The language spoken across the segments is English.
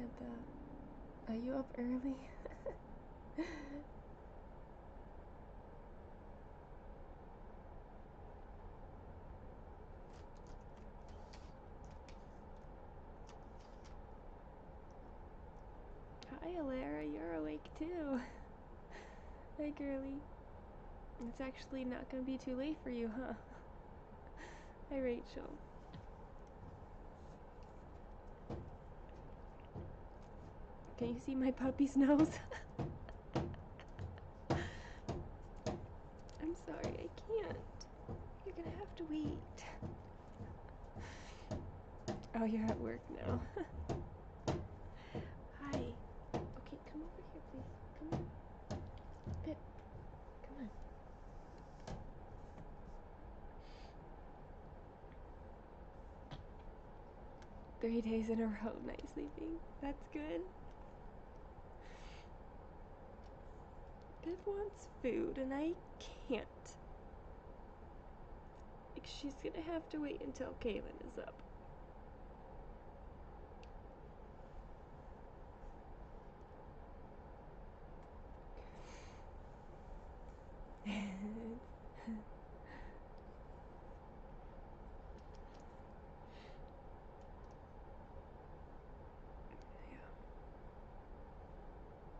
And, are you up early? Hi, Alara, you're awake too. Hi, girly. It's actually not gonna be too late for you, huh? Hi, Rachel. Can you see my puppy's nose? I'm sorry, I can't. You're gonna have to wait. Oh, you're at work now. Hi. Okay, come over here, please. Come on. Pip, come on. 3 days in a row night sleeping. That's good. Pip wants food and I can't. Like, she's gonna have to wait until Kaylin is up.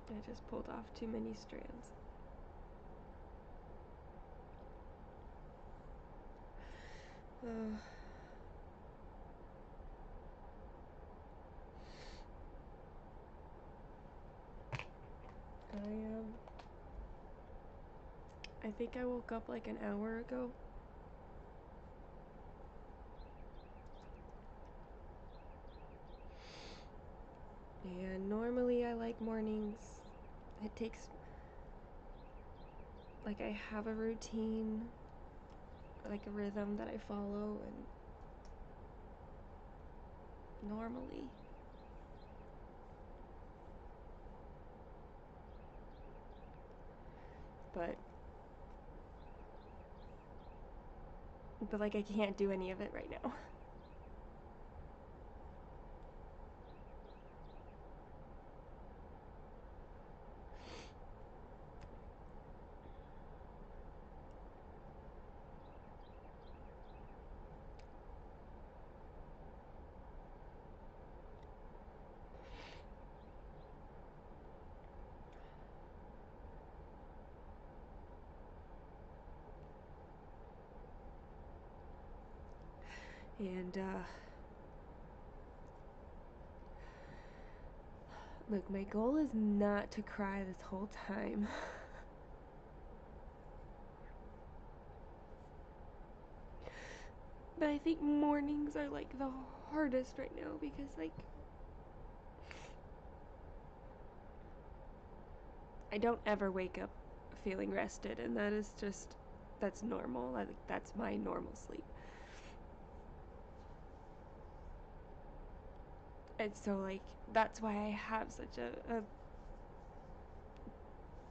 I just pulled off too many strands. I think I woke up like an hour ago. And normally I like mornings. It takes, like, I have a routine, like a rhythm that I follow, and normally. But like I can't do any of it right now. And look, my goal is not to cry this whole time. But I think mornings are like the hardest right now because, like, I don't ever wake up feeling rested, and that is just, that's normal. Like, that's my normal sleep. And so, like, that's why I have such a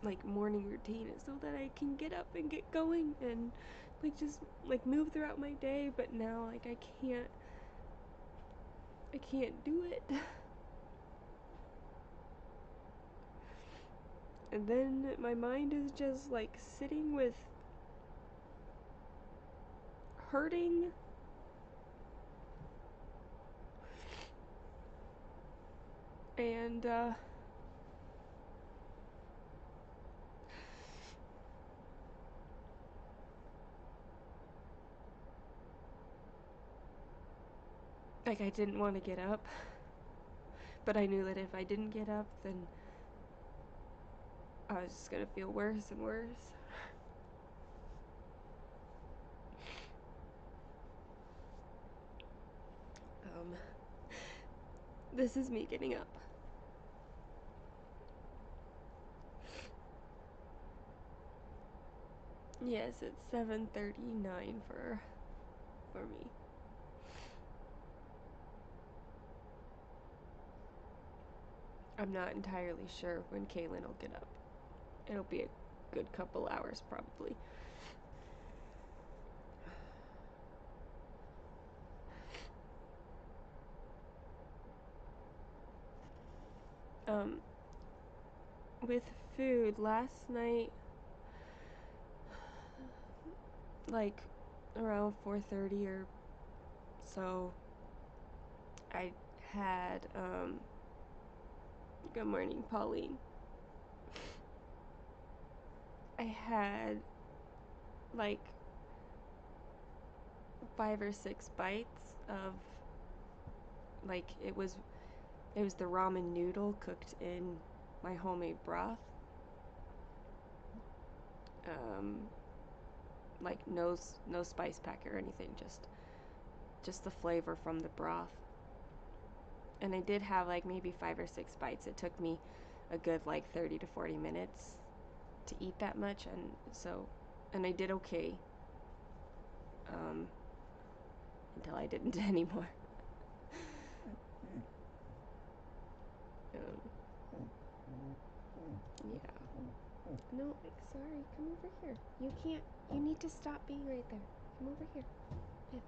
like morning routine, is so that I can get up and get going and like just like move throughout my day. But now, like, I can't do it. And then my mind is just like sitting with hurting. And like, I didn't want to get up, but I knew that if I didn't get up, then I was just gonna feel worse and worse. This is me getting up. Yes, it's 7:39 for me. I'm not entirely sure when Kaylin will get up. It'll be a good couple hours, probably. Um, with food, last night, like around 4:30 or so, I had, good morning, Pauline. I had like 5 or 6 bites of, like, it was the ramen noodle cooked in my homemade broth. Like no spice pack or anything, just the flavor from the broth. And I did have like maybe 5 or 6 bites. It took me a good like 30 to 40 minutes to eat that much, and I did okay, until I didn't anymore. Yeah. No, sorry. Come over here. You can't. You need to stop being right there. Come over here. Pip.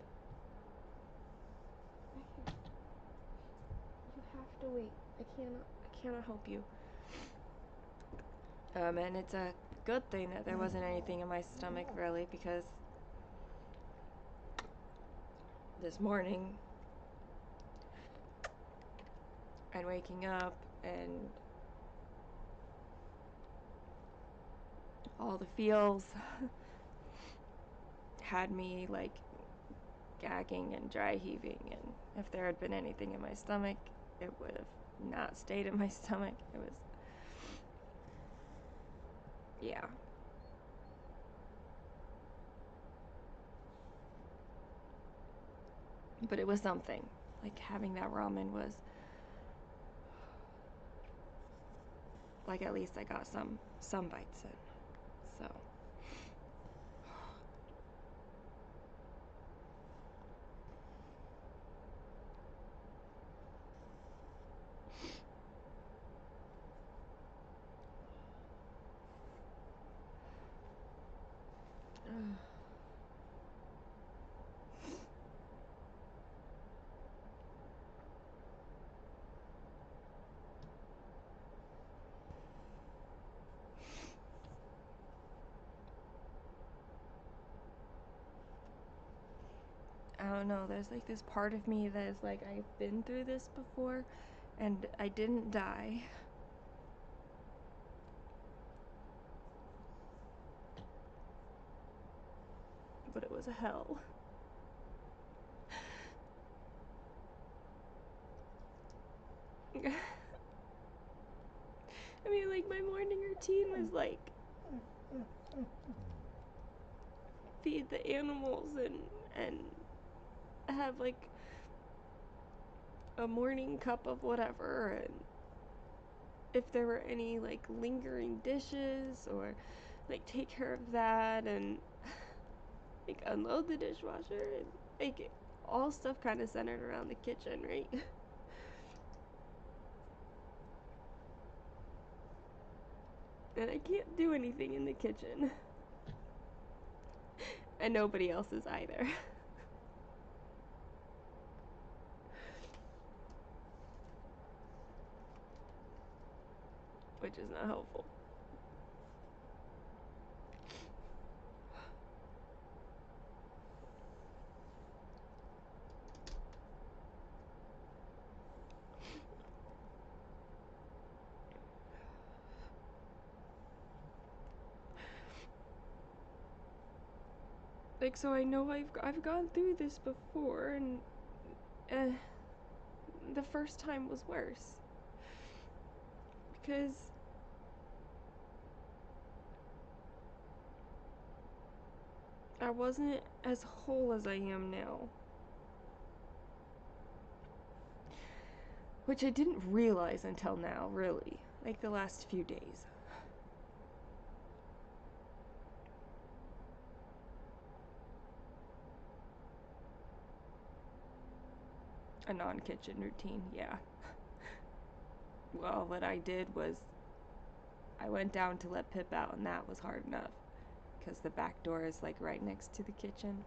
Right here. You have to wait. I cannot help you. And it's a good thing that there wasn't anything in my stomach, really, because this morning and waking up and all the feels had me like gagging and dry heaving, and if there had been anything in my stomach, it would have not stayed in my stomach. It was, yeah. But it was something. Like, having that ramen was like, at least I got some bites in. So I don't know, there's like this part of me that is like, I've been through this before and I didn't die. But it was a hell. I mean, like, my morning routine was like feed the animals and have like a morning cup of whatever, and if there were any like lingering dishes, or like take care of that, and like unload the dishwasher, and like all stuff kind of centered around the kitchen, right? And I can't do anything in the kitchen. And nobody else is either. Which is not helpful. Like, so I know I've gone through this before, and the first time was worse. Because I wasn't as whole as I am now. Which I didn't realize until now, really. Like, the last few days. A non-kitchen routine, yeah. Well, what I did was I went down to let Pip out, and that was hard enough. Because the back door is, like, right next to the kitchen.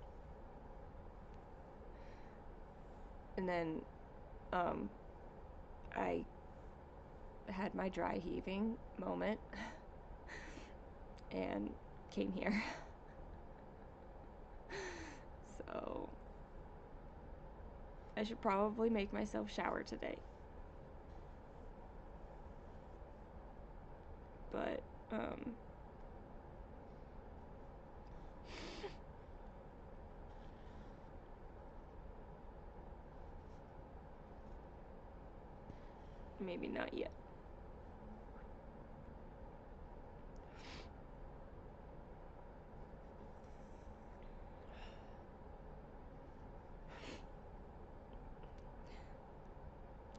And then, I had my dry heaving moment and came here. So I should probably make myself shower today. But maybe not yet.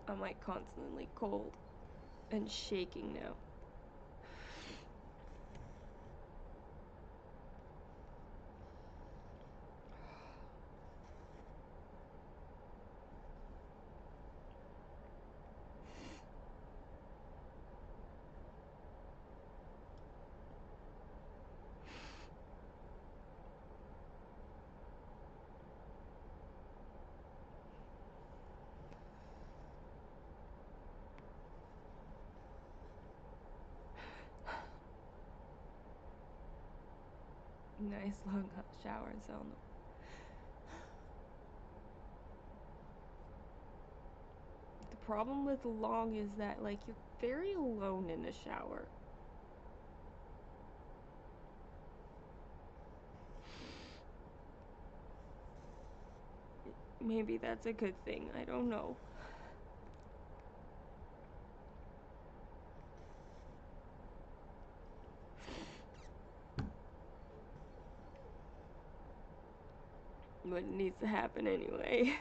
I'm like constantly cold and shaking now. Nice long hot shower zone. The problem with long is that like you're very alone in the shower. Maybe that's a good thing, I don't know. But it needs to happen anyway.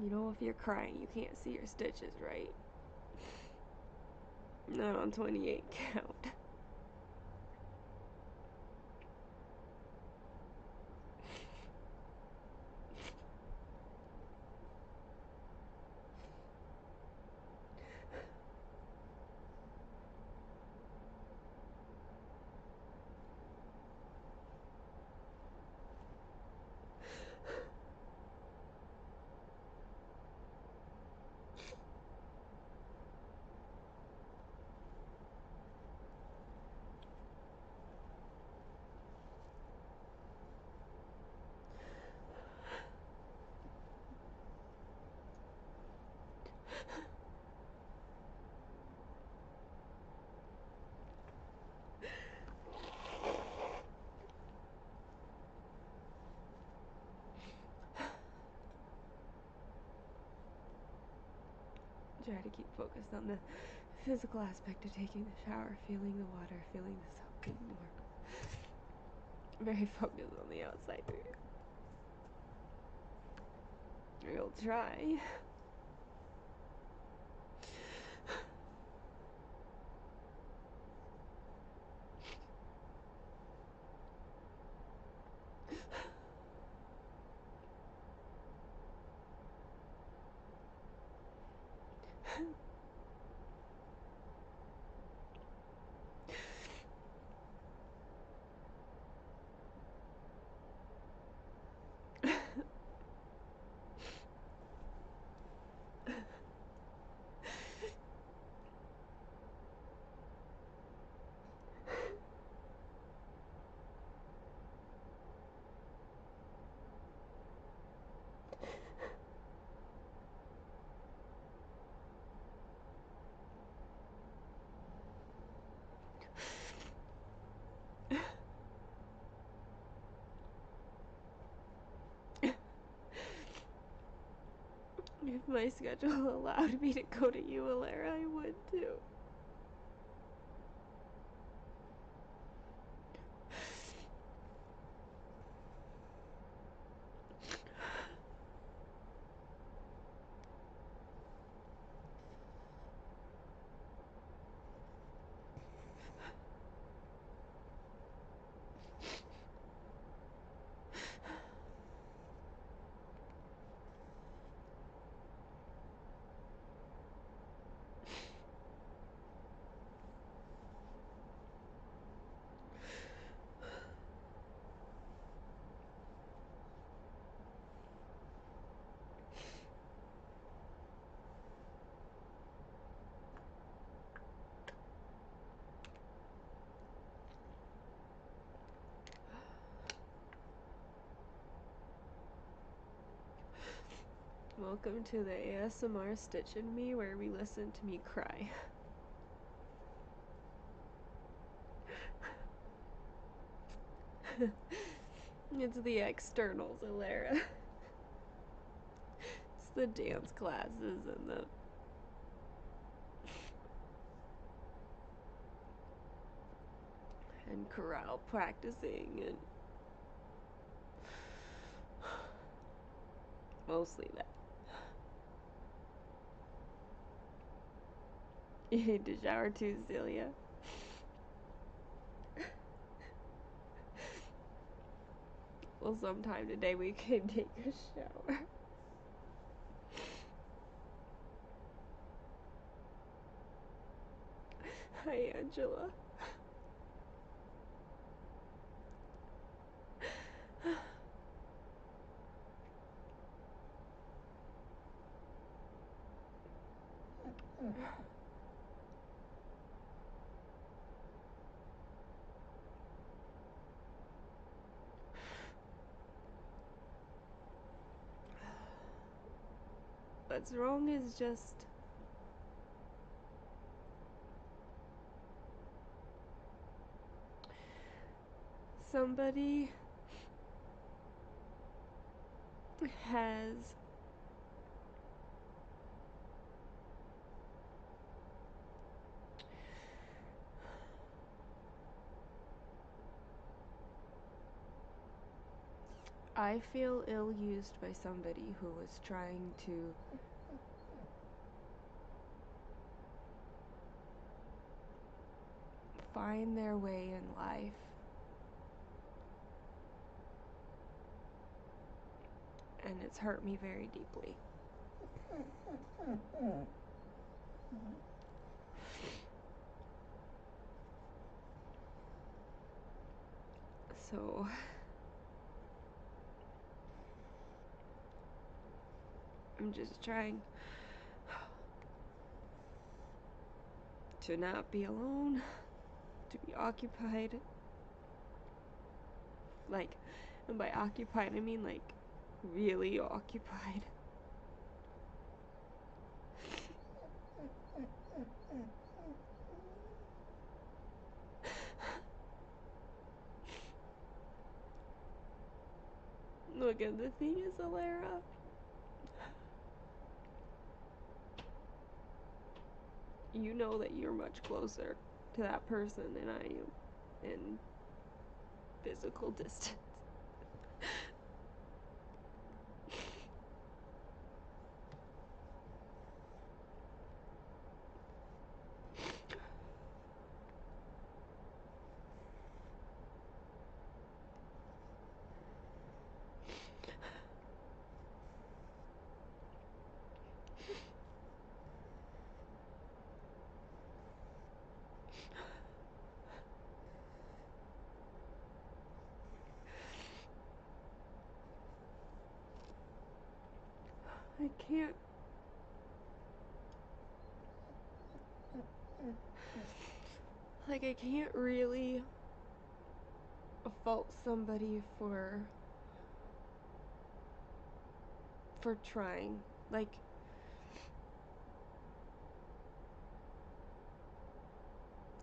You know, if you're crying, you can't see your stitches, right? Not on 28 count. Try to keep focused on the physical aspect of taking the shower, feeling the water, feeling the soap getting warm. Very focused on the outside. We'll try. If my schedule allowed me to go to ULR, I would too. welcome to the ASMR Stitch and Me, where we listen to me cry. It's the externals, Alara. It's the dance classes and the chorale practicing and mostly that. You need to shower too, Celia. Well, sometime today we can take a shower. Hi, Angela. What's wrong is just somebody has I feel ill-used by somebody who was trying to find their way in life and it's hurt me very deeply. So I'm just trying to not be alone, to be occupied. Like, and by occupied I mean like really occupied. Look, and the thing is, Alara, you know that you're much closer to that person than I am in physical distance. I can't. Like, I can't really fault somebody for trying. Like,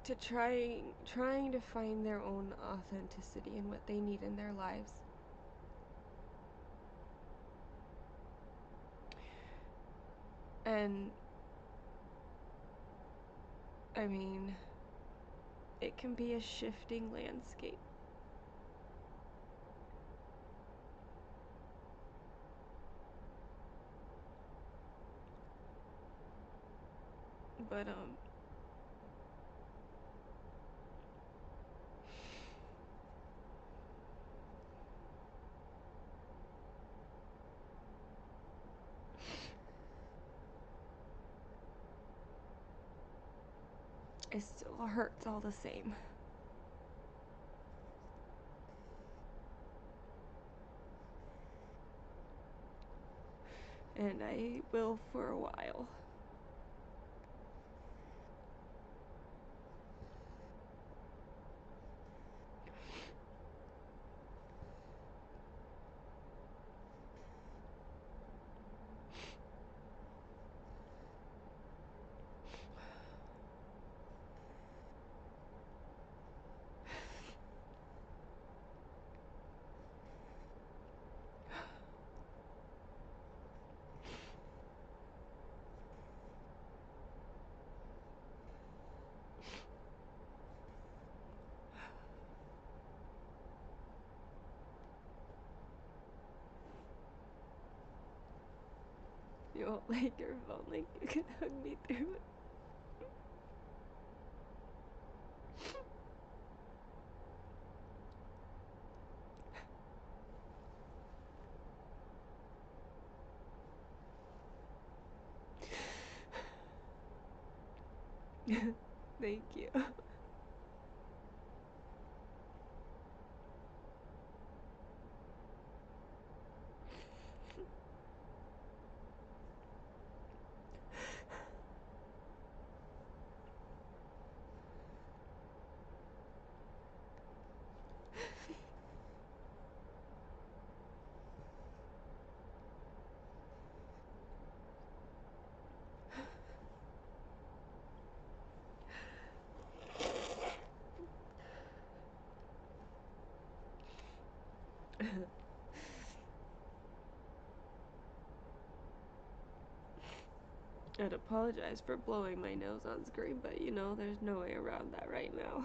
to trying to find their own authenticity and what they need in their lives. And I mean, it can be a shifting landscape. But it still hurts all the same. And I will for a while. felt like your phone, like you could hug me through it. Thank you. I'd apologize for blowing my nose on screen, but you know, there's no way around that right now.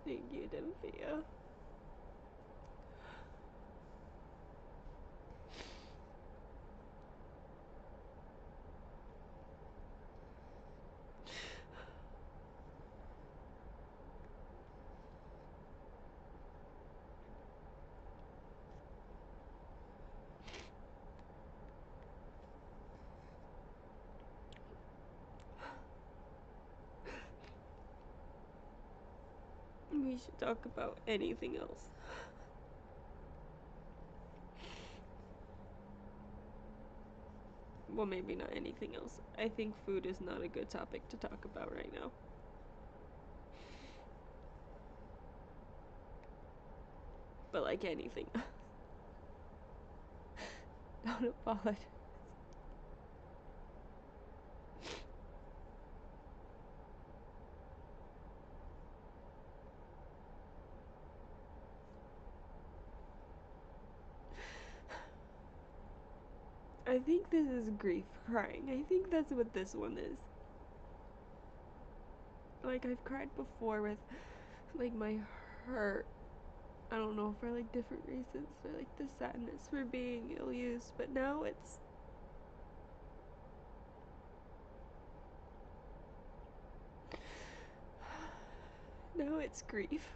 Thank you, Dymphia. We should talk about anything else. Well, maybe not anything else. I think food is not a good topic to talk about right now. But like anything. Don't apologize. I think this is grief crying. I think that's what this one is. Like, I've cried before with, like, my hurt. I don't know, for, like, different reasons. For, like, the sadness for being ill-used. But now it's... Now it's grief.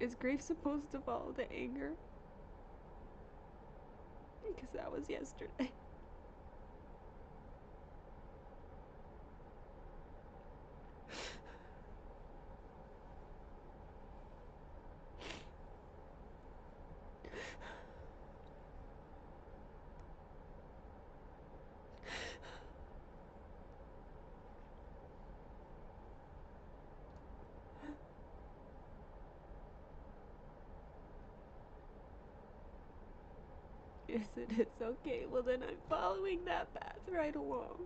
Is grief supposed to follow the anger? Because that was yesterday. Yes, it is. Okay, well then I'm following that path right along.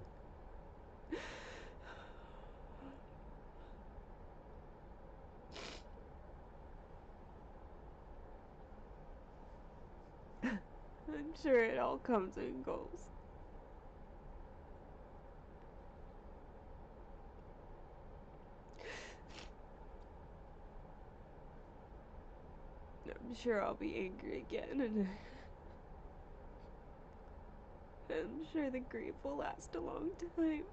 I'm sure it all comes and goes. I'm sure I'll be angry again, and I'm sure the grief will last a long time.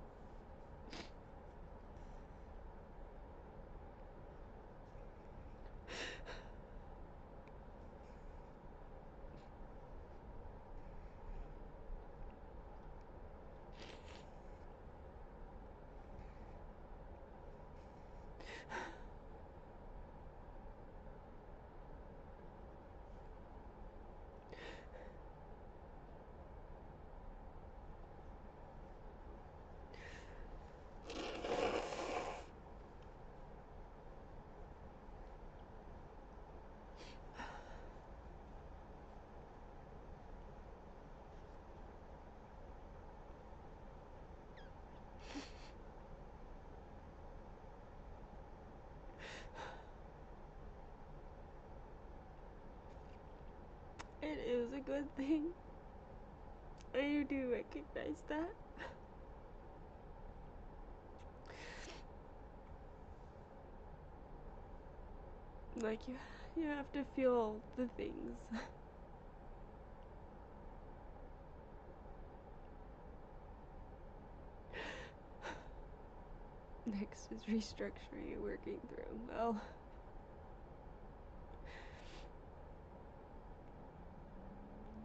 It is a good thing. I do recognize that. Like, you have to feel the things. Next is restructuring and working through. Well,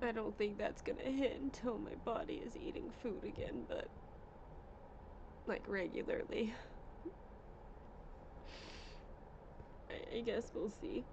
I don't think that's gonna hit until my body is eating food again, but like regularly. I guess we'll see.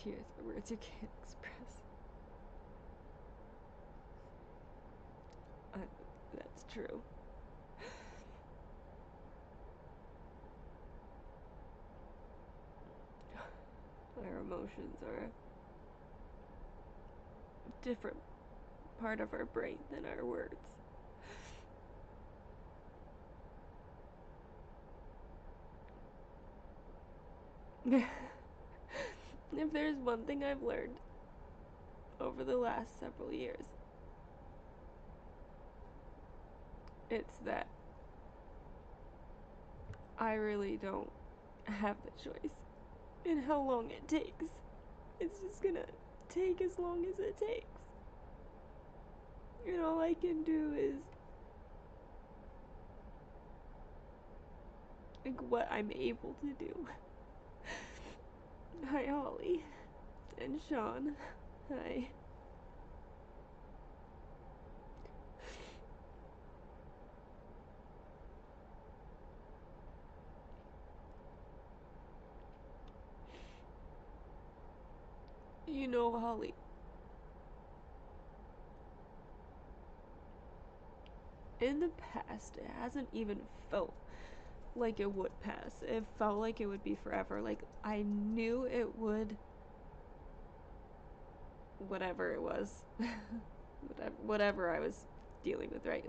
Tears are words you can't express. That's true. Our emotions are a different part of our brain than our words. If there's one thing I've learned over the last several years, it's that I really don't have the choice in how long it takes. It's just gonna take as long as it takes. And all I can do is like what I'm able to do. Hi, Holly and Sean. Hi. You know, Holly, in the past, it hasn't even felt like it would pass. It felt like it would be forever. Like, I knew it would, whatever it was, whatever I was dealing with, right?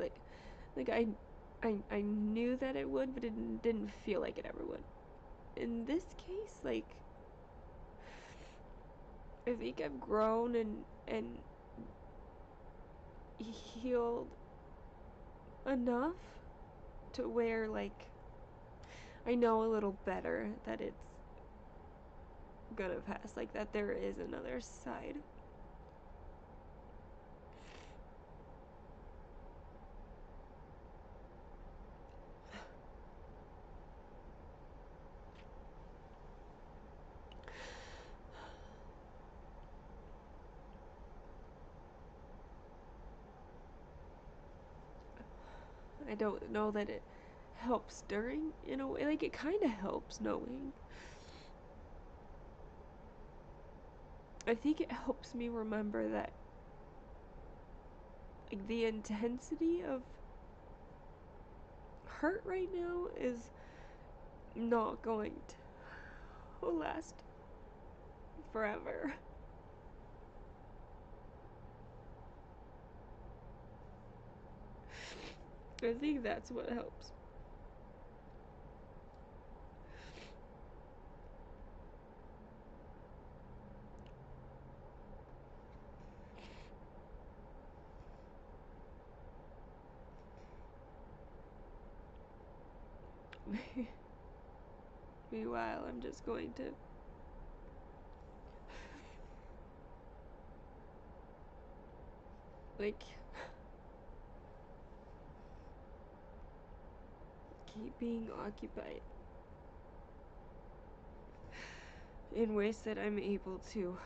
Like I knew that it would, but it didn't feel like it ever would. In this case, like, I think I've grown and healed enough to where, like, I know a little better that it's gonna pass, like that there is another side. I don't know that it help stirring in a way. Like, it kind of helps knowing. I think it helps me remember that, like, the intensity of hurt right now is not going to last forever. I think that's what helps. Meanwhile, I'm just going to like keep being occupied in ways that I'm able to.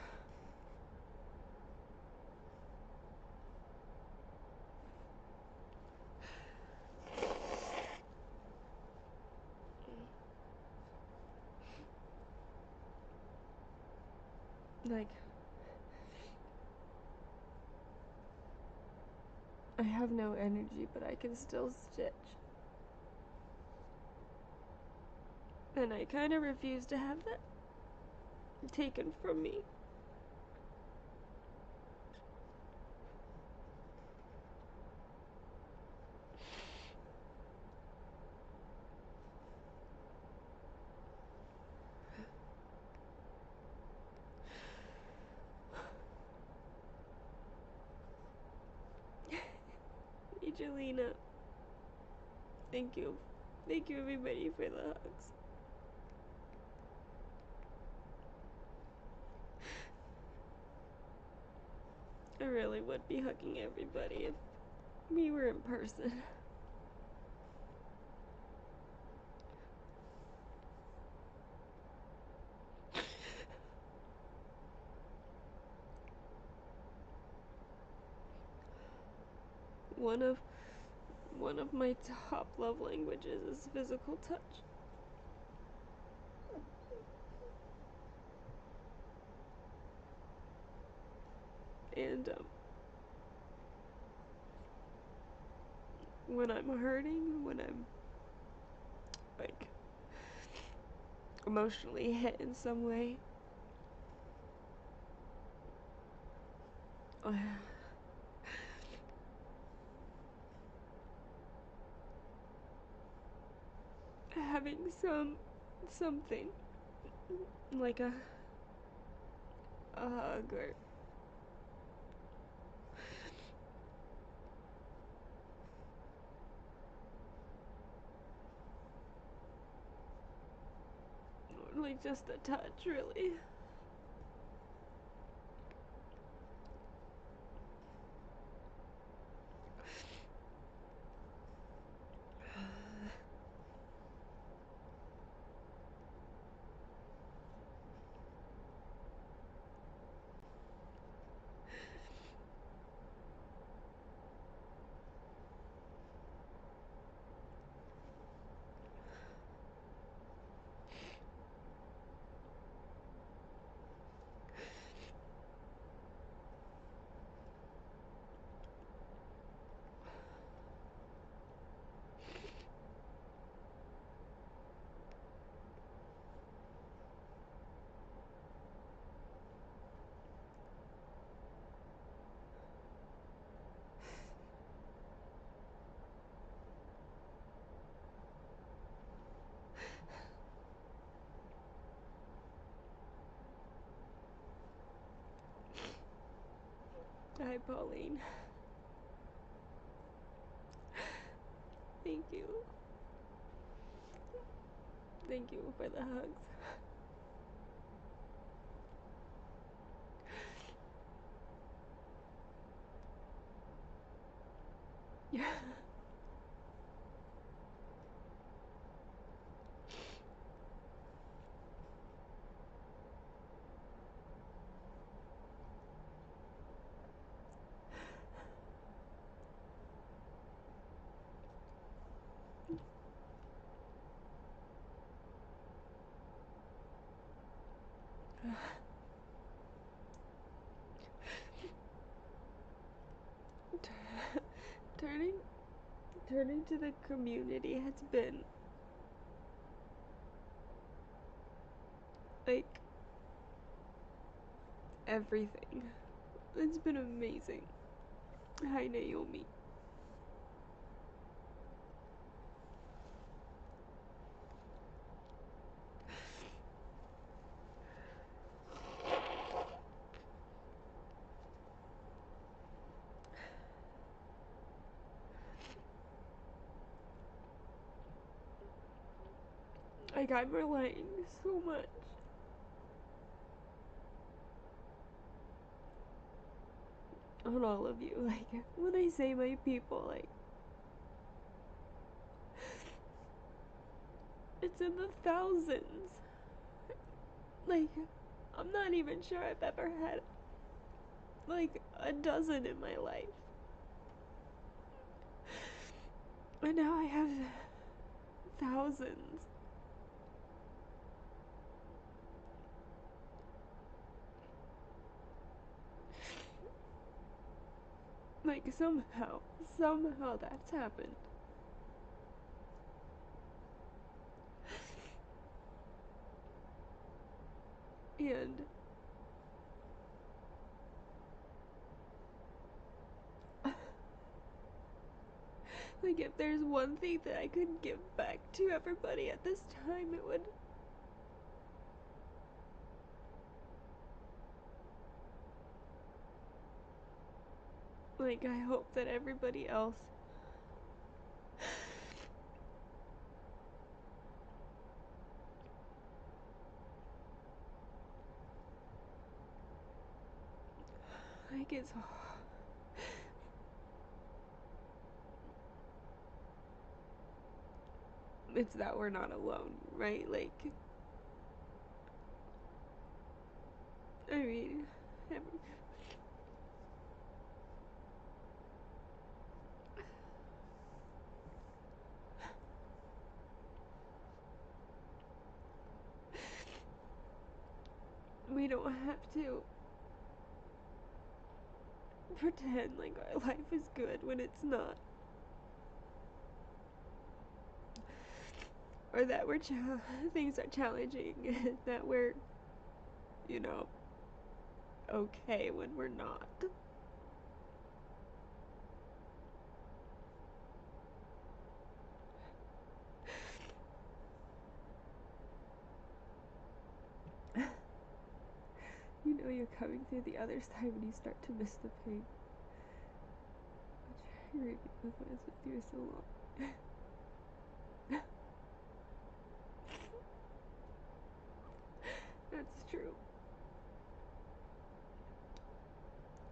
Like, I have no energy, but I can still stitch. And I kind of refuse to have that taken from me. Angelina, thank you. Thank you, everybody, for the hugs. I really would be hugging everybody if we were in person. One of my top love languages is physical touch. And when I'm hurting, when I'm like emotionally hit in some way, having something like a hug or like just a touch, really. Hi, Pauline. Thank you. Thank you for the hugs. returning to the community has been like everything. It's been amazing. Hi, Naomi. Like, I'm relying so much on all of you. Like, when I say my people, like, it's in the thousands. Like, I'm not even sure I've ever had, like, a dozen in my life. And now I have thousands. Like, somehow that's happened. And like, if there's one thing that I could give back to everybody at this time, it would like, I hope that everybody else like, it's that we're not alone, right? Like, I mean, we don't have to pretend like our life is good when it's not. Or that things are challenging, and that we're, you know, okay when we're not. You know you're coming through the other side when you start to miss the pain. Which I really was with you so long. That's true.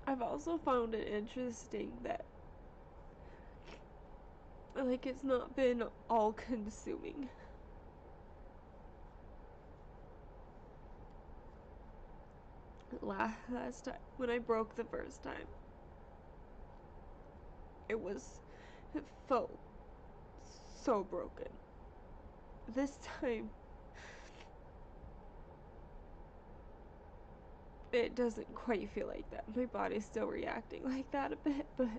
I've also found it interesting that, like, it's not been all consuming. Last time, when I broke the first time, it felt so broken. This time, it doesn't quite feel like that. My body's still reacting like that a bit, but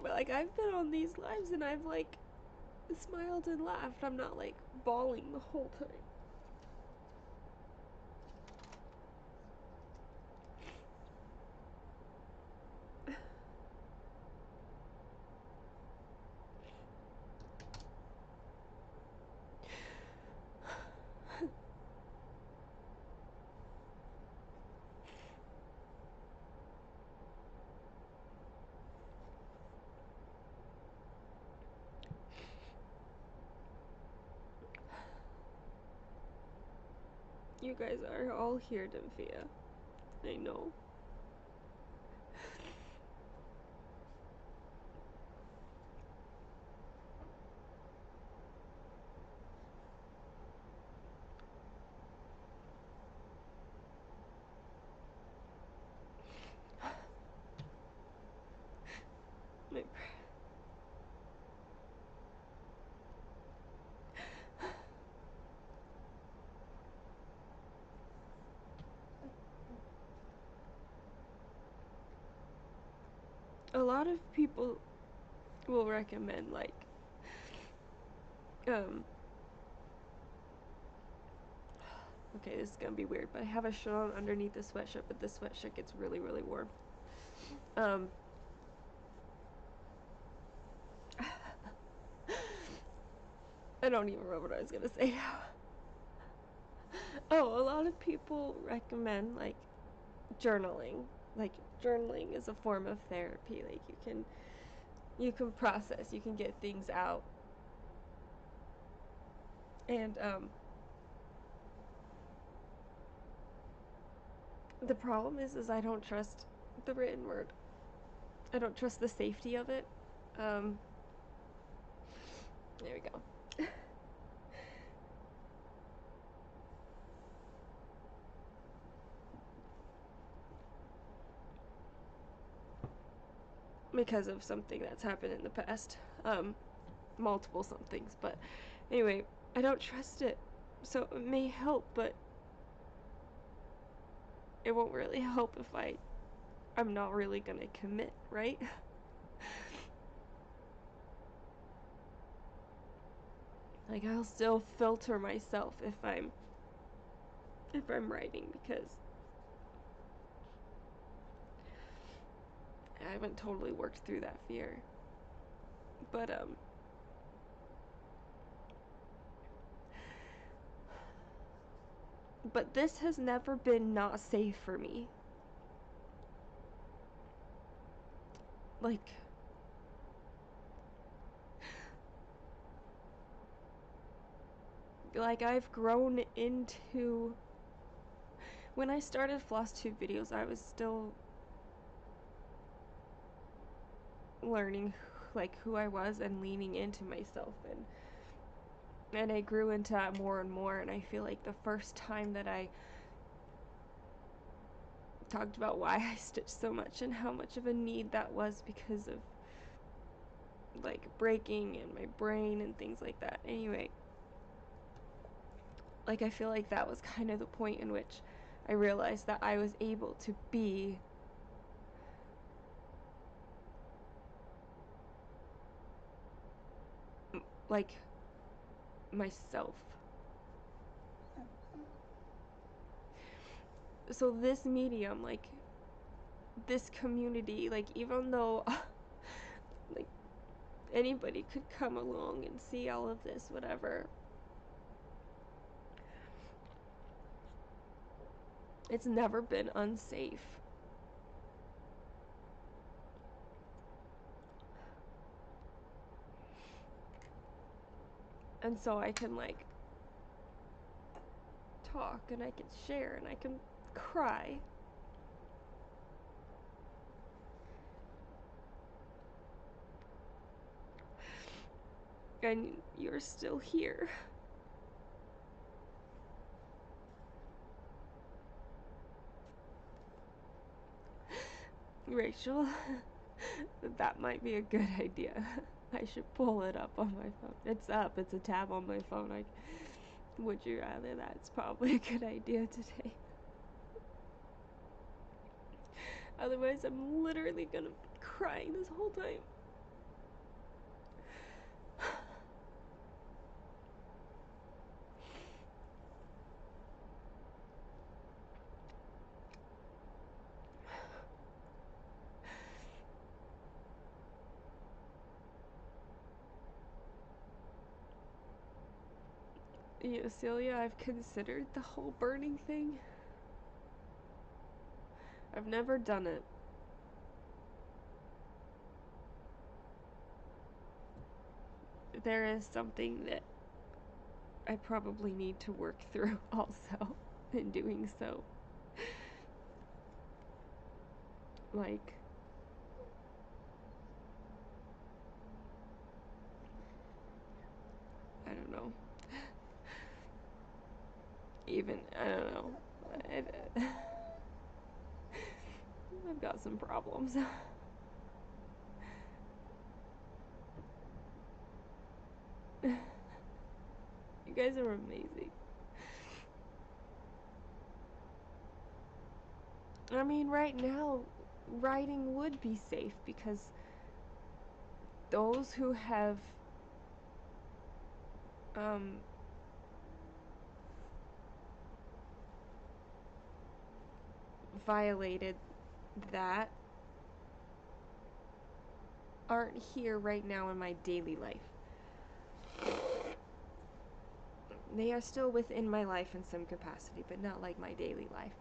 like, I've been on these lives and I've like smiled and laughed. I'm not like bawling the whole time. You guys are all here, Dymphia. I know. My a lot of people will recommend, like, okay, this is gonna be weird, but I have a shirt on underneath the sweatshirt, but this sweatshirt gets really, really warm. I don't even remember what I was gonna say now. Oh, a lot of people recommend, like, journaling. Like, journaling is a form of therapy. Like, you can process, you can get things out. And the problem is I don't trust the written word. I don't trust the safety of it. There we go. Because of something that's happened in the past. Multiple somethings, but anyway, I don't trust it. So it may help, but it won't really help if I'm not really gonna commit, right? Like, I'll still filter myself if I'm writing, because I haven't totally worked through that fear. But this has never been not safe for me. Like I've grown into, when I started FlossTube videos, I was still learning like who I was and leaning into myself, and I grew into that more and more. And I feel like the first time that I talked about why I stitched so much and how much of a need that was because of like breaking in my brain and things like that. Anyway, like I feel like that was kind of the point in which I realized that I was able to be like myself. So this medium, like this community, like even though like anybody could come along and see all of this, whatever, it's never been unsafe. And so I can like talk and I can share and I can cry. And you're still here. Rachel, that might be a good idea. I should pull it up on my phone. It's up, it's a tab on my phone. Would you rather that? It's probably a good idea today. Otherwise, I'm literally gonna be crying this whole time. You know, Celia, I've considered the whole burning thing. I've never done it. There is something that I probably need to work through also in doing so. Like, I don't know. Even, I don't know. I've got some problems. You guys are amazing. I mean, right now, riding would be safe because those who have violated that aren't here right now in my daily life. They are still within my life in some capacity, but not like my daily life.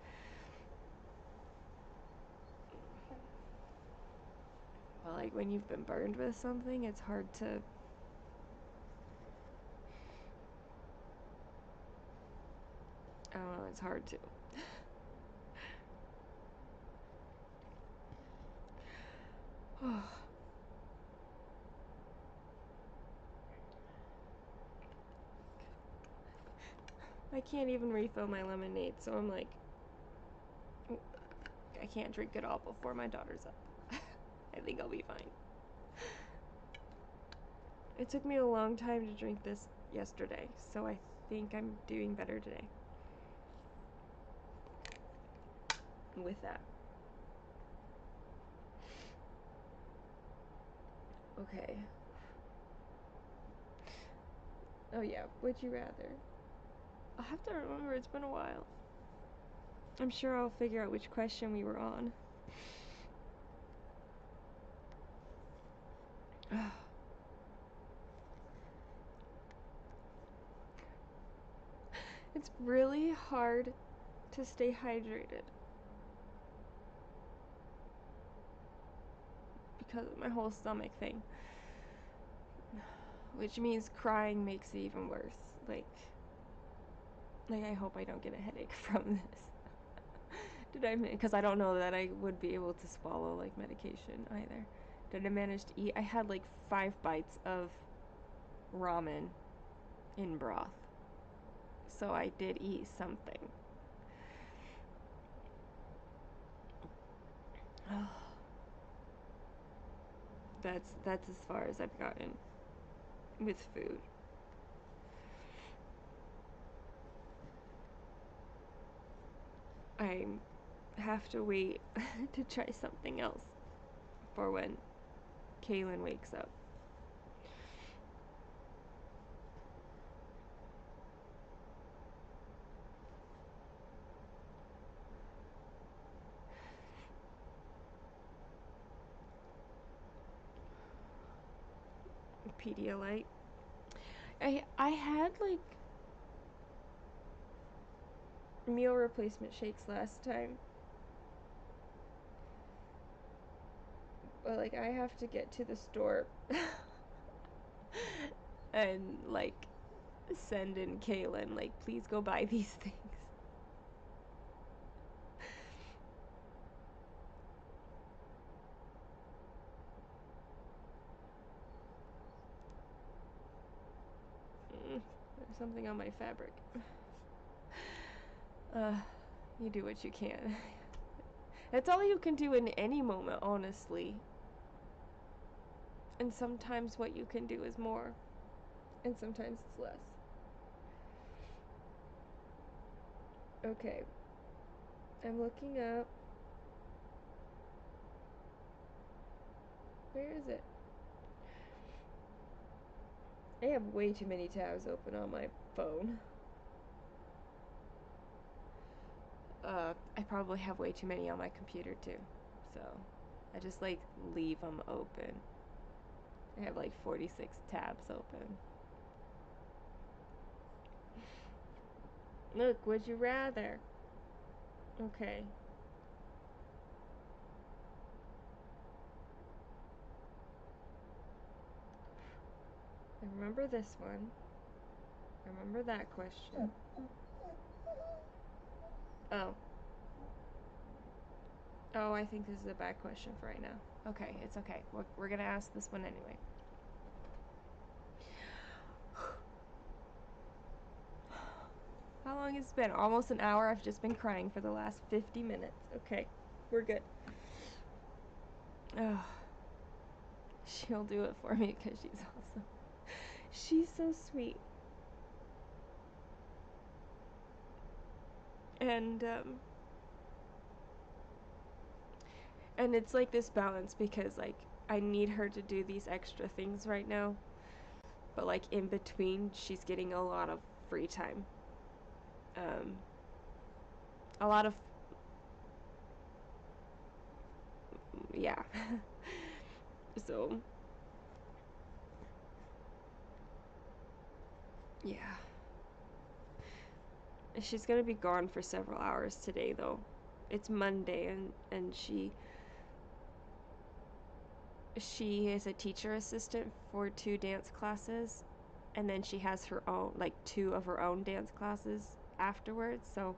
Well, like when you've been burned with something, it's hard to... I don't know, it's hard to. I can't even refill my lemonade, so I'm like, I can't drink it all before my daughter's up. I think I'll be fine. It took me a long time to drink this yesterday, so I think I'm doing better today with that. Okay. Oh yeah, would you rather? I'll have to remember, it's been a while. I'm sure I'll figure out which question we were on. It's really hard to stay hydrated because of my whole stomach thing, which means crying makes it even worse. Like I hope I don't get a headache from this. Because I don't know that I would be able to swallow like medication either. Did I manage to eat? I had like 5 bites of ramen in broth, so I did eat something. That's as far as I've gotten with food. I have to wait to try something else for when Kaylin wakes up. Pedialyte. I had like meal replacement shakes last time, but like I have to get to the store and like send in Kaylin, like, please go buy these things. There's something on my fabric. You do what you can. That's all you can do in any moment, honestly. And sometimes what you can do is more, and sometimes it's less. Okay. I'm looking up. Where is it? I have way too many tabs open on my phone. I probably have way too many on my computer too. So, I just like leave them open. I have like 46 tabs open. Look, would you rather? Okay. I remember this one. I remember that question. Oh. Oh, I think this is a bad question for right now. Okay, it's okay. We're gonna ask this one anyway. How long has it been? Almost an hour. I've just been crying for the last 50 minutes. Okay, we're good. Oh, she'll do it for me because she's awesome. She's so sweet. And, And it's like this balance because like I need her to do these extra things right now, but like in between she's getting a lot of free time. Um, a lot of yeah. So yeah. She's gonna be gone for several hours today though. It's Monday and she is a teacher assistant for 2 dance classes, and then she has her own, like 2 of her own dance classes afterwards. So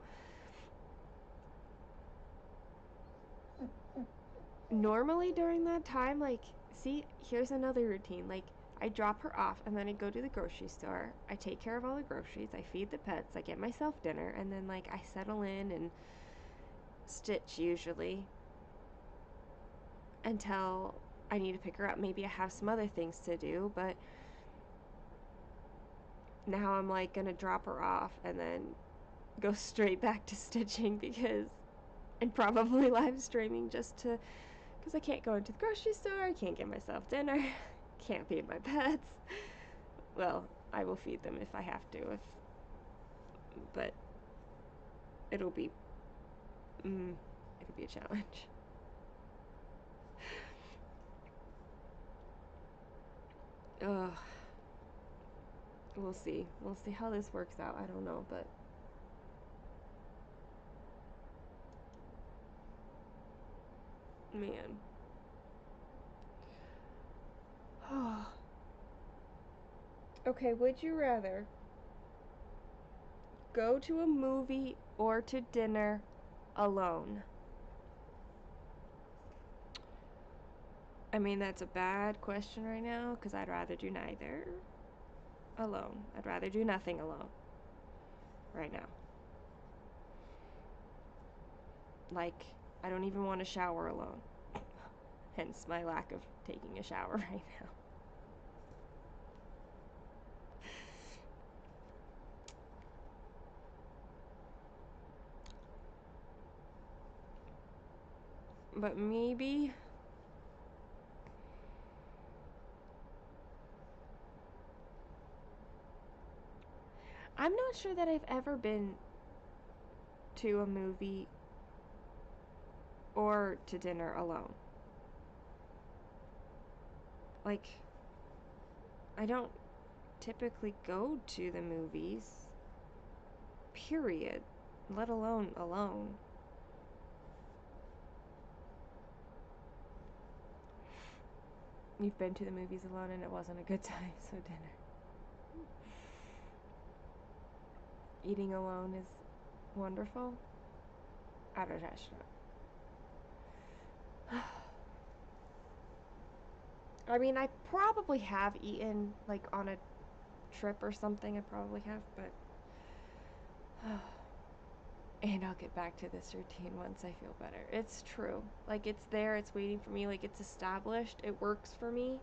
normally during that time, like, see, here's another routine. Like, I drop her off and then I go to the grocery store. I take care of all the groceries. I feed the pets. I get myself dinner, and then like I settle in and stitch usually until I need to pick her up. Maybe I have some other things to do, but now I'm like gonna drop her off and then go straight back to stitching because, and probably live streaming just to, because I can't go into the grocery store, I can't get myself dinner, can't feed my pets. Well, I will feed them if I have to, but it'll be, it'll be a challenge. Ugh. We'll see. We'll see how this works out. I don't know, but man. Okay, would you rather go to a movie or to dinner alone? I mean, that's a bad question right now because I'd rather do neither alone. I'd rather do nothing alone right now. Like, I don't even want to shower alone. Hence my lack of taking a shower right now. But maybe I'm not sure that I've ever been to a movie or to dinner alone. Like, I don't typically go to the movies, period, let alone alone. You've been to the movies alone and it wasn't a good time, so dinner. Eating alone is wonderful. I don't know. I mean, I probably have eaten, like, on a trip or something. I probably have, but and I'll get back to this routine once I feel better. It's true. Like, it's there, it's waiting for me, like, it's established, it works for me.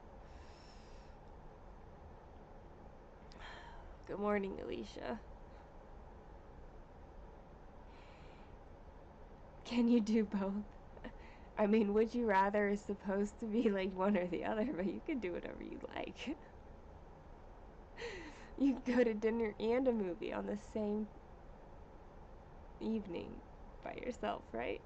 Good morning, Alicia. Can you do both? I mean, would you rather is supposed to be like one or the other, but you can do whatever you like. You can go to dinner and a movie on the same evening by yourself, right?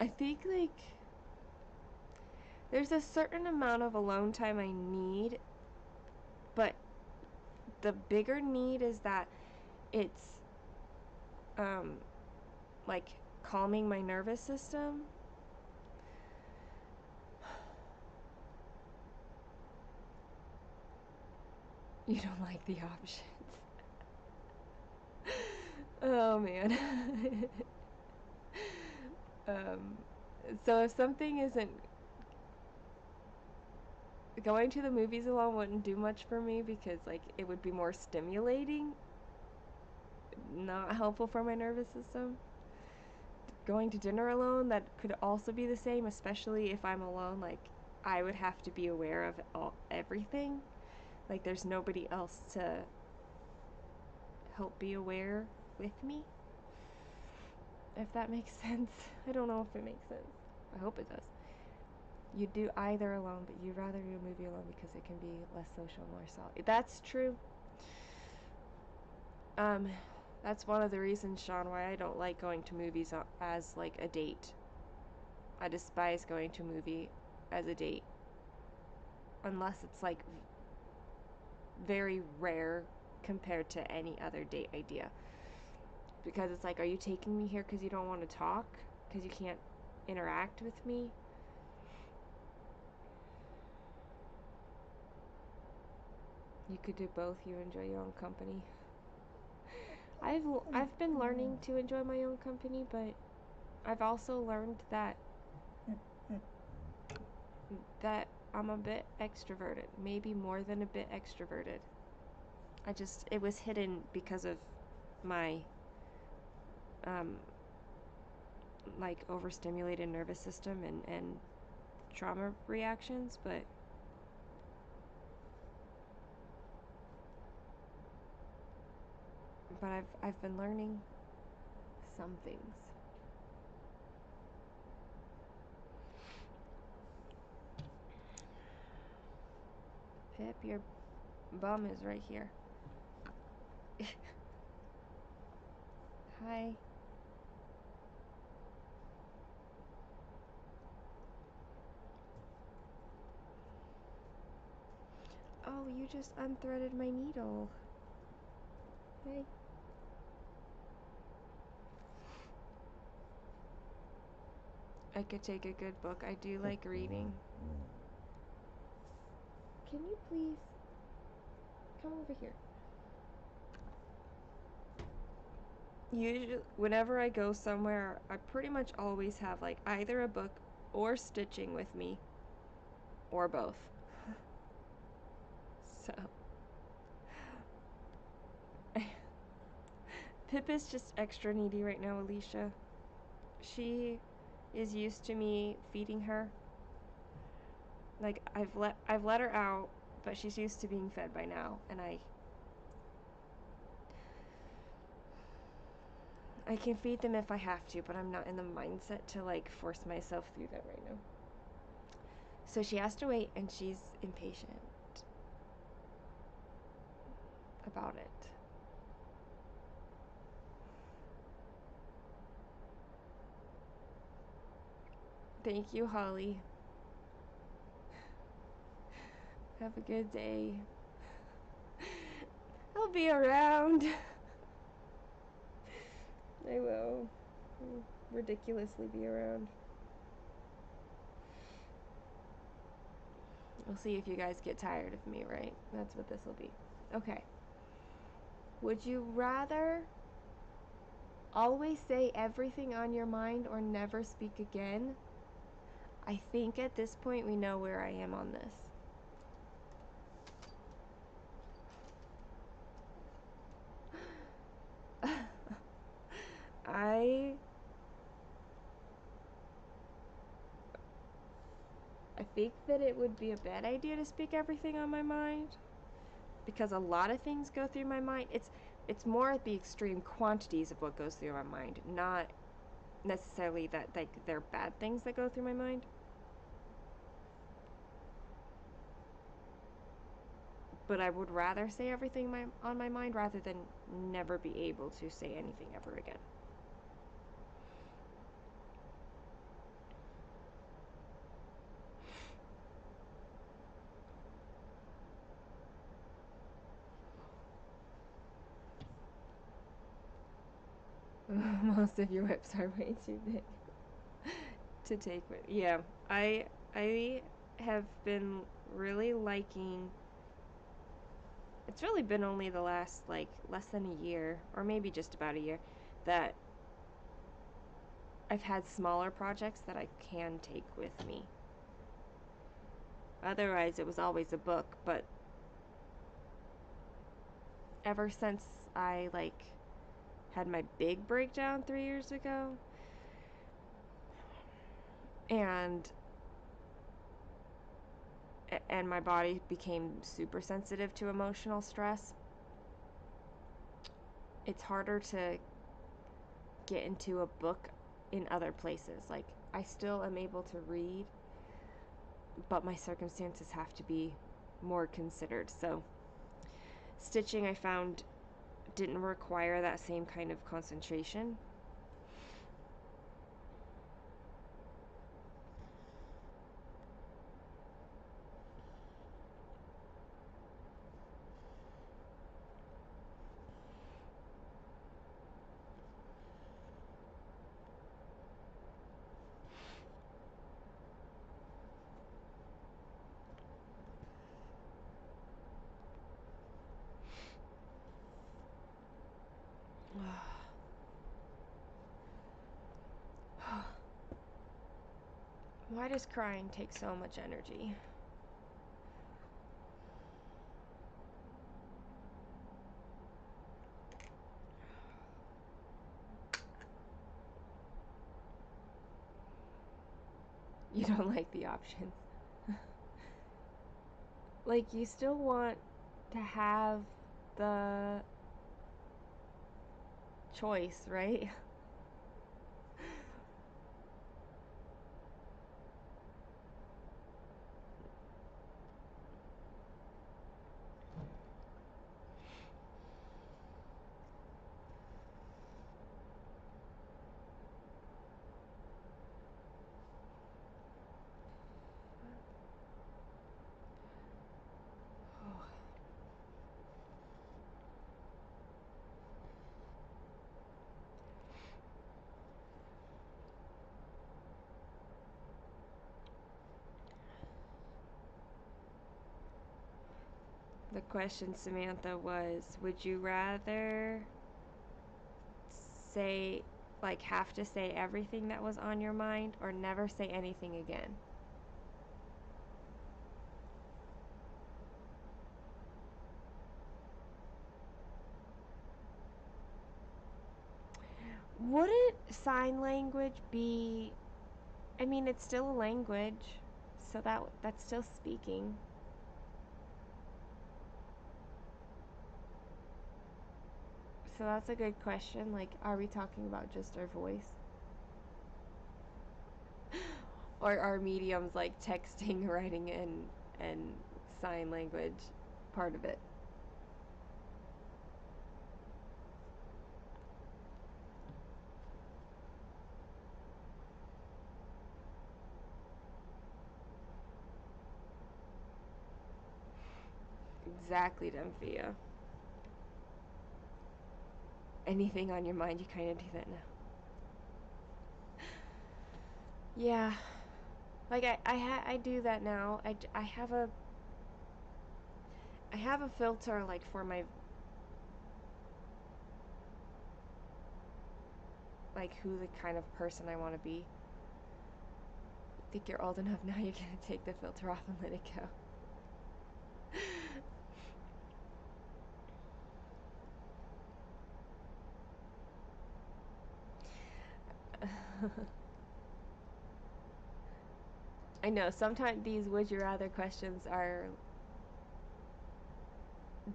I think, like, there's a certain amount of alone time I need, but the bigger need is that it's, like, calming my nervous system. You don't like the options. Oh, man. um, so if something isn't, going to the movies alone wouldn't do much for me because, like, it would be more stimulating, not helpful for my nervous system. Going to dinner alone, that could also be the same, especially if I'm alone. Like, I would have to be aware of everything. Like, there's nobody else to help be aware. with me. If that makes sense. I don't know if it makes sense. I hope it does. You do either alone, but you'd rather do a movie alone because it can be less social, more solid. That's true. That's one of the reasons, Sean, why I don't like going to movies as like a date. I despise going to a movie as a date. Unless it's like very rare compared to any other date idea. Because it's like, are you taking me here because you don't want to talk? Because you can't interact with me? You could do both. You enjoy your own company. I've been learning to enjoy my own company, but I've also learned that I'm a bit extroverted, maybe more than a bit extroverted. It was hidden because of my like overstimulated nervous system and trauma reactions, but I've been learning some things. Pip, your bum is right here. Hi. Oh, you just unthreaded my needle. Hey. I could take a good book. I do like reading. Can you please come over here? Usually, whenever I go somewhere, I pretty much always have like either a book or stitching with me, or both. So, Pip is just extra needy right now, Alicia. She is used to me feeding her. Like I've let her out, but she's used to being fed by now, and I can feed them if I have to, but I'm not in the mindset to like force myself through that right now. So she has to wait, and she's impatient about it. Thank you, Holly. Have a good day. I'll be around. I will. Ridiculously be around. We'll see if you guys get tired of me, right? That's what this will be. Okay. Would you rather always say everything on your mind or never speak again? I think at this point we know where I am on this. I think that it would be a bad idea to speak everything on my mind, because a lot of things go through my mind. It's more the extreme quantities of what goes through my mind, not necessarily that like they're bad things that go through my mind. But I would rather say everything on my mind rather than never be able to say anything ever again. Most of your whips are way too big to take with. Yeah, I have been really liking. It's really been only the last like less than a year, or maybe just about a year, that I've had smaller projects that I can take with me. Otherwise, it was always a book, but ever since I like had my big breakdown 3 years ago, and my body became super sensitive to emotional stress, it's harder to get into a book in other places. Like, I still am able to read, but my circumstances have to be more considered. So stitching, I found, didn't require that same kind of concentration. Why does crying take so much energy? You don't like the options. Like, you still want to have the choice, right? The question, Samantha, was, would you rather say, like, have to say everything that was on your mind, or never say anything again? Wouldn't sign language be, I mean, it's still a language, so that's still speaking. So that's a good question. Like, are we talking about just our voice? Or are mediums like texting, writing, and sign language part of it? Exactly, Demphia. Anything on your mind, you kind of do that now. Yeah, like I do that now. I have a filter, like, for my, like, who the kind of person I want to be. I think you're old enough now, you're gonna take the filter off and let it go. I know sometimes these would you rather questions are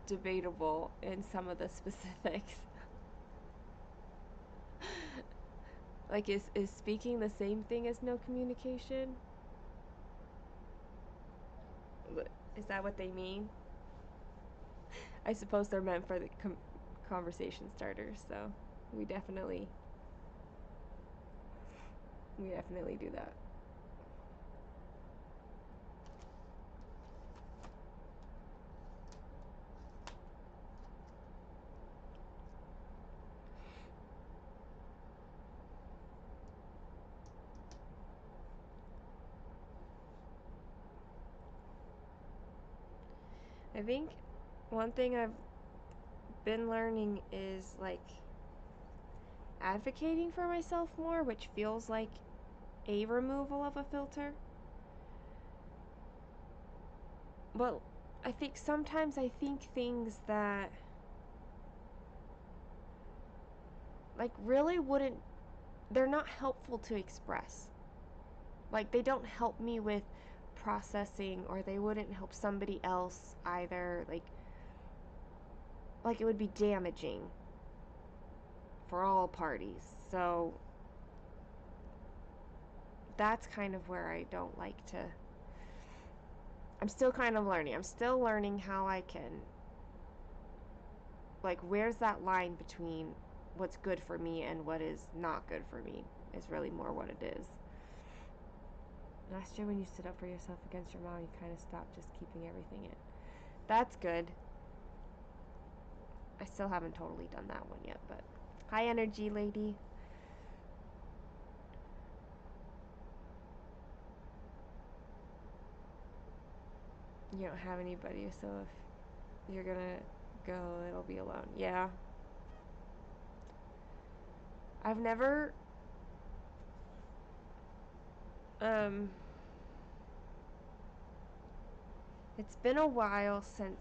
debatable in some of the specifics. Like, is speaking the same thing as no communication? Is that what they mean? I suppose they're meant for the conversation starters, so we definitely do that. I think one thing I've been learning is, like, advocating for myself more, which feels like a removal of a filter. But I think sometimes I think things that, like, really wouldn't, they're not helpful to express. Like, they don't help me with processing, or they wouldn't help somebody else either. Like it would be damaging. for all parties. So that's kind of where I don't like to. I'm still kind of learning. I'm still learning how I can, like, where's that line between what's good for me and what is not good for me is really more what it is. Last year when you stood up for yourself against your mom, you kind of stopped just keeping everything in. That's good. I still haven't totally done that one yet, but high energy lady. You don't have anybody, so if you're gonna go, it'll be alone. Yeah. I've never it's been a while since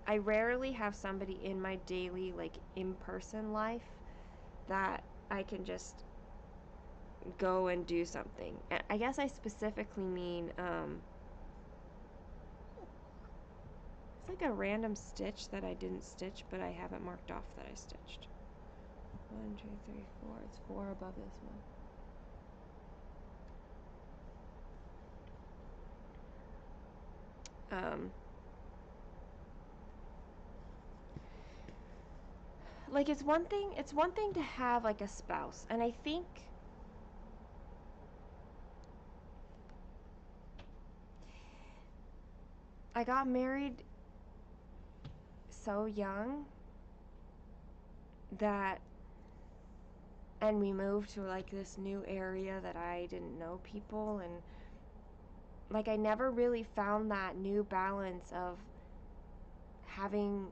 I rarely have somebody in my daily, like, in-person life that I can just go and do something. I guess I specifically mean it's like a random stitch that I didn't stitch, but I haven't marked off that I stitched. 1, 2, 3, 4. It's 4 above this one. Like, it's one thing to have, like, a spouse, and I think I got married so young that, and we moved to, like, this new area that I didn't know people, and, like, I never really found that new balance of having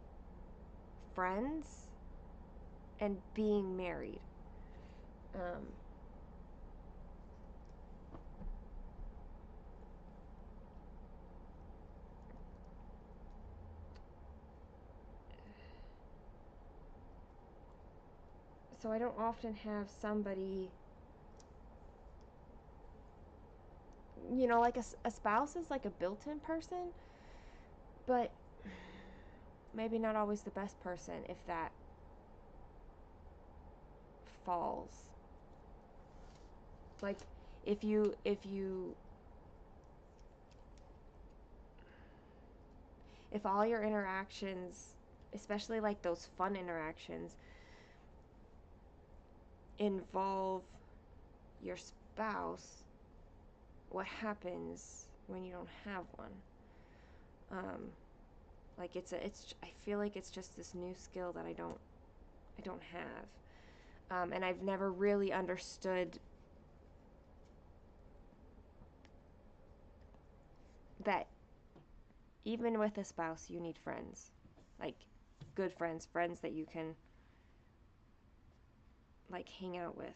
friends and being married. So I don't often have somebody, you know, like a spouse is like a built-in person, but maybe not always the best person if that falls. Like, if all your interactions, especially like those fun interactions, involve your spouse, what happens when you don't have one? Like, I feel like it's just this new skill that I don't have, and I've never really understood that even with a spouse you need friends, like good friends, friends that you can, like, hang out with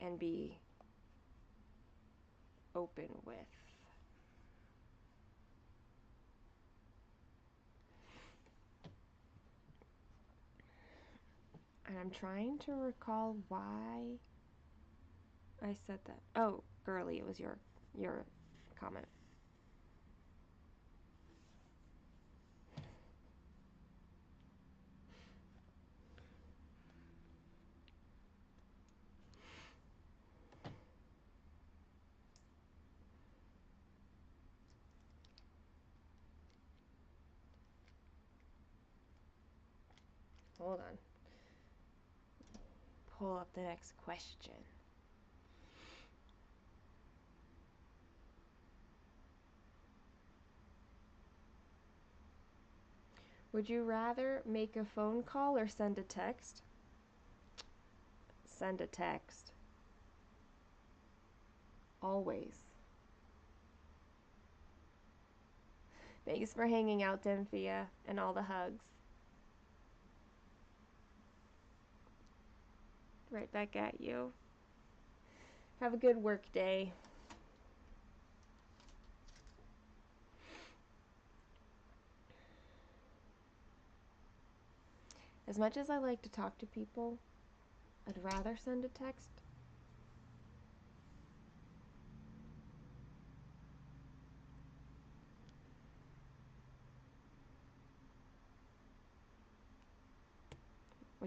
and be open with. And I'm trying to recall why I said that. Oh, girly, it was your comment. Hold on. Pull up the next question. Would you rather make a phone call or send a text? Send a text. Always. Thanks for hanging out, Dymphia, and all the hugs. Right back at you. Have a good work day. As much as I like to talk to people, I'd rather send a text.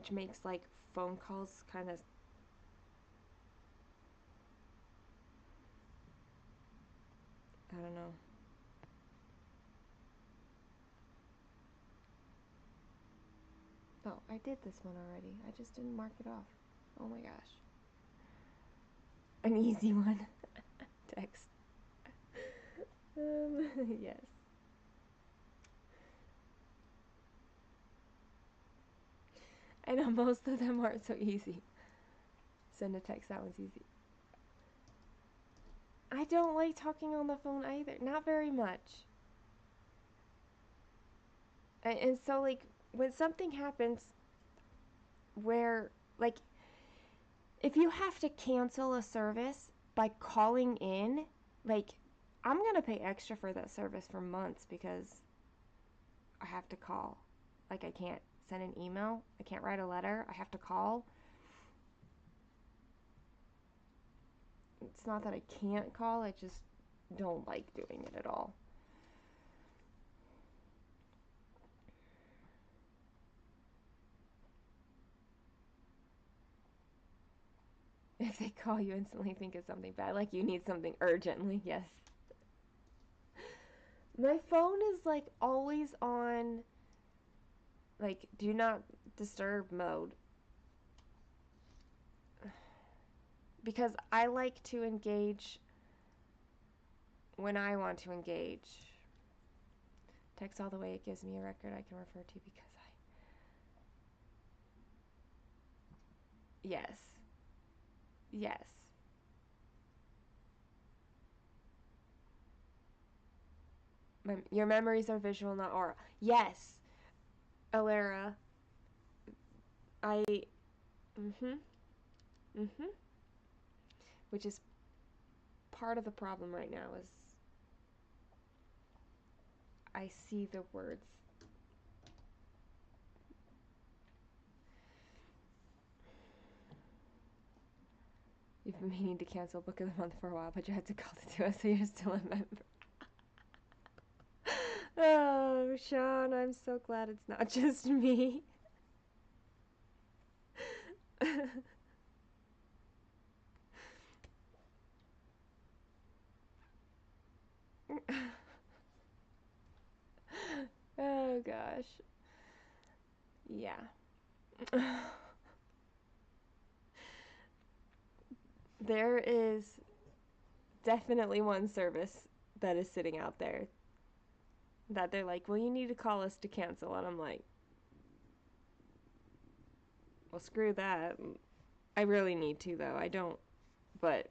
which makes like phone calls kind of I don't know. Oh, I did this one already. I just didn't mark it off. Oh my gosh. An easy one. Text. Yes. I know most of them aren't so easy. Send a text, that one's easy. I don't like talking on the phone either. Not very much. And so, like, when something happens where, like, if you have to cancel a service by calling in, like, I'm gonna pay extra for that service for months because I have to call. Like, I can't send an email. I can't write a letter. I have to call. It's not that I can't call, I just don't like doing it at all. If they call, you instantly think it's something bad, like you need something urgently. Yes. My phone is like always on like do not disturb mode because I like to engage when I want to engage. Text all the way, it gives me a record I can refer to because yes. Yes. Your memories are visual, not oral. Yes, Alara. I. Mhm. Mhm. Which is part of the problem right now is I see the words. You've been meaning to cancel Book of the Month for a while, but you had to call to do it, so you're still a member. Oh, Sean, I'm so glad it's not just me. Oh gosh. Yeah. There is definitely one service that is sitting out there that they're like, well, you need to call us to cancel. And I'm like, well, screw that. I really need to, though. I don't, but.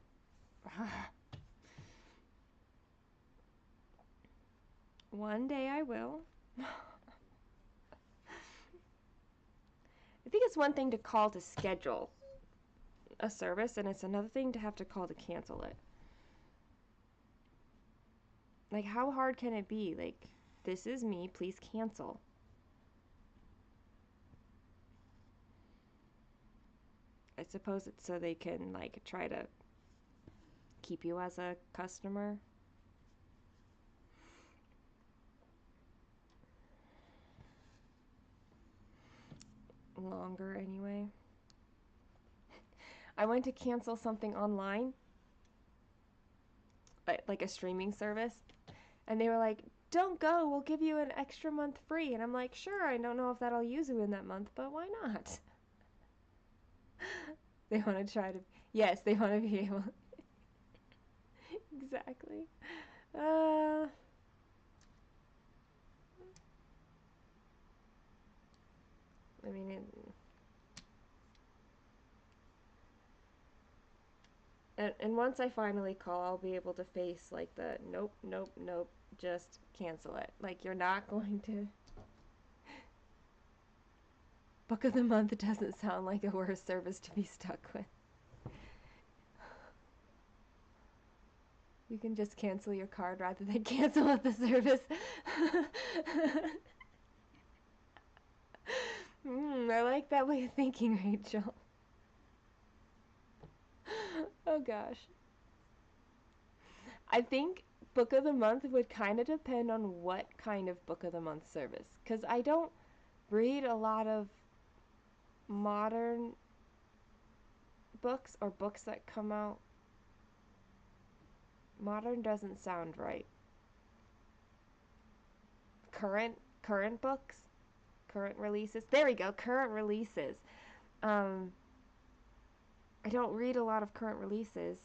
One day I will. I think it's one thing to call to schedule a service, and it's another thing to have to call to cancel it. Like, how hard can it be? Like, this is me, please cancel. I suppose it's so they can, like, try to keep you as a customer. Longer, anyway. I went to cancel something online, like a streaming service, and they were like, don't go, we'll give you an extra month free. And I'm like, sure, I don't know if that'll use you in that month, but why not? They want to try to, yes, they want to be able, exactly. I mean, and once I finally call, I'll be able to face like the nope, nope, nope, just cancel it. Like, you're not going to. Book of the Month doesn't sound like a worse service to be stuck with. You can just cancel your card rather than cancel at the service. I like that way of thinking, Rachel. Oh gosh. I think Book of the Month would kind of depend on what kind of Book of the Month service. Because I don't read a lot of modern books or books that come out. Modern doesn't sound right. Current books, current releases. There we go, current releases. I don't read a lot of current releases,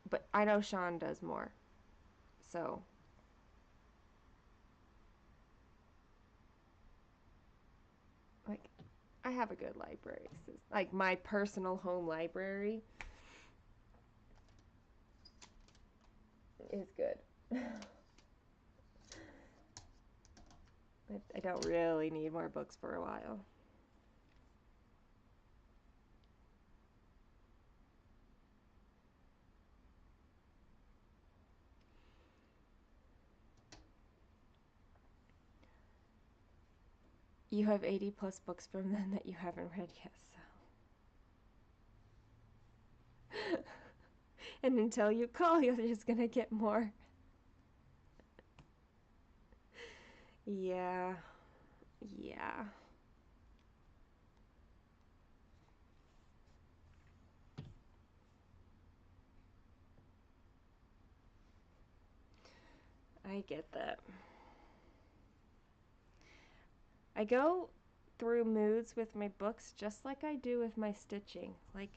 but I know Sean does more. So, like, I have a good library. Like, my personal home library is good. I don't really need more books for a while. You have 80 plus books from them that you haven't read yet, so. And until you call, you're just gonna get more. Yeah. Yeah. I get that. I go through moods with my books just like I do with my stitching. Like,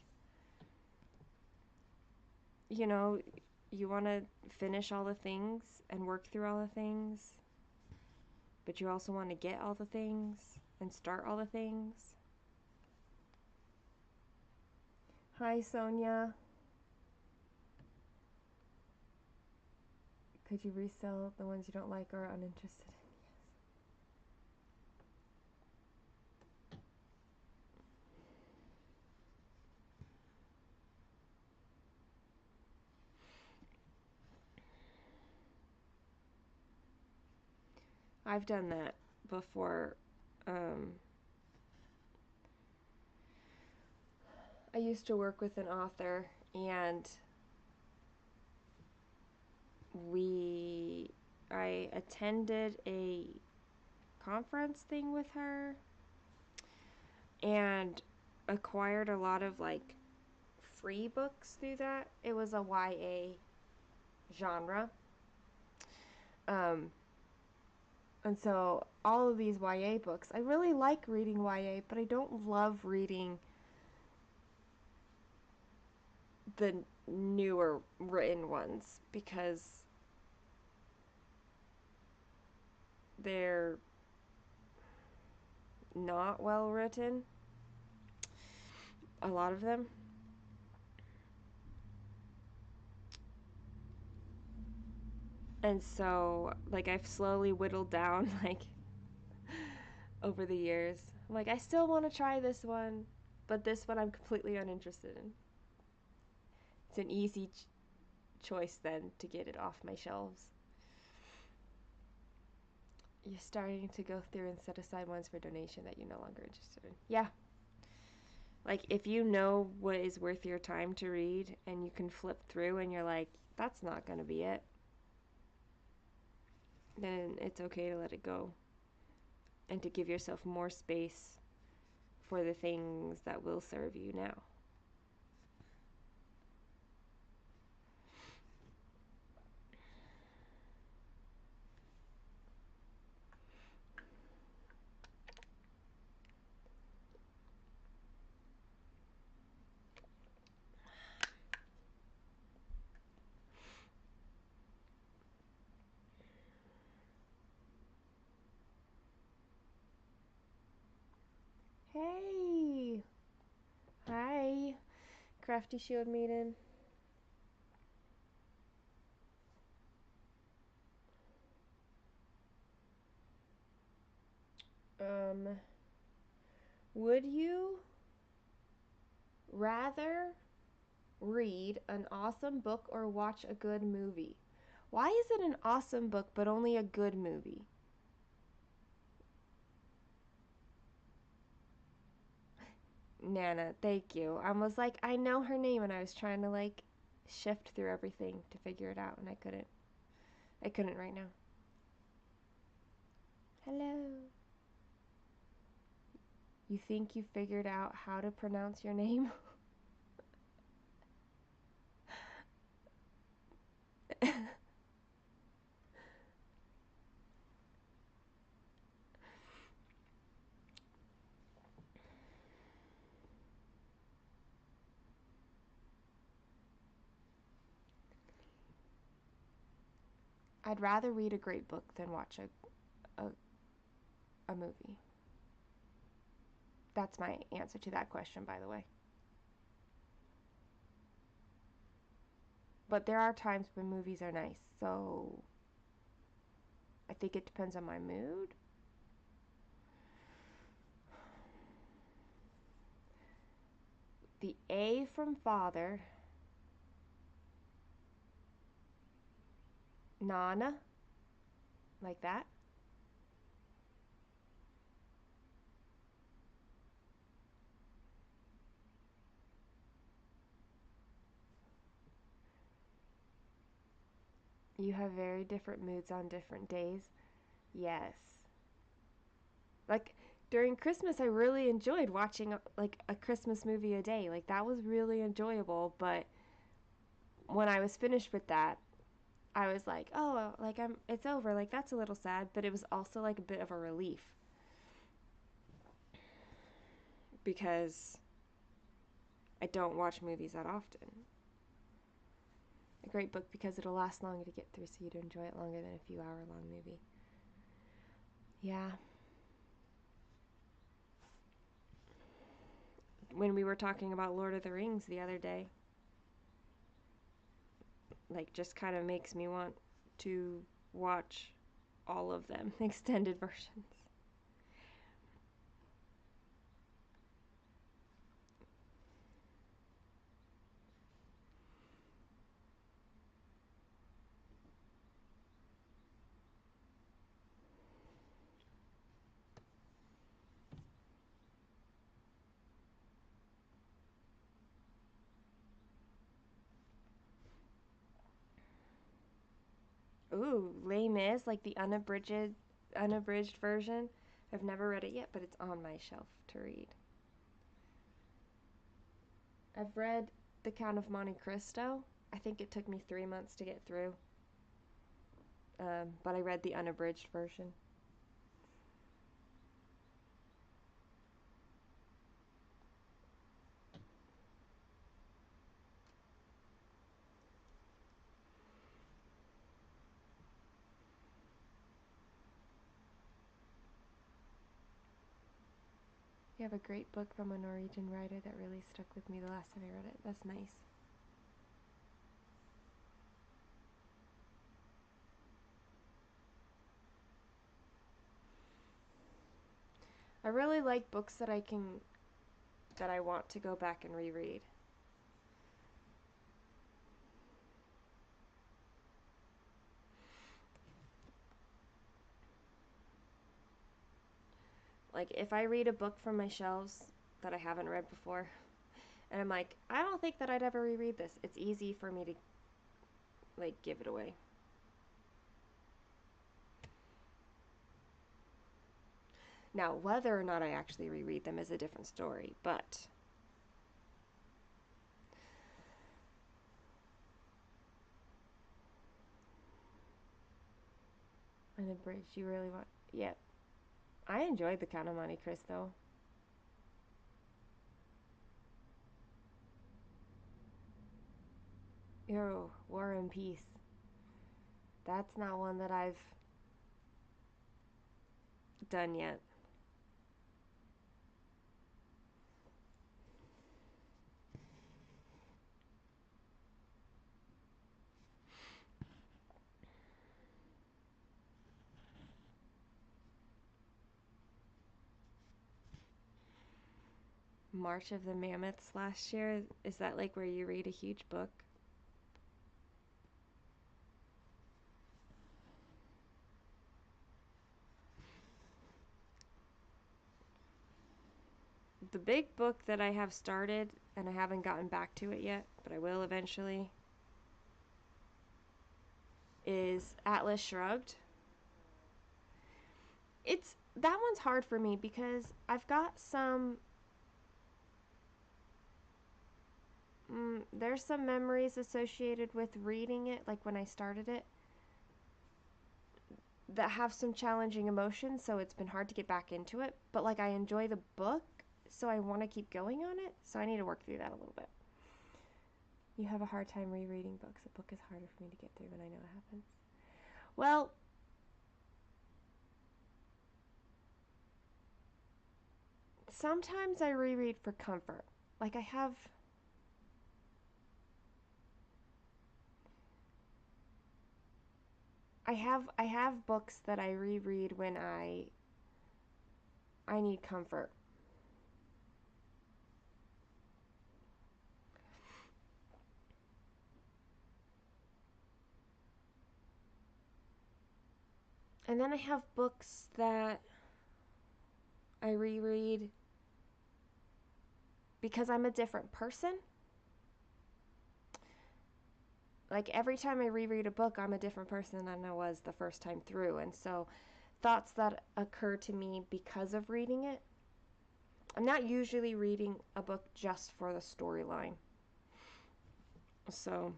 you know, you want to finish all the things and work through all the things, but you also want to get all the things and start all the things. Hi, Sonia. Could you resell the ones you don't like or are uninterested in? I've done that before. I used to work with an author, and I attended a conference thing with her and acquired a lot of like free books through that. It was a YA genre. And so all of these YA books, I really like reading YA, but I don't love reading the newer written ones because they're not well written. A lot of them. And so, like, I've slowly whittled down, like, over the years. I'm like, I still want to try this one, but this one I'm completely uninterested in. It's an easy choice then to get it off my shelves. You're starting to go through and set aside ones for donation that you're no longer interested in. Yeah. Like, if you know what is worth your time to read and you can flip through and you're like, that's not going to be it, then it's okay to let it go and to give yourself more space for the things that will serve you now. Hey! Hi! Crafty Shield Maiden. Would you rather read an awesome book or watch a good movie? Why is it an awesome book but only a good movie? Nana, thank you. I was like, I know her name, and I was trying to like shift through everything to figure it out, and I couldn't. I couldn't right now. Hello. You think you figured out how to pronounce your name? I'd rather read a great book than watch a, a movie. That's my answer to that question, by the way. But there are times when movies are nice, so I think it depends on my mood. The A from father, Nana, like that. You have very different moods on different days. Yes. Like during Christmas, I really enjoyed watching like a Christmas movie a day. Like that was really enjoyable. But when I was finished with that, I was like, oh, like it's over. Like that's a little sad, but it was also like a bit of a relief because I don't watch movies that often. A great book because it'll last longer to get through, so you'd enjoy it longer than a few hour long movie. Yeah. When we were talking about Lord of the Rings the other day, like just kind of makes me want to watch all of them, extended versions. Ooh, Les Mis, like the unabridged version. I've never read it yet, but it's on my shelf to read. I've read The Count of Monte Cristo. I think it took me 3 months to get through, but I read the unabridged version. You have a great book from a Norwegian writer that really stuck with me the last time I read it. That's nice. I really like books that I want to go back and reread. Like if I read a book from my shelves that I haven't read before, and I'm like, I don't think that I'd ever reread this. It's easy for me to like give it away. Now, whether or not I actually reread them is a different story, but an bridge you really want. Yep. I enjoyed The Count of Monte Cristo. Oh, War and Peace. That's not one that I've done yet. March of the Mammoths last year. Is that like where you read a huge book? The big book that I have started and I haven't gotten back to it yet, but I will eventually, is Atlas Shrugged. It's that one's hard for me because I've got some there's some memories associated with reading it, like when I started it, that have some challenging emotions, so it's been hard to get back into it. But like I enjoy the book, so I want to keep going on it, so I need to work through that a little bit. You have a hard time rereading books. A book is harder for me to get through, and I know it happens. Well, sometimes I reread for comfort. Like I have books that I reread when I need comfort. And then I have books that I reread because I'm a different person. Like every time I reread a book, I'm a different person than I was the first time through. And so thoughts that occur to me because of reading it, I'm not usually reading a book just for the storyline. So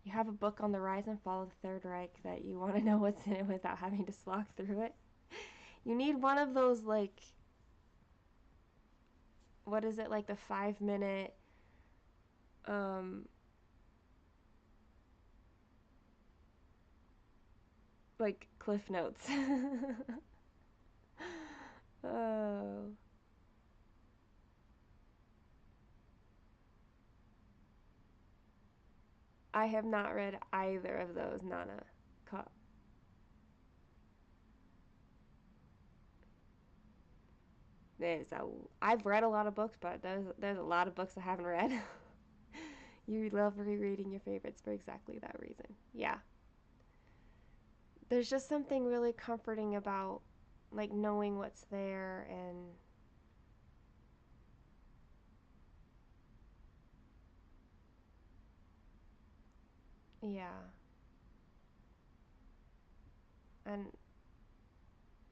you have a book on the rise and fall of the Third Reich that you want to know what's in it without having to slog through it. You need one of those, like, what is it, like the 5 minute um like cliff notes. Oh, I have not read either of those, Nana. There's a, I've read a lot of books, but there's a lot of books I haven't read. You love rereading your favorites for exactly that reason. Yeah. There's just something really comforting about like knowing what's there and yeah. And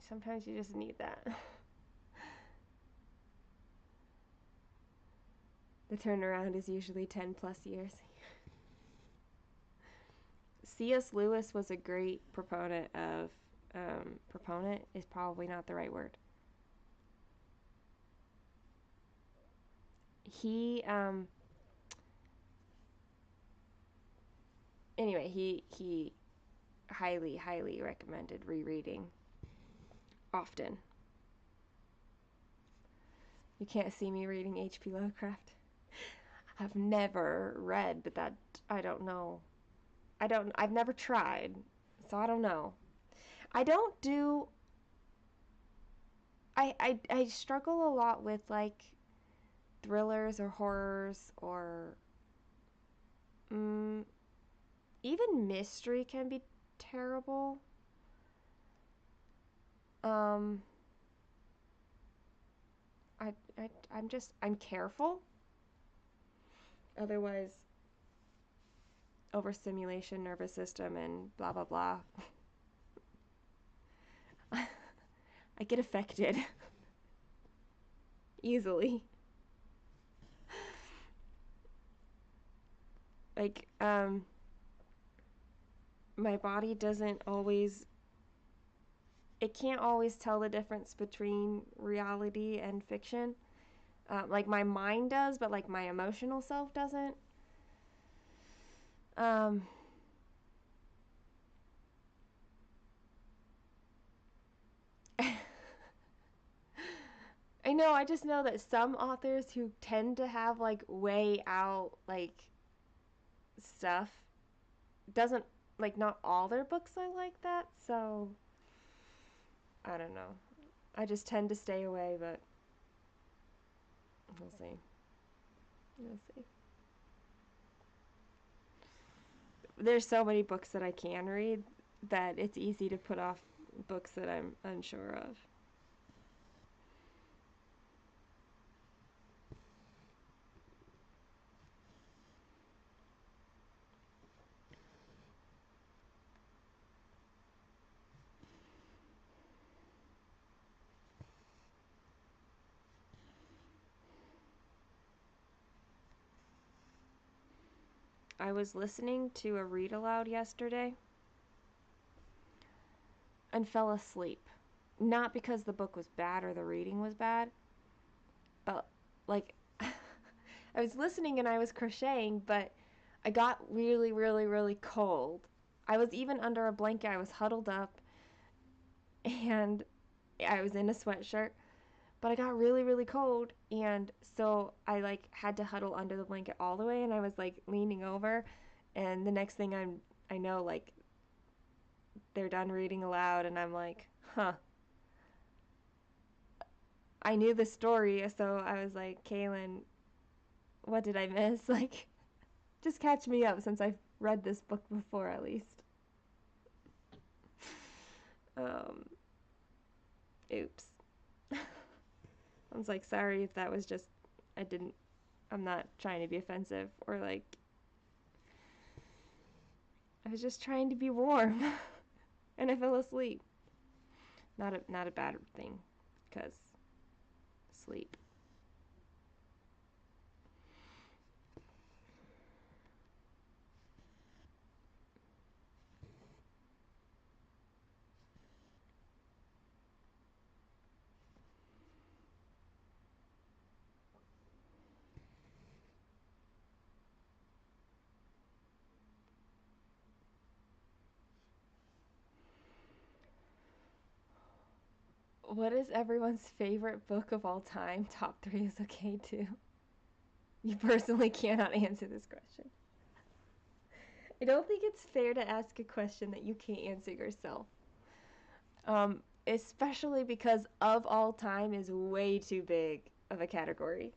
sometimes you just need that. The turnaround is usually 10 plus years. C.S. Lewis was a great proponent of, proponent is probably not the right word. He, anyway, he highly, highly recommended rereading often. You can't see me reading H.P. Lovecraft. I've never read, but that, I don't know. I've never tried, so I don't know. I don't do, I struggle a lot with like thrillers or horrors or mm, even mystery can be terrible. Um, I'm careful. Otherwise, overstimulation, nervous system, and blah blah blah. I get affected easily. Like, my body doesn't always, it can't always tell the difference between reality and fiction. Like my mind does, but like my emotional self doesn't. Um, I know, I just know that some authors who tend to have like way out like stuff doesn't, like, not all their books are like that, so I don't know. I just tend to stay away, but we'll see. We'll see. There's so many books that I can read that it's easy to put off books that I'm unsure of. I was listening to a read aloud yesterday and fell asleep. Not because the book was bad or the reading was bad, but like I was listening and I was crocheting, but I got really, really, really cold. I was even under a blanket. I was huddled up and I was in a sweatshirt, but I got really, really cold, and so I like had to huddle under the blanket all the way, and I was like leaning over, and the next thing I know, like they're done reading aloud, and I'm like, huh. I knew the story, so I was like, Kaylin, what did I miss? Like, just catch me up since I've read this book before at least. Um, oops. I was like, sorry if that was just, I'm not trying to be offensive, or like, I was just trying to be warm and I fell asleep. Not a bad thing, because sleep. What is everyone's favorite book of all time? Top 3 is okay too. You personally cannot answer this question. I don't think it's fair to ask a question that you can't answer yourself. Especially because of all time is way too big of a category.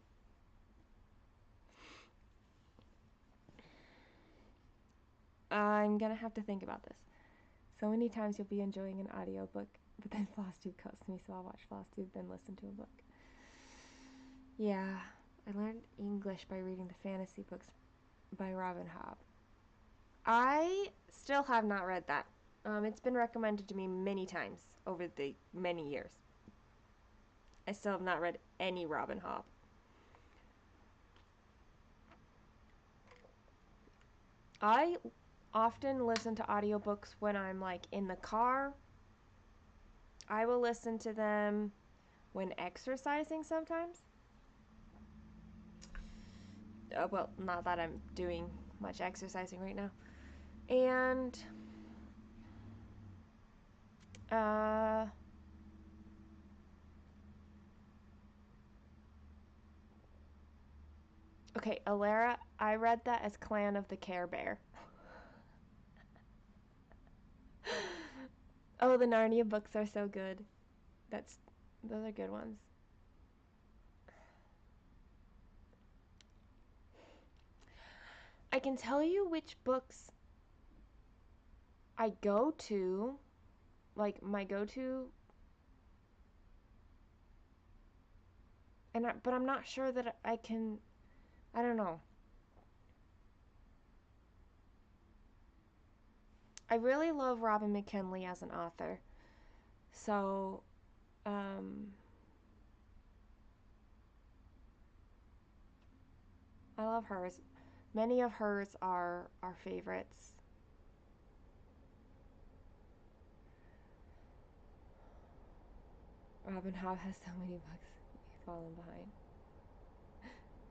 I'm gonna have to think about this. So many times you'll be enjoying an audiobook, but then FlossTube calls me, so I'll watch FlossTube, then listen to a book. Yeah, I learned English by reading the fantasy books by Robin Hobb. I still have not read that. It's been recommended to me many times over the many years. I still have not read any Robin Hobb. I often listen to audiobooks when I'm like in the car. I will listen to them when exercising sometimes. Well, not that I'm doing much exercising right now. And okay, Alara, I read that as Clan of the Care Bear. Oh, the Narnia books are so good. Those are good ones. I can tell you which books I go to, like my go-to, but I'm not sure that I can. I don't know. I really love Robin McKinley as an author, so I love hers. Many of hers are our favorites. Robin Hobb has so many books. You've fallen behind.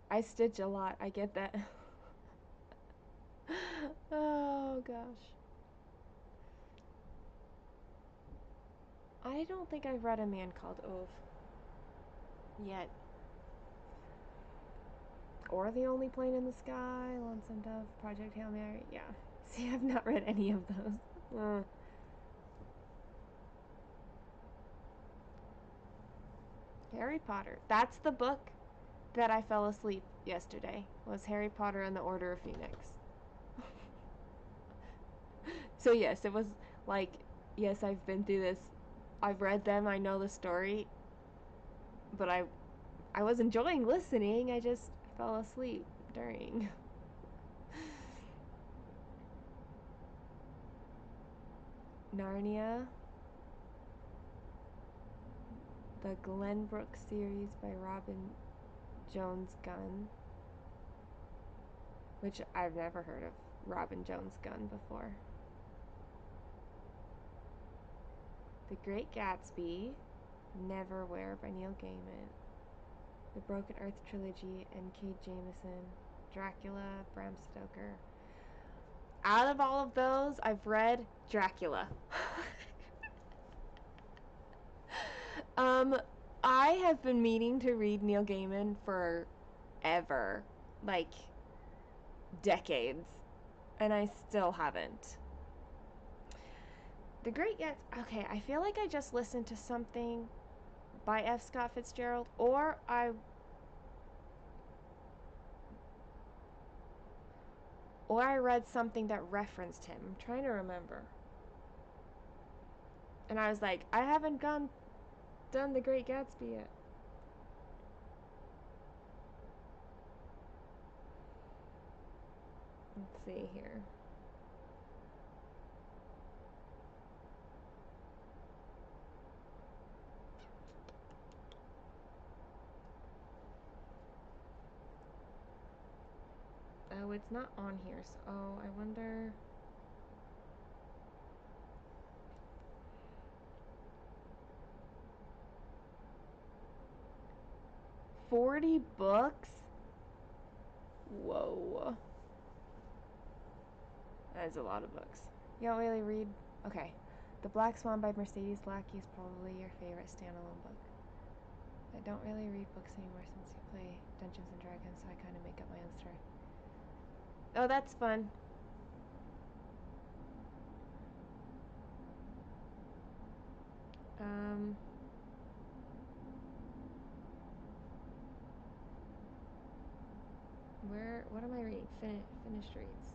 I stitch a lot. I get that. Oh gosh. I don't think I've read A Man Called Ove yet. Or The Only Plane in the Sky, Lonesome Dove, Project Hail Mary. Yeah. See, I've not read any of those. Harry Potter. That's the book that I fell asleep yesterday. Was Harry Potter and the Order of Phoenix. So yes, it was like, yes, I've been through this. I've read them. I know the story. But I was enjoying listening. I just fell asleep during. Narnia. The Glenbrook series by Robin Jones Gunn. which I've never heard of Robin Jones' gun before. The Great Gatsby, Neverwhere by Neil Gaiman, The Broken Earth Trilogy, N.K. Jemisin, Dracula, Bram Stoker. Out of all of those, I've read Dracula. I have been meaning to read Neil Gaiman forever, like decades, and I still haven't. The Great Gatsby. Okay, I feel like I just listened to something by F. Scott Fitzgerald, or I read something that referenced him. I'm trying to remember. And I was like, I haven't done The Great Gatsby yet. Let's see here. Oh, it's not on here. So, I wonder. $40? Whoa. That is a lot of books. You don't really read? Okay. The Black Swan by Mercedes Lackey is probably your favorite standalone book. I don't really read books anymore since you play Dungeons and Dragons, so I kind of make up my own story. Oh, that's fun. What am I reading? Finished reads.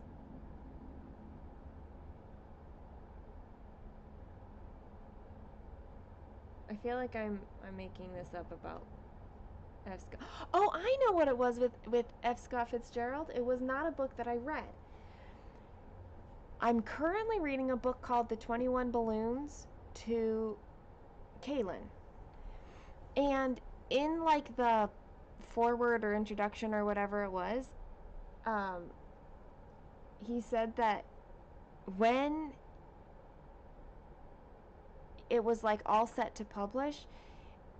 I feel like I'm making this up about F. Scott. Oh, I know what it was with F. Scott Fitzgerald. It was not a book that I read. I'm currently reading a book called The 21 Balloons to Kaylin. And in like the foreword or introduction or whatever it was, he said that when it was like all set to publish,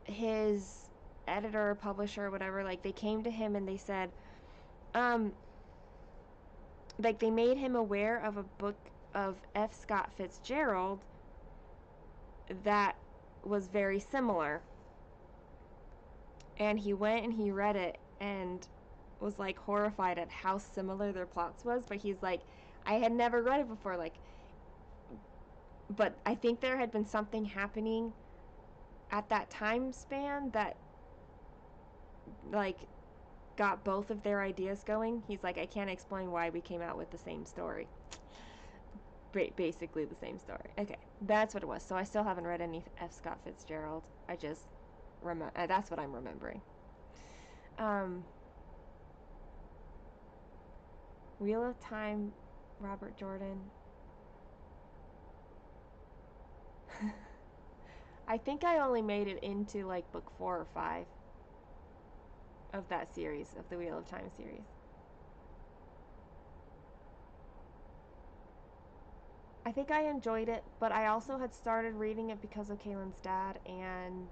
his editor or publisher or whatever, like they came to him and they said, like they made him aware of a book of F. Scott Fitzgerald that was very similar. And he went and he read it and was like horrified at how similar their plots was, but he's like, I had never read it before, like, but I think there had been something happening at that time span that like got both of their ideas going. He's like, I can't explain why we came out with the same story. Basically the same story. Okay, that's what it was. So I still haven't read any F. Scott Fitzgerald. I just that's what I'm remembering. Wheel of Time, Robert Jordan. I think I only made it into like book 4 or 5 of that series, of the Wheel of Time series. I think I enjoyed it, but I also had started reading it because of Kaylin's dad, and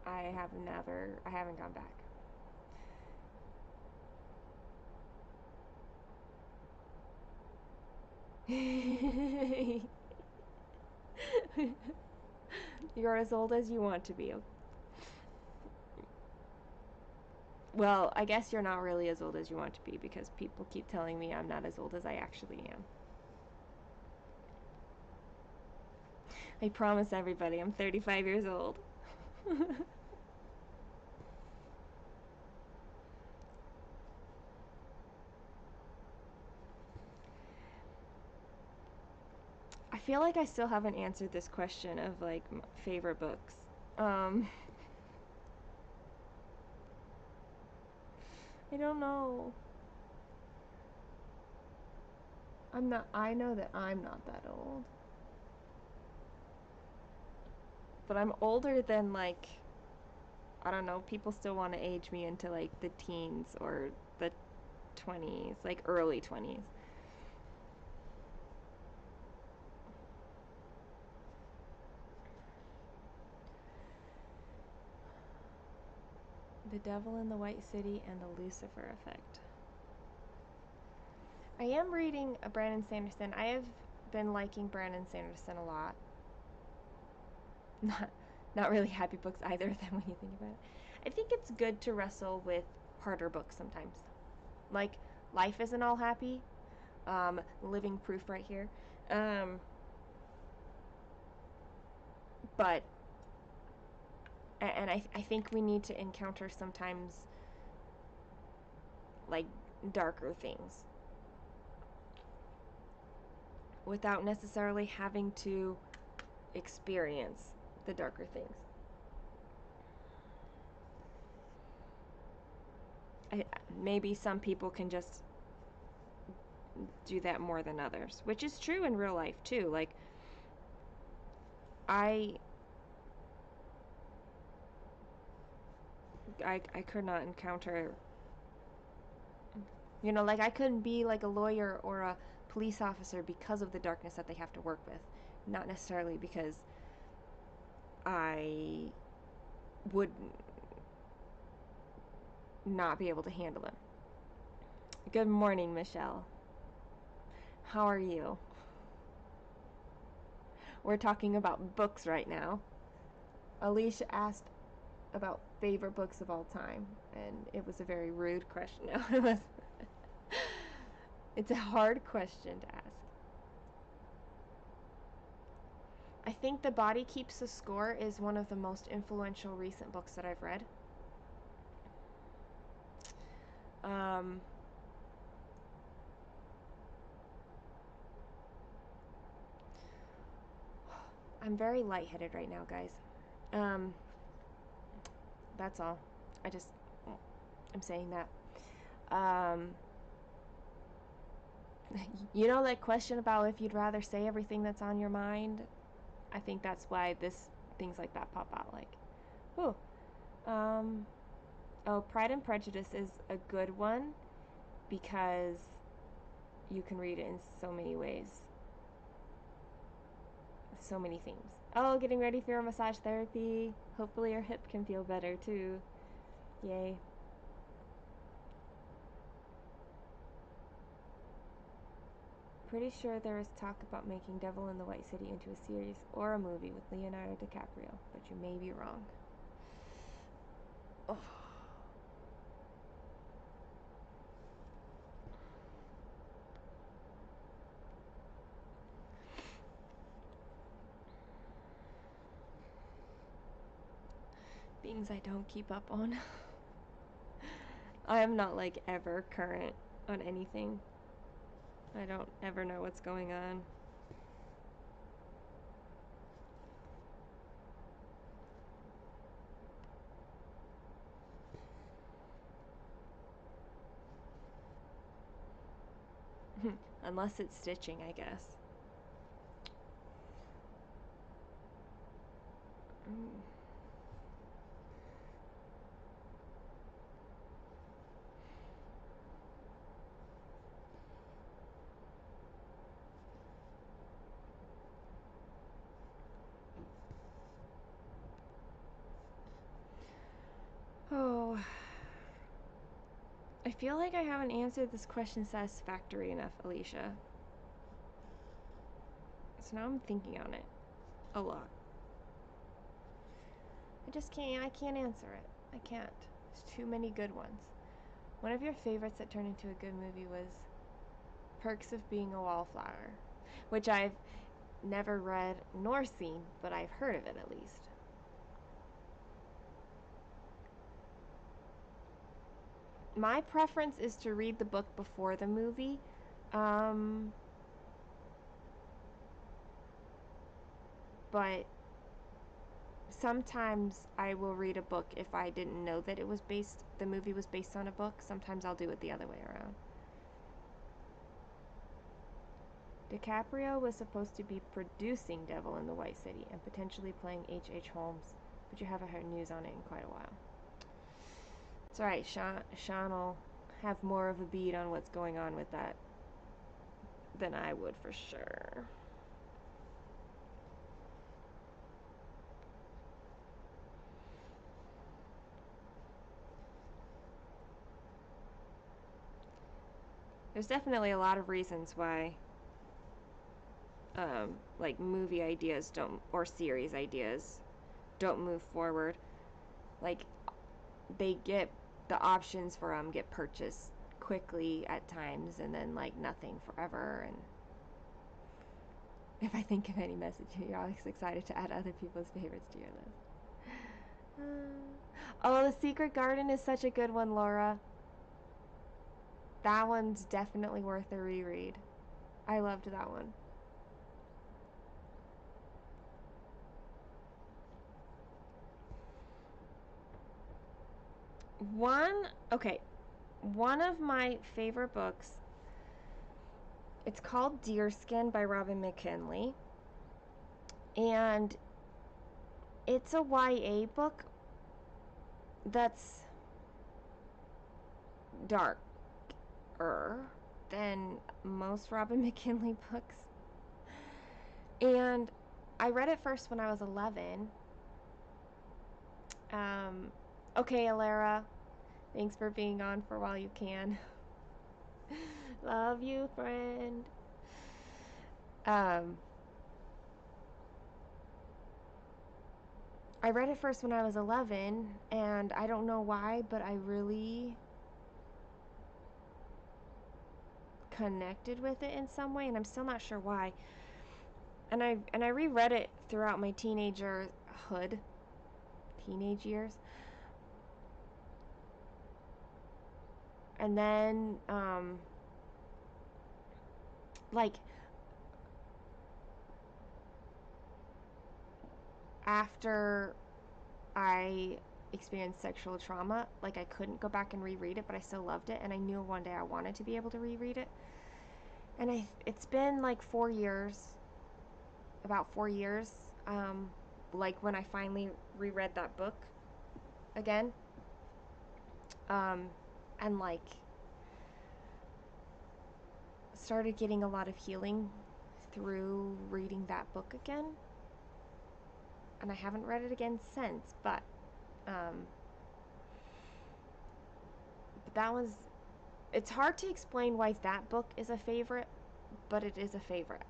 I haven't gone back. You're as old as you want to be. Well, I guess you're not really as old as you want to be because people keep telling me I'm not as old as I actually am. I promise everybody I'm 35 years old. I feel like I still haven't answered this question of like favorite books. I don't know. I know that I'm not that old. But I'm older than, like, I don't know, people still want to age me into, like, the teens or the 20s, like, early 20s. The Devil in the White City and the Lucifer Effect. I am reading a Brandon Sanderson. I have been liking Brandon Sanderson a lot. Not really happy books either then when you think about it. I think it's good to wrestle with harder books sometimes. Like, Life Isn't All Happy. Living proof right here. But I think we need to encounter sometimes, like, darker things without necessarily having to experience the darker things. Maybe some people can just do that more than others, which is true in real life too. Like, I could not encounter, you know, like, I couldn't be like a lawyer or a police officer because of the darkness that they have to work with, not necessarily because I would not be able to handle it. Good morning, Michelle. How are you? We're talking about books right now. Alicia asked about favorite books of all time, and it was a very rude question. No, it was. It's a hard question to ask. I think The Body Keeps the Score is one of the most influential recent books that I've read. I'm very lightheaded right now, guys. That's all. I'm saying that. You know that question about if you'd rather say everything that's on your mind? I think that's why things like that pop out, like, ooh. Oh, Pride and Prejudice is a good one because you can read it in so many ways. So many themes. Oh, getting ready for your massage therapy. Hopefully your hip can feel better too. Yay. Pretty sure there is talk about making Devil in the White City into a series or a movie with Leonardo DiCaprio, but you may be wrong. Oh. Things I don't keep up on. I am not, like, ever current on anything. I don't ever know what's going on. Unless it's stitching, I guess. Oh, I feel like I haven't answered this question satisfactory enough, Alicia. So now I'm thinking on it a lot. I can't answer it. I can't. There's too many good ones. One of your favorites that turned into a good movie was Perks of Being a Wallflower, which I've never read nor seen, but I've heard of it at least. My preference is to read the book before the movie. But sometimes I will read a book if I didn't know that the movie was based on a book. Sometimes I'll do it the other way around. DiCaprio was supposed to be producing Devil in the White City and potentially playing H.H. Holmes, but you haven't heard news on it in quite a while. It's alright, Sean will have more of a beat on what's going on with that than I would for sure. There's definitely a lot of reasons why like movie ideas don't, or series ideas don't move forward. Like they get, the options for them get purchased quickly at times, and then like nothing forever. And if I think of any message, you're always excited to add other people's favorites to your list. Oh, The Secret Garden is such a good one, Laura. That one's definitely worth a reread. I loved that one. One of my favorite books, it's called Deerskin by Robin McKinley, and it's a YA book that's darker than most Robin McKinley books. And I read it first when I was 11. Okay, Alara, thanks for being on for while you can. Love you, friend. I read it first when I was 11, and I don't know why, but I really connected with it in some way, and I'm still not sure why. And I reread it throughout my teenage years. And then like after I experienced sexual trauma, like I couldn't go back and reread it, but I still loved it, and I knew one day I wanted to be able to reread it. And it's been like 4 years, about 4 years, like when I finally reread that book again, and like started getting a lot of healing through reading that book again. And I haven't read it again since, but that was, it's hard to explain why that book is a favorite, but it is a favorite.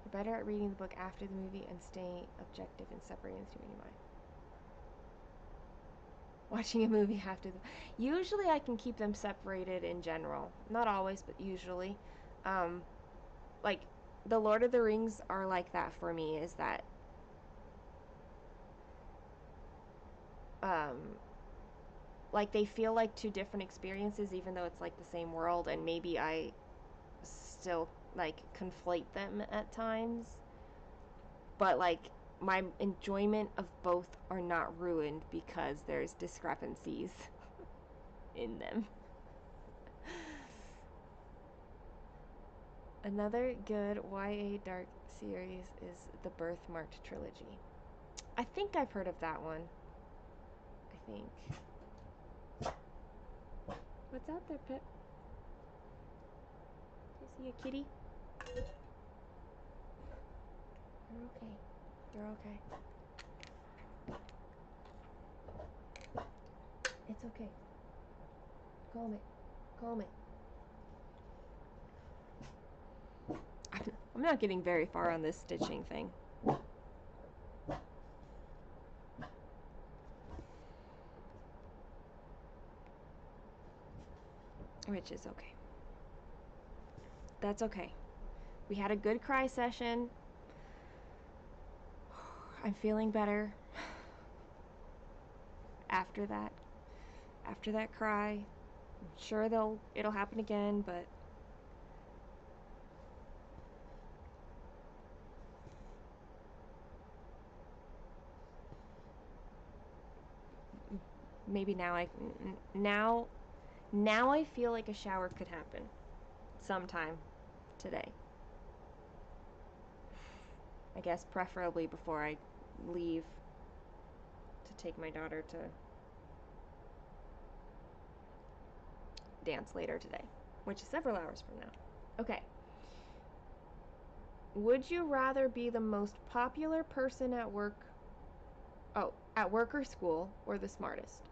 You're better at reading the book after the movie and staying objective and separating the two in your mind. Watching a movie after the... Usually I can keep them separated in general. Not always, but usually. Like, The Lord of the Rings are like that for me, is that like they feel like two different experiences, even though it's like the same world, and maybe I still like conflate them at times, but like my enjoyment of both are not ruined because there's discrepancies in them. Another good YA dark series is the Birthmarked trilogy. I think I've heard of that one. I think. What's out there, Pip? Do you see a kitty? You're okay. You're okay. It's okay. Calm it. Calm it. I'm not getting very far on this stitching thing. Which is okay. That's okay. We had a good cry session. I'm feeling better after that. After that cry. I'm sure it'll happen again, but maybe now I feel like a shower could happen. sometime today. I guess preferably before I leave to take my daughter to dance later today, which is several hours from now. Okay. Would you rather be the most popular person at work, at work or school, or the smartest?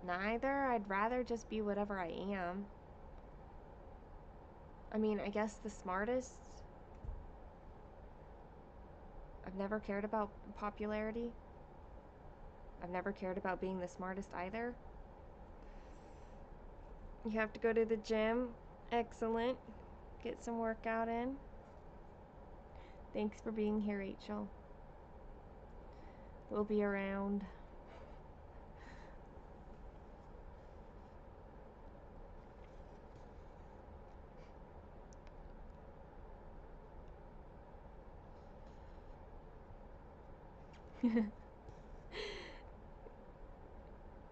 Neither. I'd rather just be whatever I am. I mean, I guess the smartest. I've never cared about popularity. I've never cared about being the smartest either. You have to go to the gym. Excellent. Get some workout in. Thanks for being here, Rachel. We'll be around.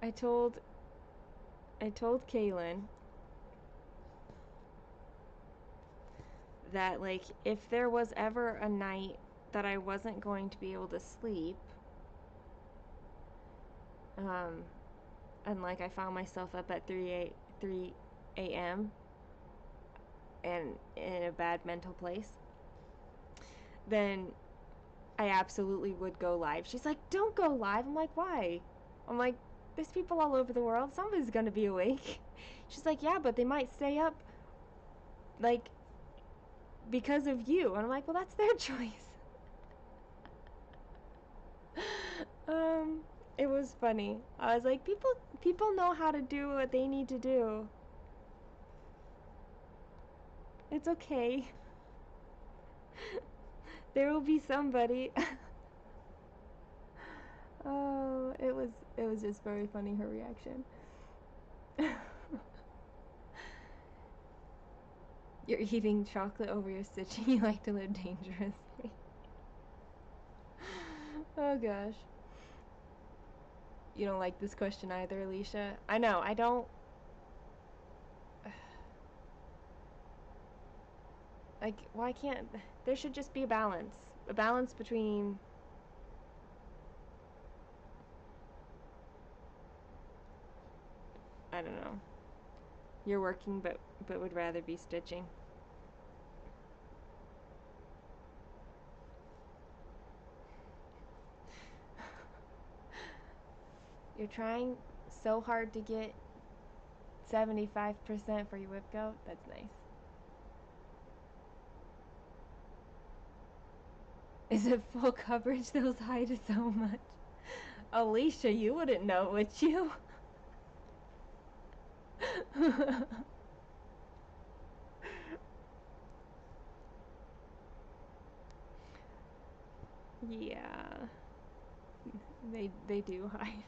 I told Kaylin that, like, if there was ever a night that I wasn't going to be able to sleep, and like I found myself up at 3 a.m. and in a bad mental place, then I absolutely would go live. She's like, don't go live. I'm like, why? I'm like, there's people all over the world. Somebody's gonna be awake. She's like, yeah, but they might stay up, like, because of you. And I'm like, well, that's their choice. It was funny. I was like, people know how to do what they need to do. It's okay. There will be somebody. Oh, it was just very funny, her reaction. You're eating chocolate over your stitching. You like to live dangerously. Oh gosh. You don't like this question either, Alicia? I know, I don't. Like, why can't there should just be a balance. A balance between I don't know. You're working but would rather be stitching. You're trying so hard to get 75% for your whip goat. That's nice. Is it full coverage? Those hide so much. Alicia, you wouldn't know, would you? Yeah. They do hide.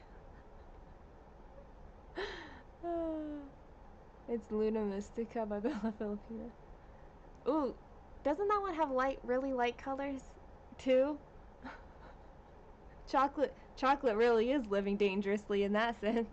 It's Luna Mystica by Bella Filipina. Ooh, doesn't that one have really light colors too? Chocolate really is living dangerously in that sense.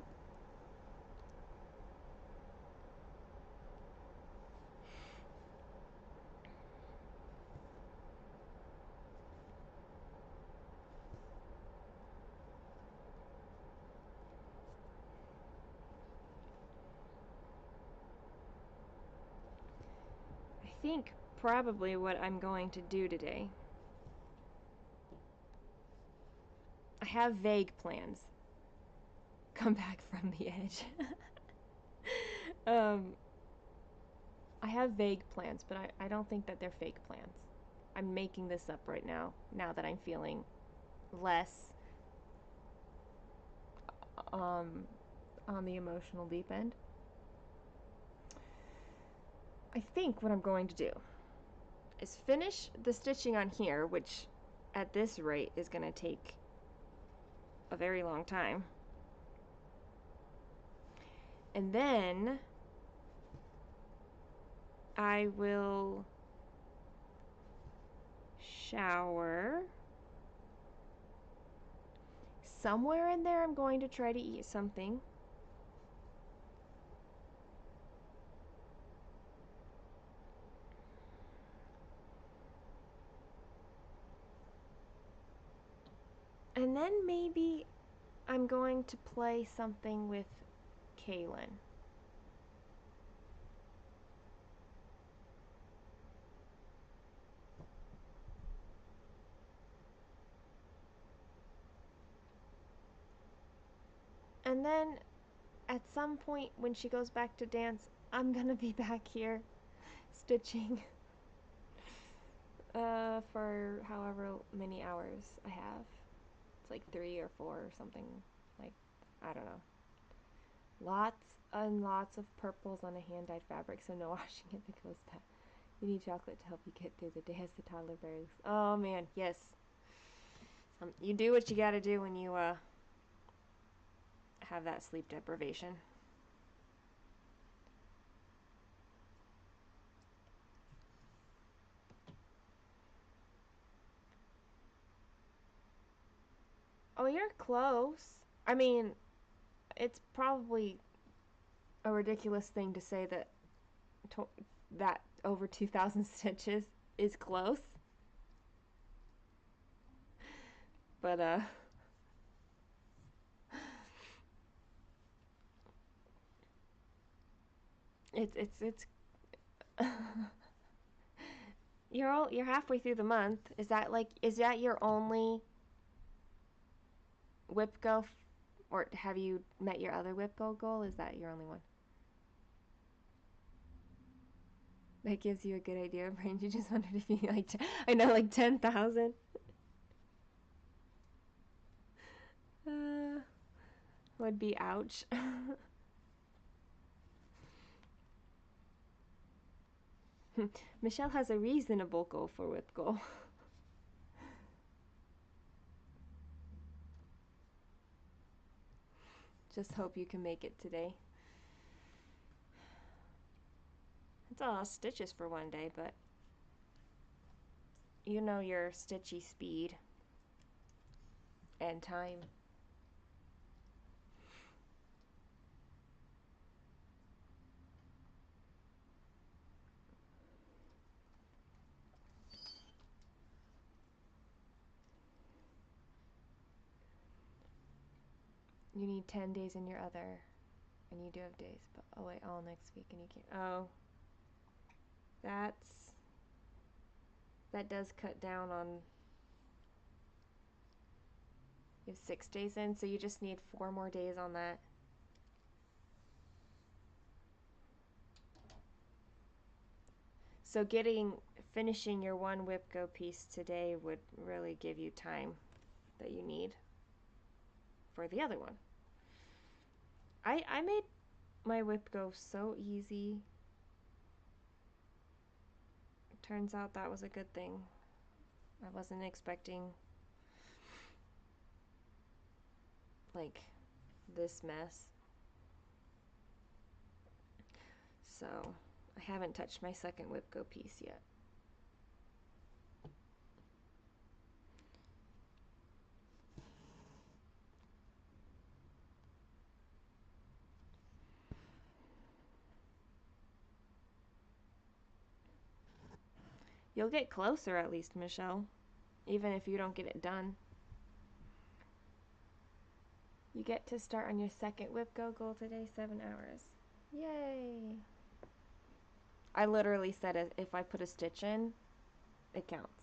I think probably what I'm going to do today. I have vague plans. Come back from the edge. I have vague plans, but I don't think that they're fake plans. I'm making this up right now that I'm feeling less on the emotional deep end. I think what I'm going to do is finish the stitching on here, which at this rate is going to take a very long time. And then I will shower, somewhere in there I'm going to try to eat something. And then maybe I'm going to play something with Kaylin. And then at some point when she goes back to dance, I'm gonna be back here stitching for however many hours I have. It's like 3 or 4 or something. Like, I don't know. Lots and lots of purples on a hand-dyed fabric, so no washing it because that you need chocolate to help you get through the day as the toddler bears. Oh man, yes. You do what you gotta do when you have that sleep deprivation. Oh, you're close. I mean, it's probably a ridiculous thing to say that that over 2,000 stitches is close. But it's you're halfway through the month. Is that your only whip go, or have you met your other whip go goal? Is that your only one? That gives you a good idea of range. You just wondered if you like, I know, like 10,000. Would be ouch. Michelle has a reasonable goal for whip goal. Just hope you can make it today. It's a lot of stitches for one day, but you know your stitchy speed and time. You need 10 days in your other, and you do have days, but oh wait, all next week, and you can't. Oh, that does cut down on. You have 6 days in, so you just need 4 more days on that. So finishing your one whip go piece today would really give you time that you need for the other one. I made my whip go so easy. It turns out that was a good thing. I wasn't expecting like this mess. So I haven't touched my second whip go piece yet. You'll get closer at least, Michelle, even if you don't get it done. You get to start on your second whip go goal today, 7 hours. Yay! I literally said if I put a stitch in, it counts.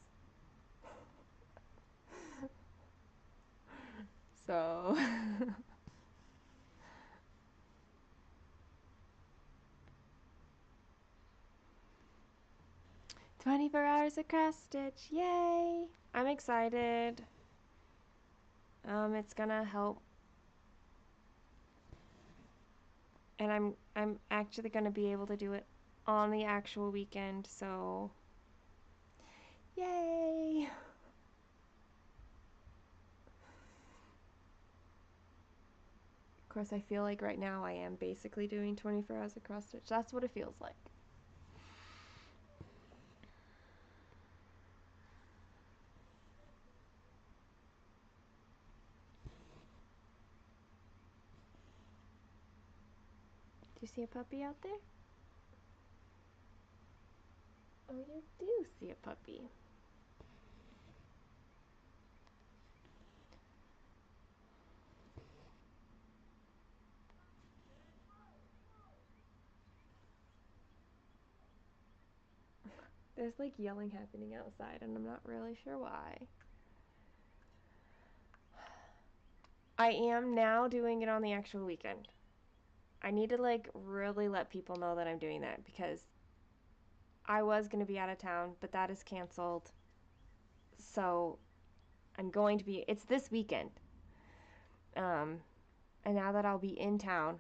So 24 hours of cross stitch, yay! I'm excited. It's gonna help, and I'm actually gonna be able to do it on the actual weekend, so yay! Of course, I feel like right now I am basically doing 24 hours of cross stitch. That's what it feels like. you see a puppy out there? Oh, you do see a puppy. There's like yelling happening outside, and I'm not really sure why. I am now doing it on the actual weekend. I need to like really let people know that I'm doing that, because I was going to be out of town, but that is canceled. So I'm going to be, it's this weekend. And now that I'll be in town,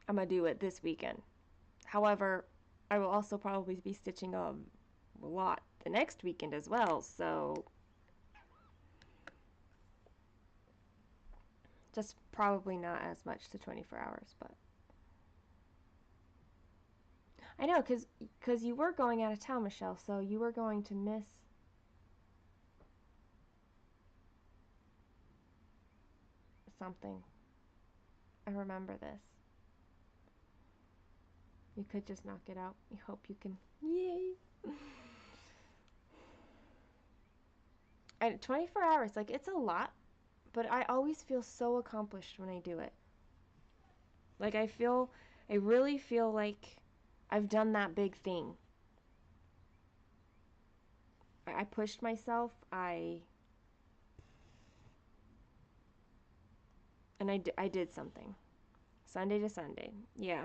I'm going to do it this weekend. However, I will also probably be stitching a lot the next weekend as well, so just probably not as much to 24 hours, but I know, because you were going out of town, Michelle, so you were going to miss something. I remember this. You could just knock it out. I hope you can. Yay! And 24 hours, like, it's a lot, but I always feel so accomplished when I do it. Like, I really feel like I've done that big thing. I pushed myself, and I did something. Sunday to Sunday, yeah.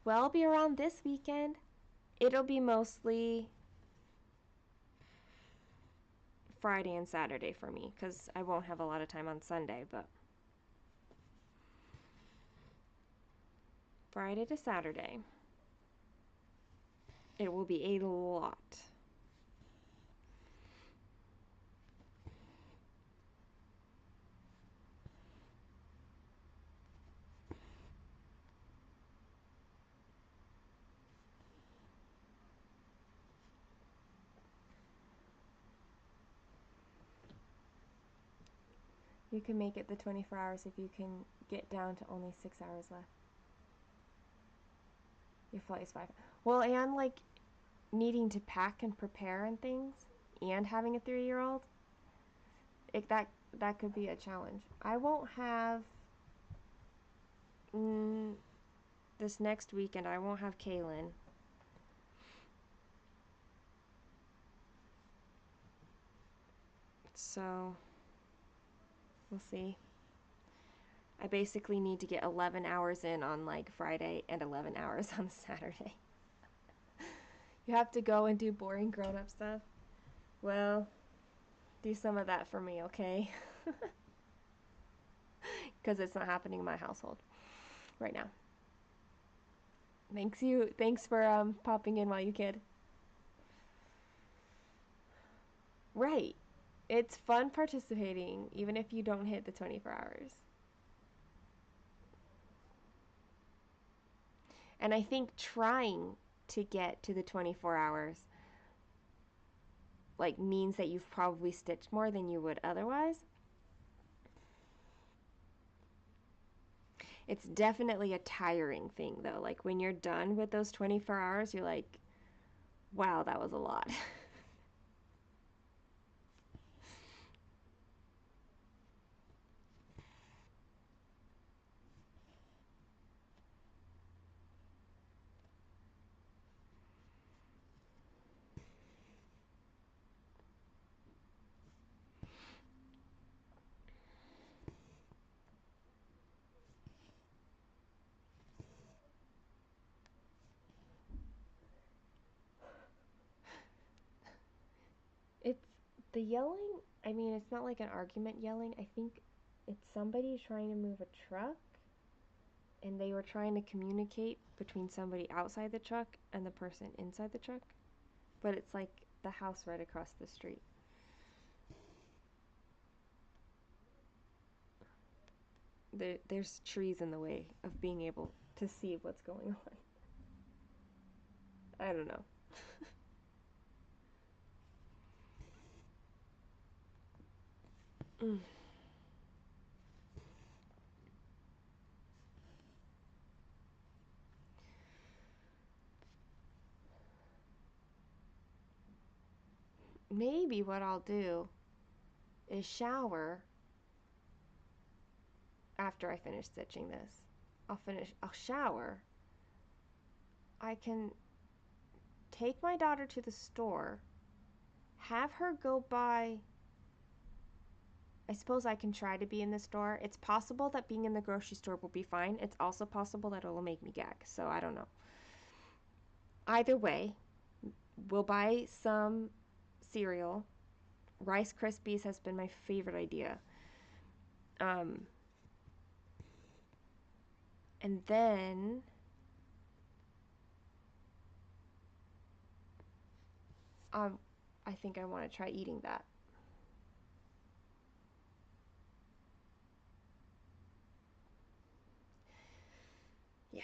Well, I'll be around this weekend. It'll be mostly Friday and Saturday for me, because I won't have a lot of time on Sunday, but Friday to Saturday, it will be a lot. You can make it the 24 hours if you can get down to only 6 hours left. Your flight is 5. Well, and like needing to pack and prepare and things, and having a 3-year-old, that could be a challenge. I won't have this next weekend. I won't have Kaylin. So we'll see. I basically need to get 11 hours in on like Friday and 11 hours on Saturday. You have to go and do boring grown-up stuff. Well, do some of that for me, okay? Because it's not happening in my household right now. Thanks for popping in while you kid. Right. It's fun participating, even if you don't hit the 24 hours. And I think trying to get to the 24 hours like means that you've probably stitched more than you would otherwise. It's definitely a tiring thing though. Like when you're done with those 24 hours, you're like, wow, that was a lot. It's the yelling, I mean, it's not like an argument yelling. I think it's somebody trying to move a truck, and they were trying to communicate between somebody outside the truck and the person inside the truck. But it's like the house right across the street. There's trees in the way of being able to see what's going on. I don't know. Mm. Maybe what I'll do is shower after I finish stitching this. I'll shower. I can take my daughter to the store, have her go buy. I suppose I can try to be in the store. It's possible that being in the grocery store will be fine. It's also possible that it will make me gag, so I don't know. Either way, we'll buy some cereal. Rice Krispies has been my favorite idea. Um, and then I think I want to try eating that. Yeah,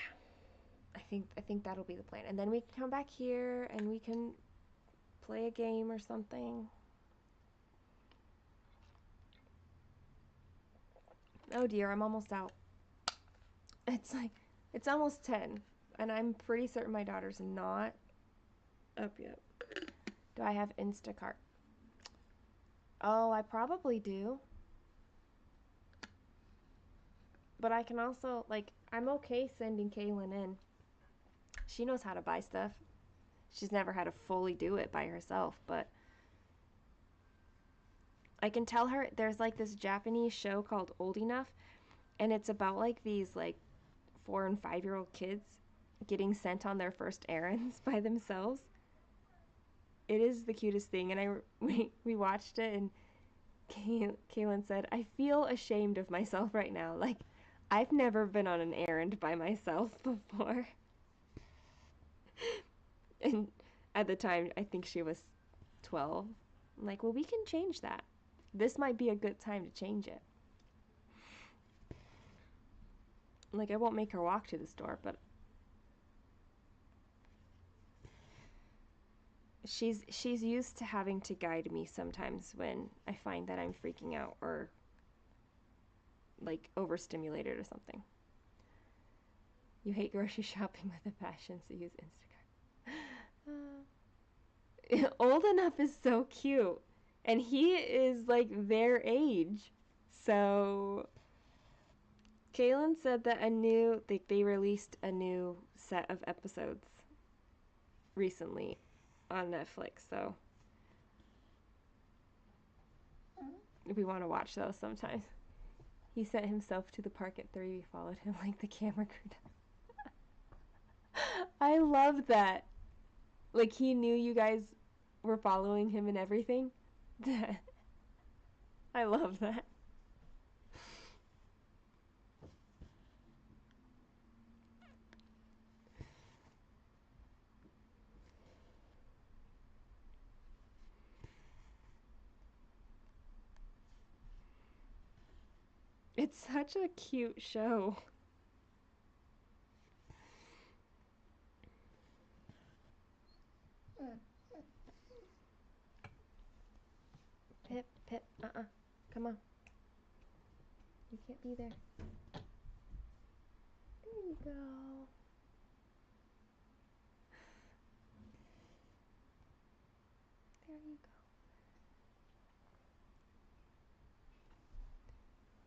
I think that'll be the plan. And then we can come back here and we can play a game or something. Oh dear, I'm almost out. It's almost 10, and I'm pretty certain my daughter's not up yet. Do I have Instacart? Oh, I probably do. But I can also, like, I'm okay sending Kaylin in. She knows how to buy stuff. She's never had to fully do it by herself, but I can tell her there's like this Japanese show called Old Enough, and it's about like these like 4 and 5-year-old kids getting sent on their first errands by themselves. It is the cutest thing, and we watched it, and Kaylin said, "I feel ashamed of myself right now. Like, I've never been on an errand by myself before." And at the time, I think she was 12. I'm like, well, we can change that. This might be a good time to change it. Like, I won't make her walk to the store, but she's used to having to guide me sometimes when I find that I'm freaking out or like overstimulated or something. You hate grocery shopping with a passion, so use Instacart. Old Enough is so cute, and he is like their age. So Kaylin said that they released a new set of episodes recently on Netflix, so we want to watch those sometimes. He sent himself to the park at 3. We followed him like the camera crew does. I love that. Like, he knew you guys were following him and everything. I love that. It's such a cute show. Pip, Pip, come on. You can't be there. There you go. There you go.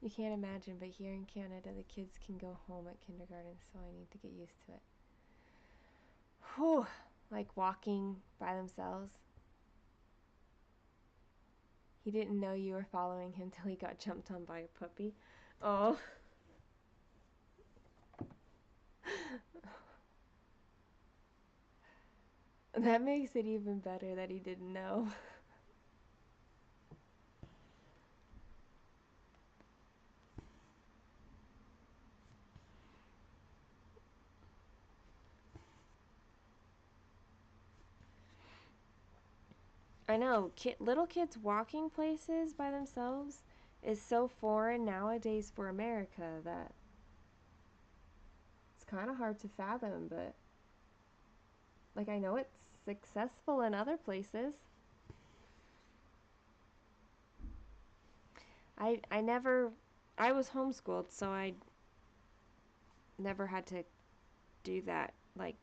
You can't imagine, but here in Canada, the kids can go home at kindergarten, so I need to get used to it. Whew, like walking by themselves. He didn't know you were following him till he got jumped on by a puppy. Oh. That makes it even better that he didn't know. I know, little kids walking places by themselves is so foreign nowadays for America that it's kind of hard to fathom, but like I know it's successful in other places. I never, I was homeschooled, so I never had to do that, like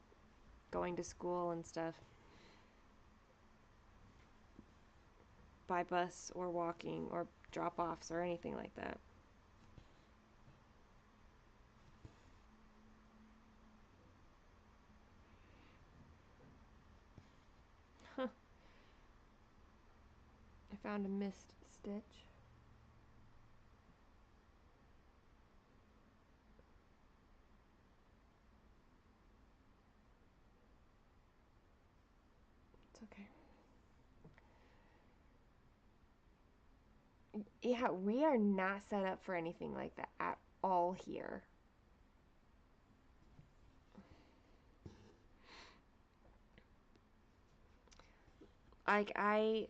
going to school and stuff by bus or walking or drop offs or anything like that. Huh. I found a missed stitch. It's okay. Yeah, we are not set up for anything like that at all here. Like I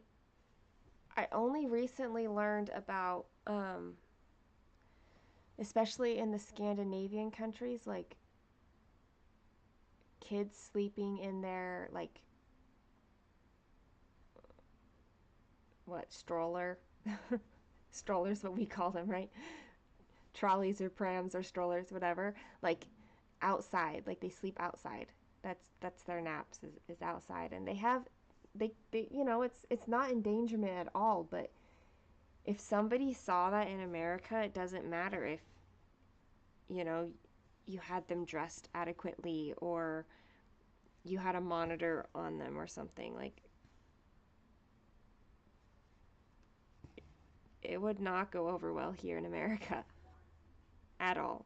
only recently learned about especially in the Scandinavian countries, like kids sleeping in their like what stroller strollers what we call them, right? Trolleys or prams or strollers, whatever, like outside, like they sleep outside. That's their naps is outside, and they have they you know it's not endangerment at all, but if somebody saw that in America, it doesn't matter if you know you had them dressed adequately or you had a monitor on them or something. Like it would not go over well here in America at all.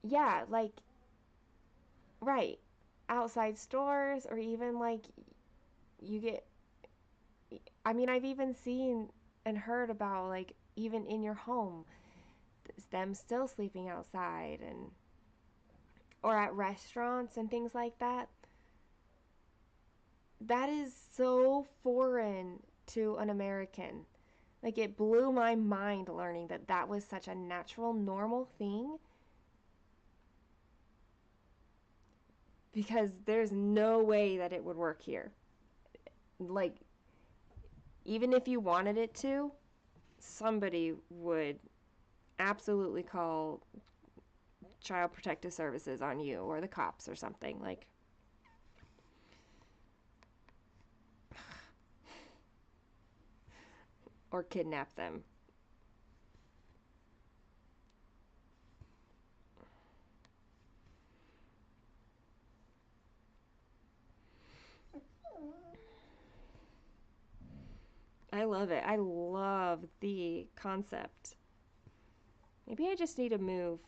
Yeah, like right. Outside stores or even like you get I mean, I've even seen and heard about like even in your home them still sleeping outside and or at restaurants and things like that. That is so foreign to an American. Like it blew my mind learning that that was such a natural normal thing because there's no way that it would work here. Like even if you wanted it to, somebody would absolutely call child protective services on you or the cops or something like or kidnap them. I love it. I love the concept. Maybe I just need to move.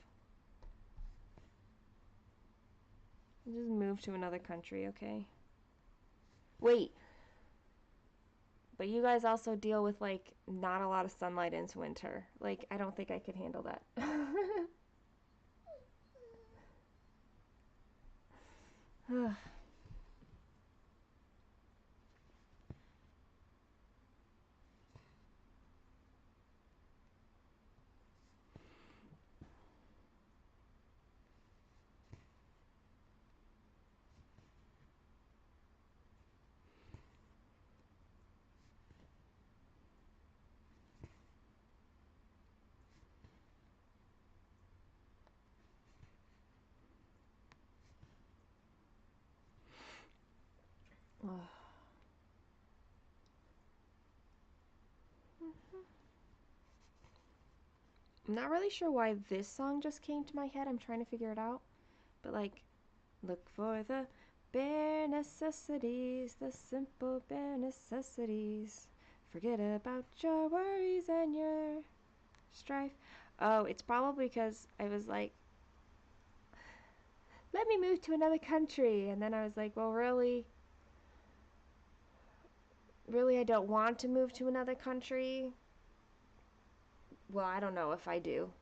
Just move to another country, okay? Wait, but you guys also deal with like not a lot of sunlight into winter. Like I don't think I could handle that. I'm not really sure why this song just came to my head. I'm trying to figure it out. But like, look for the bare necessities, the simple bare necessities. Forget about your worries and your strife. Oh, it's probably because I was like, let me move to another country. And then I was like, well, really? Really, I don't want to move to another country. Well, I don't know if I do.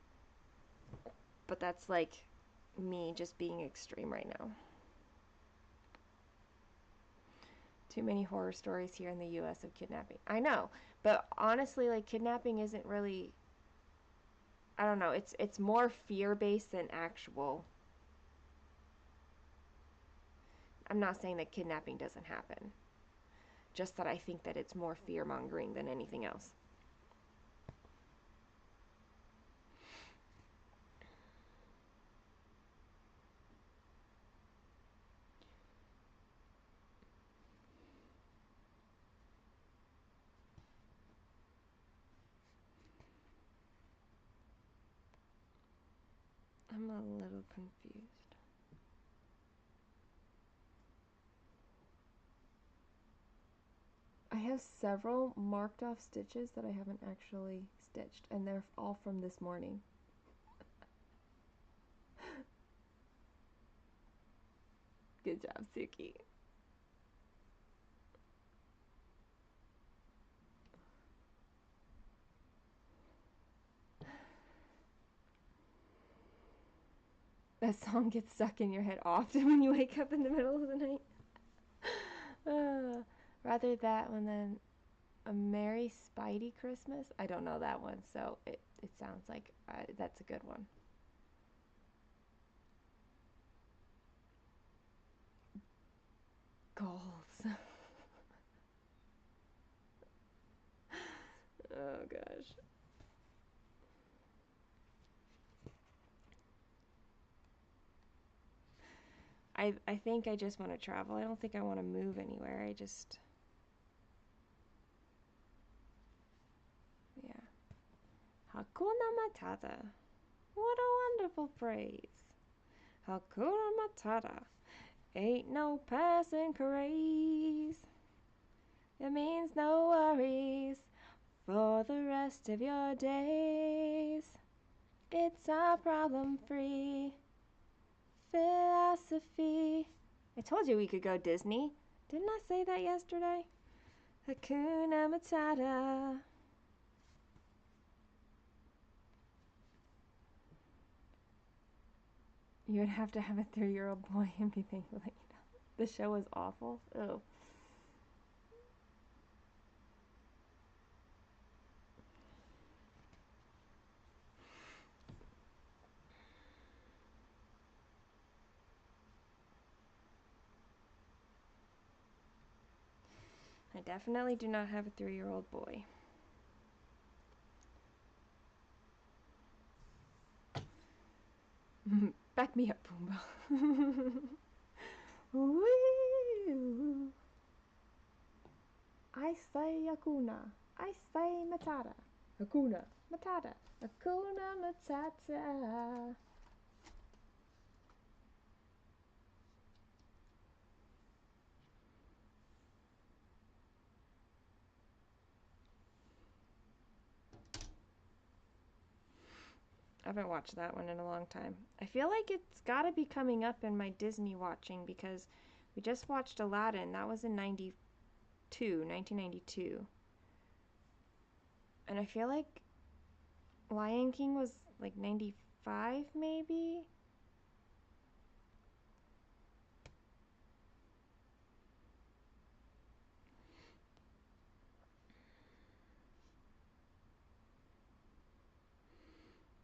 But that's like me just being extreme right now. Too many horror stories here in the US of kidnapping. I know, but honestly, like kidnapping isn't really I don't know, it's more fear-based than actual. I'm not saying that kidnapping doesn't happen. Just that I think that it's more fear-mongering than anything else. I'm a little confused. I have several marked off stitches that I haven't actually stitched, and they're all from this morning. Good job, Suki. That song gets stuck in your head often when you wake up in the middle of the night. Rather that one than A Merry Spidey Christmas. I don't know that one, so it sounds like that's a good one. Goals. Oh gosh. I think I just want to travel. I don't think I want to move anywhere. I just, yeah. Hakuna Matata. What a wonderful phrase. Hakuna Matata. Ain't no passing craze. It means no worries for the rest of your days. It's a problem-free philosophy. I told you we could go Disney. Didn't I say that yesterday? Hakuna Matata. You would have to have a 3-year-old boy and be thankful that you know. The show was awful. Oh. I definitely do not have a 3-year-old boy. Back me up, Pumbaa. I say Hakuna. I say Matata. Hakuna Matata. Hakuna Matata. I haven't watched that one in a long time. I feel like it's gotta be coming up in my Disney watching because we just watched Aladdin. That was in 1992. And I feel like Lion King was like 95 maybe?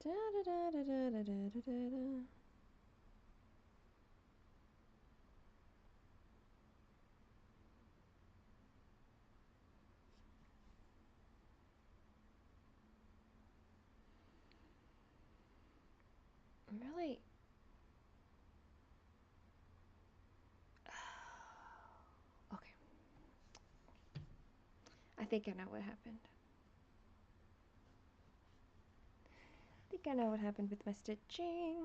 Da, da, da, da, da, da, da, da, da. I'm really... Okay. I think I know what happened. I think I know what happened with my stitching.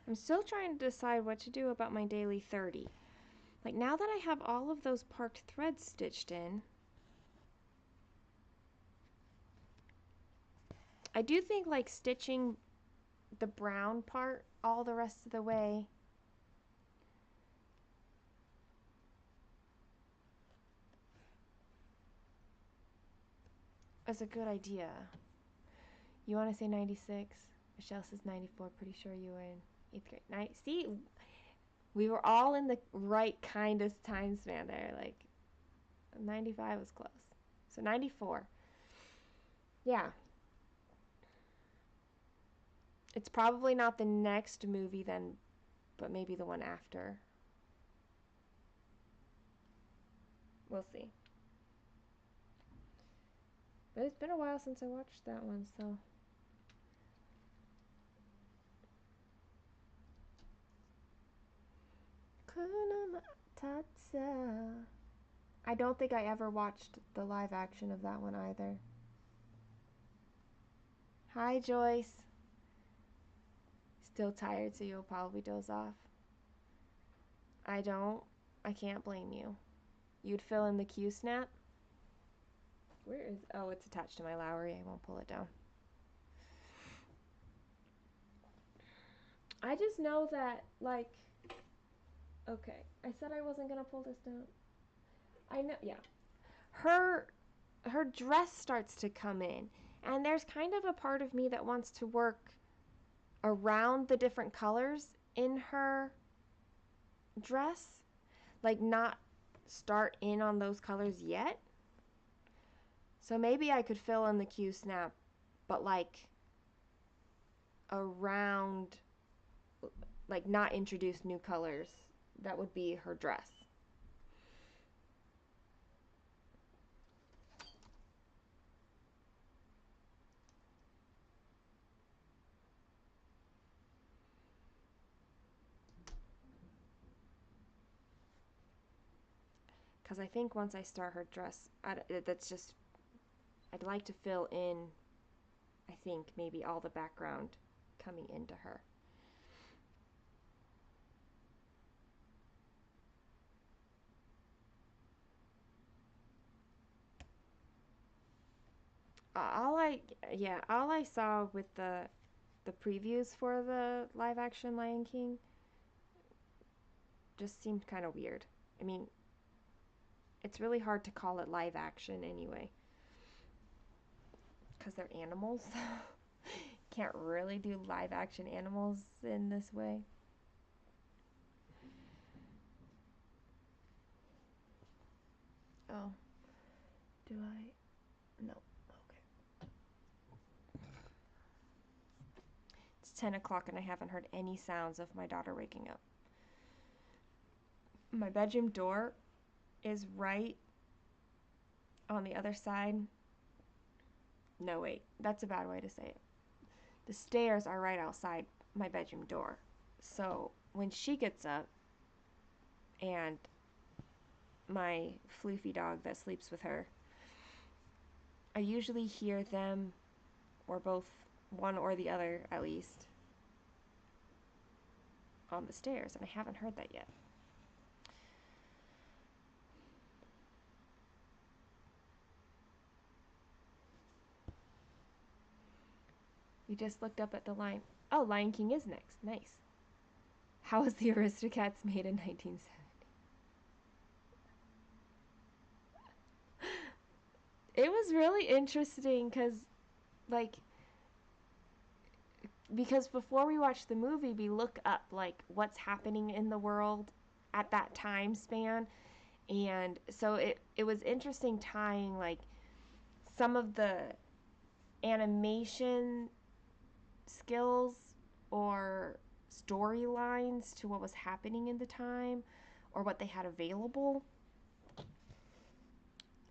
I'm still trying to decide what to do about my daily 30. Like, now that I have all of those parked threads stitched in, I do think, like, stitching the brown part all the rest of the way is a good idea. You want to say 96? Michelle says 94. Pretty sure you win. 8th grade. See, we were all in the right kind of time span there. Like, 95 was close. So 94. Yeah. It's probably not the next movie then, but maybe the one after. We'll see. But it's been a while since I watched that one, so. Kuna Matata. I don't think I ever watched the live action of that one either. Hi, Joyce. Still tired, so you'll probably doze off. I don't. I can't blame you. You'd fill in the Q snap? Where is... Oh, it's attached to my Lowry. I won't pull it down. I just know that, like... Okay. I said I wasn't going to pull this down. I know... Yeah. Her dress starts to come in. And there's kind of a part of me that wants to work around the different colors in her dress. Like, not start in on those colors yet. So maybe I could fill in the Q snap, but like around, like not introduce new colors. That would be her dress. Because I think once I start her dress, that's just, I'd like to fill in, I think, maybe all the background coming into her. All I saw with the previews for the live action Lion King just seemed kind of weird. I mean, it's really hard to call it live action anyway, because they're animals. Can't really do live action animals in this way. Oh, do I? No. Okay. It's 10 o'clock and I haven't heard any sounds of my daughter waking up. My bedroom door is right on the other side. No, wait, that's a bad way to say it. The stairs are right outside my bedroom door. So when she gets up and my floofy dog that sleeps with her, I usually hear them, or both, one or the other at least, on the stairs, and I haven't heard that yet. We just looked up at the line. Oh, Lion King is next. Nice. How was the Aristocats made in 1970? It was really interesting because before we watch the movie, we look up like what's happening in the world at that time span, and so it was interesting tying like some of the animation skills or storylines to what was happening in the time or what they had available.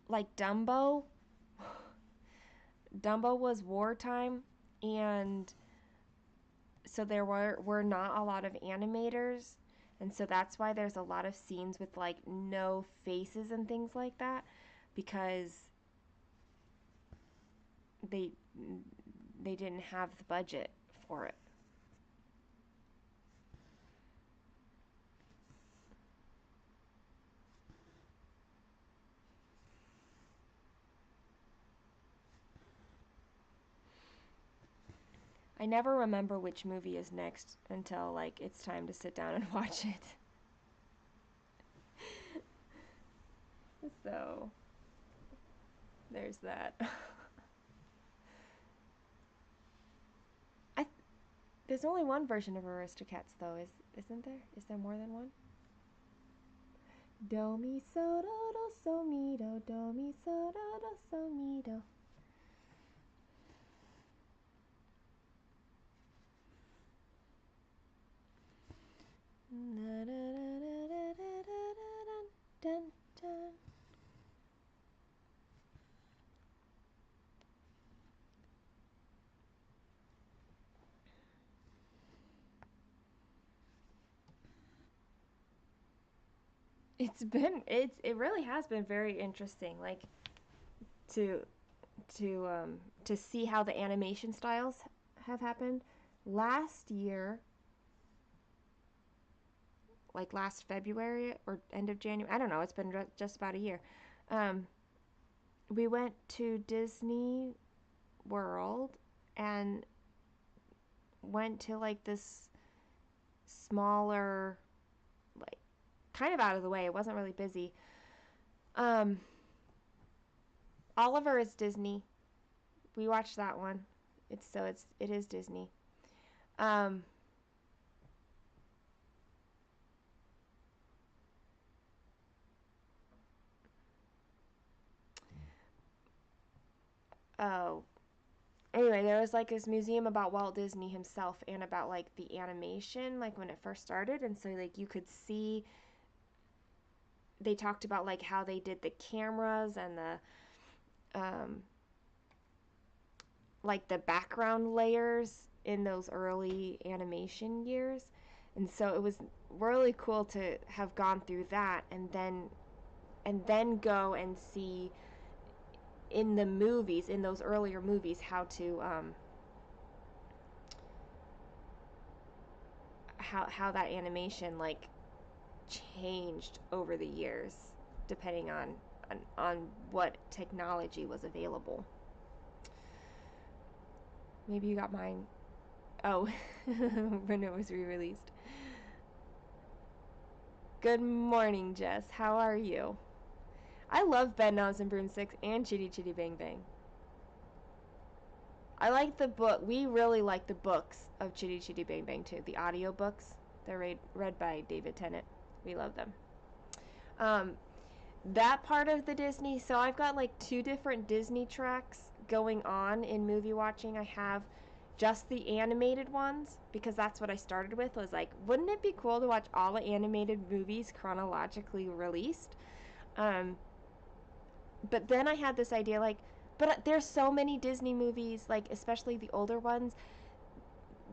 Like Dumbo was wartime, and so there were not a lot of animators, and so that's why there's a lot of scenes with like no faces and things like that, because they didn't have the budget for it. I never remember which movie is next until like it's time to sit down and watch it. So there's that. There's only one version of Aristocats, though, isn't there? Is there more than one? Do mi so mi do mi so mi do. Dun, dun. It really has been very interesting, like to to see how the animation styles have happened. Last year, like last February or end of January, I don't know, it's been just about a year. Um, we went to Disney World and went to like this smaller, like kind of out of the way. It wasn't really busy. Um, Oliver is Disney. We watched that one. It is Disney. Um, oh, anyway, there was like this museum about Walt Disney himself and about like the animation, like when it first started, and so like you could see they talked about like how they did the cameras and um, like the background layers in those early animation years. And so it was really cool to have gone through that and then go and see in the movies, in those earlier movies, how that animation like changed over the years depending on what technology was available. Maybe you got mine. Oh, when it was re-released. Good morning, Jess. How are you? I love Bedknobs and Broomsticks and Chitty Chitty Bang Bang. I like the book. We really like the books of Chitty Chitty Bang Bang too. The audio books. They're read by David Tennant. We love them. That part of the Disney. So I've got like 2 different Disney tracks going on in movie watching. I have just the animated ones because that's what I started with. Was like, wouldn't it be cool to watch all the animated movies chronologically released? But then I had this idea like, but there's so many Disney movies, like especially the older ones,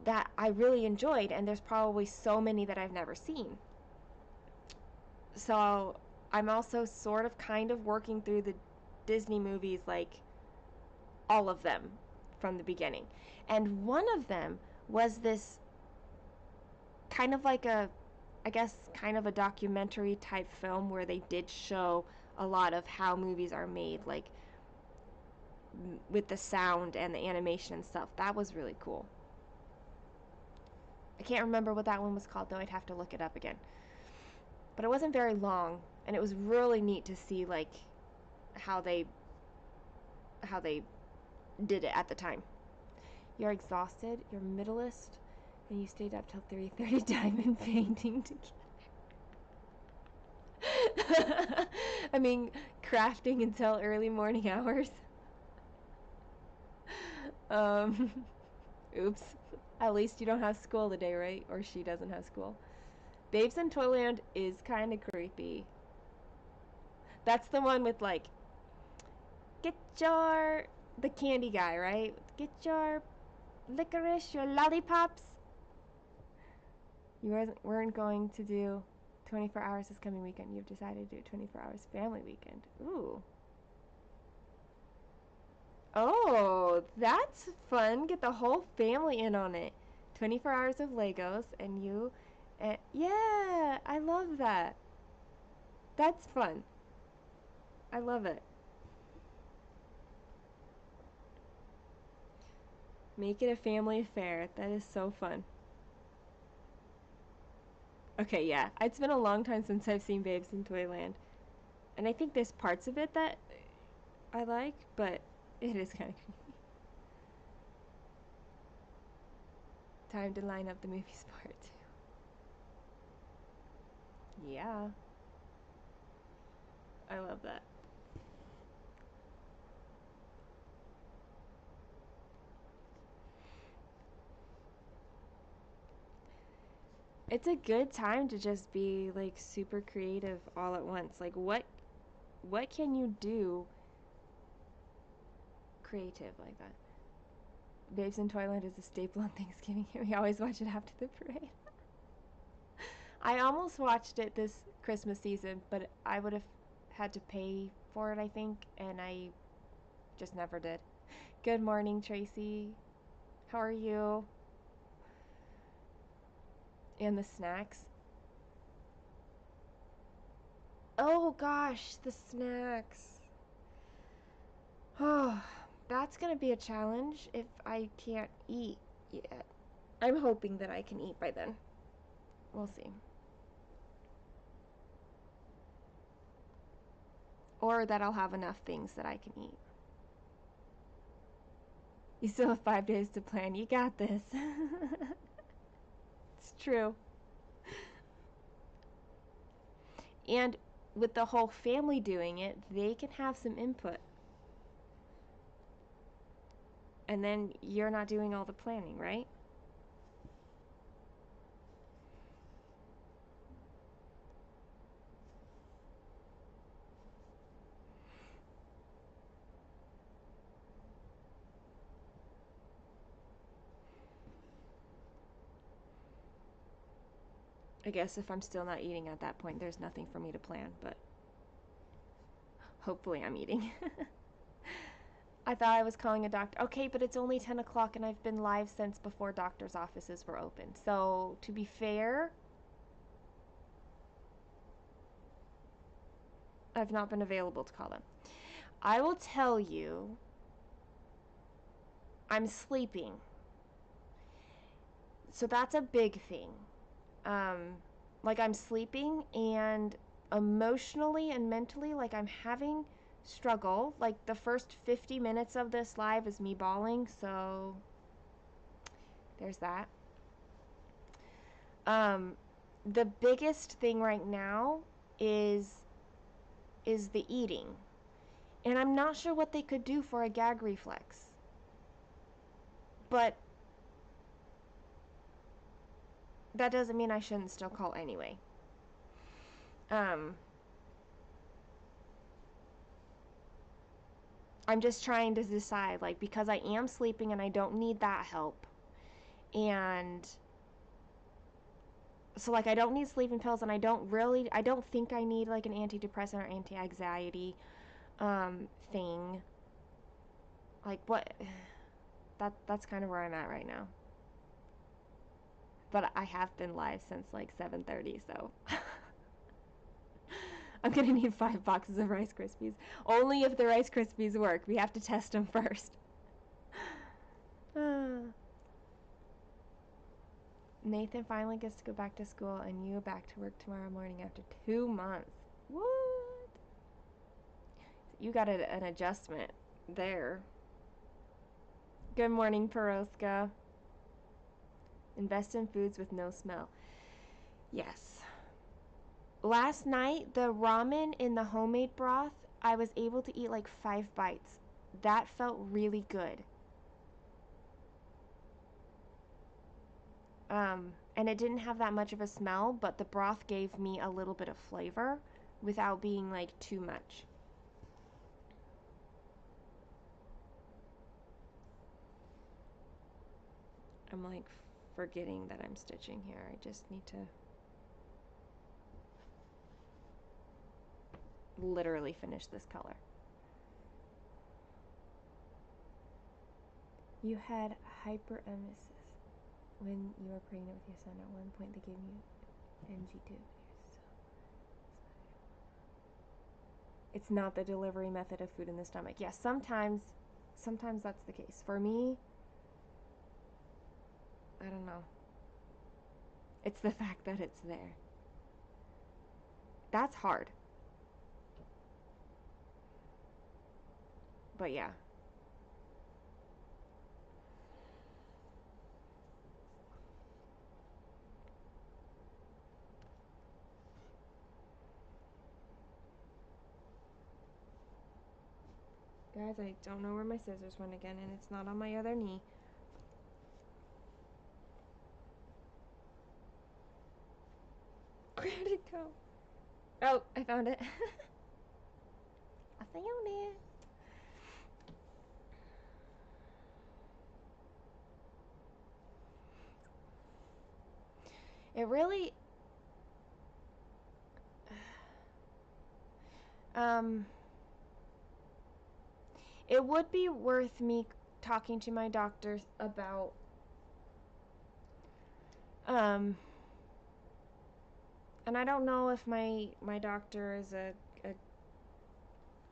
that I really enjoyed, and there's probably so many that I've never seen. So I'm also sort of kind of working through the Disney movies, like all of them from the beginning. And one of them was this kind of like I guess, kind of a documentary type film where they did show a lot of how movies are made, like with the sound and the animation and stuff. That was really cool. I can't remember what that one was called, though. I'd have to look it up again. But it wasn't very long, and it was really neat to see like how they did it at the time. You're exhausted, you're middleist, and you stayed up till 3:30 diamond painting together. I mean, crafting until early morning hours. Um, oops. At least you don't have school today, right? Or she doesn't have school. Babes in Toyland is kind of creepy. That's the one with like, get your, the candy guy, right? Get your licorice, your lollipops. You weren't going to do 24 hours this coming weekend. You've decided to do 24 hours family weekend. Ooh. Oh, that's fun. Get the whole family in on it. 24 hours of Legos and you. Yeah, I love that. That's fun. I love it. Make it a family affair. That is so fun. Okay, yeah. It's been a long time since I've seen Babes in Toyland. And I think there's parts of it that I like, but it is kind of creepy. Time to line up the movies part 2. Yeah. I love that. It's a good time to just be like super creative all at once. Like what can you do creative like that? Babes in Toyland is a staple on Thanksgiving. We always watch it after the parade. I almost watched it this Christmas season, but I would have had to pay for it, I think, and I just never did. Good morning, Tracy. How are you? And the snacks. Oh gosh, the snacks. Oh, that's gonna be a challenge if I can't eat yet. I'm hoping that I can eat by then. We'll see. Or that I'll have enough things that I can eat. You still have 5 days to plan. You got this. It's true. And with the whole family doing it, they can have some input. And then you're not doing all the planning, right? I guess if I'm still not eating at that point, there's nothing for me to plan, but hopefully I'm eating. I thought I was calling a doctor. Okay, but it's only 10 o'clock and I've been live since before doctor's offices were open. So, to be fair, I've not been available to call them. I will tell you, I'm sleeping. So that's a big thing. Like I'm sleeping, and emotionally and mentally, like I'm having struggle. Like the first 50 minutes of this live is me bawling, so there's that. The biggest thing right now is the eating. And I'm not sure what they could do for a gag reflex. But that doesn't mean I shouldn't still call anyway. I'm just trying to decide, like, because I am sleeping and I don't need that help. And so, like, I don't need sleeping pills, and I don't think I need, like, an antidepressant or anti-anxiety thing. Like, what? That's kind of where I'm at right now. But I have been live since, like, 7:30, so I'm gonna need 5 boxes of Rice Krispies. Only if the Rice Krispies work. We have to test them first. Nathan finally gets to go back to school, and you back to work tomorrow morning after 2 months. What? You got an adjustment there. Good morning, Peroska. Invest in foods with no smell. Yes. Last night, the ramen in the homemade broth, I was able to eat like 5 bites. That felt really good. And it didn't have that much of a smell, but the broth gave me a little bit of flavor without being like too much. I'm like forgetting that I'm stitching here. I just need to literally finish this color. You had hyperemesis when you were pregnant with your son. At one point they gave you NG tube. It's not the delivery method of food in the stomach. Yes, sometimes that's the case. For me, I don't know. It's the fact that it's there. That's hard. But yeah. Guys, I don't know where my scissors went again, and it's not on my other knee. Where did it go? Oh, I found it. I found it. It really, it would be worth me talking to my doctors about, and I don't know if my doctor is a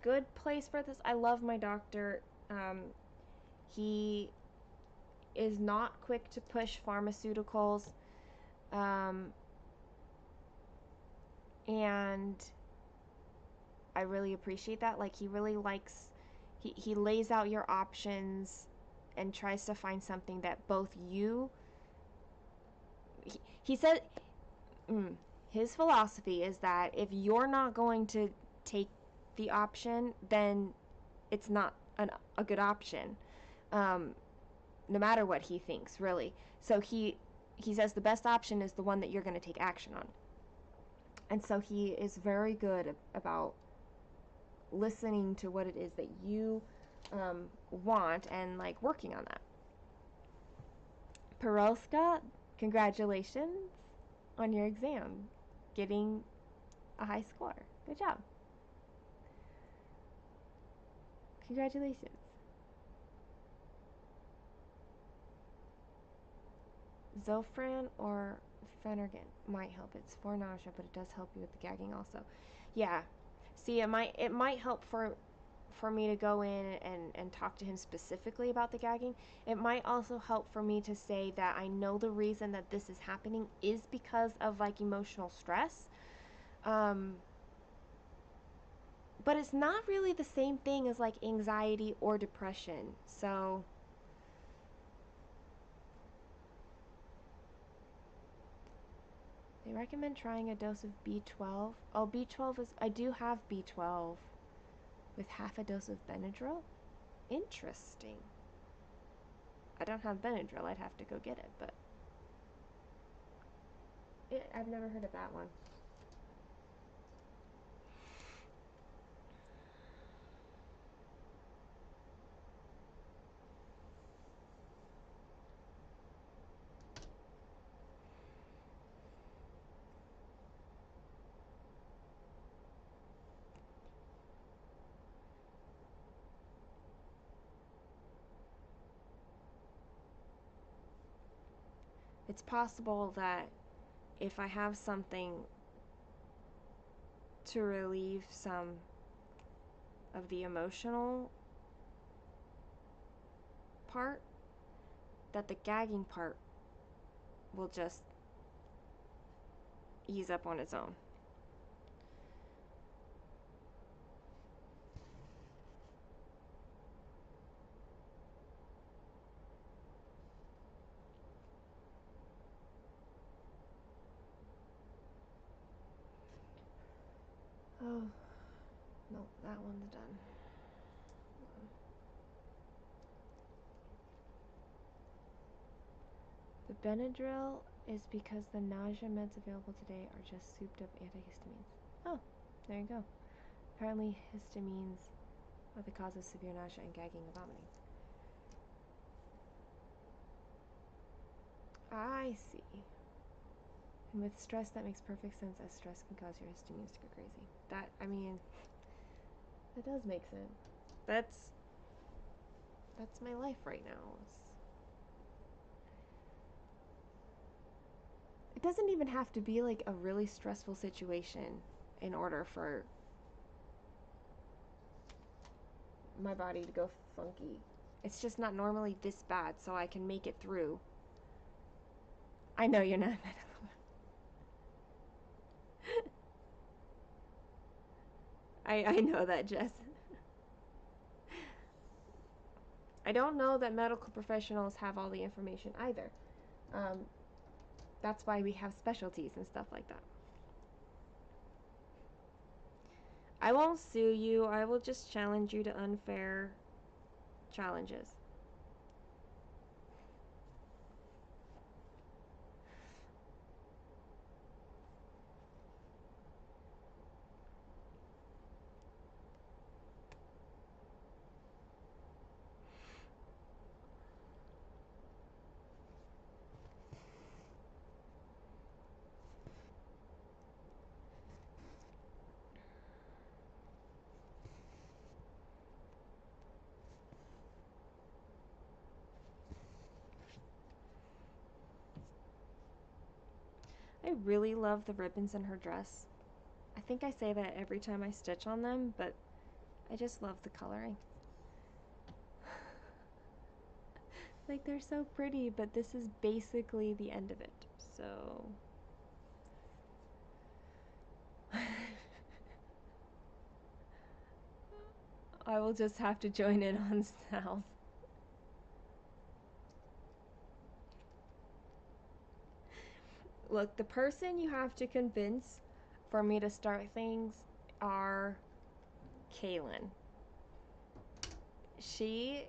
good place for this. I love my doctor. He is not quick to push pharmaceuticals, and I really appreciate that. Like, he really likes, he lays out your options and tries to find something that both you, he said, his philosophy is that if you're not going to take the option, then it's not a good option, no matter what he thinks, really. So he says the best option is the one that you're going to take action on. And so he is very good about listening to what it is that you want and like working on that. Perelska, congratulations on your exam, getting a high score. Good job. Congratulations. Zofran or Phenergan might help. It's for nausea, but it does help you with the gagging also. Yeah. See, it might help for me to go in and talk to him specifically about the gagging. It might also help for me to say that I know the reason that this is happening is because of like emotional stress. But it's not really the same thing as like anxiety or depression. So they recommend trying a dose of B12. Oh, B12 is, I do have B12 with half a dose of Benadryl. Interesting. I don't have Benadryl. I'd have to go get it, but I've never heard of that one. It's possible that if I have something to relieve some of the emotional part, that the gagging part will just ease up on its own. Oh, no, that one's done. The Benadryl is because the nausea meds available today are just souped up antihistamines. Oh, there you go. Apparently histamines are the cause of severe nausea and gagging and vomiting. I see. And with stress, that makes perfect sense, as stress can cause your histamines to go crazy. That, I mean, that does make sense. That's my life right now. It doesn't even have to be like a really stressful situation in order for my body to go funky. It's just not normally this bad, so I can make it through. I know you're not medical. I know that, Jess. I don't know that medical professionals have all the information either. That's why we have specialties and stuff like that. I won't sue you. I will just challenge you to unfair challenges. I really love the ribbons in her dress. I think I say that every time I stitch on them, but I just love the coloring. Like, they're so pretty, but this is basically the end of it, so... I will just have to join in on South. Look, the person you have to convince for me to start things are Kaylin. She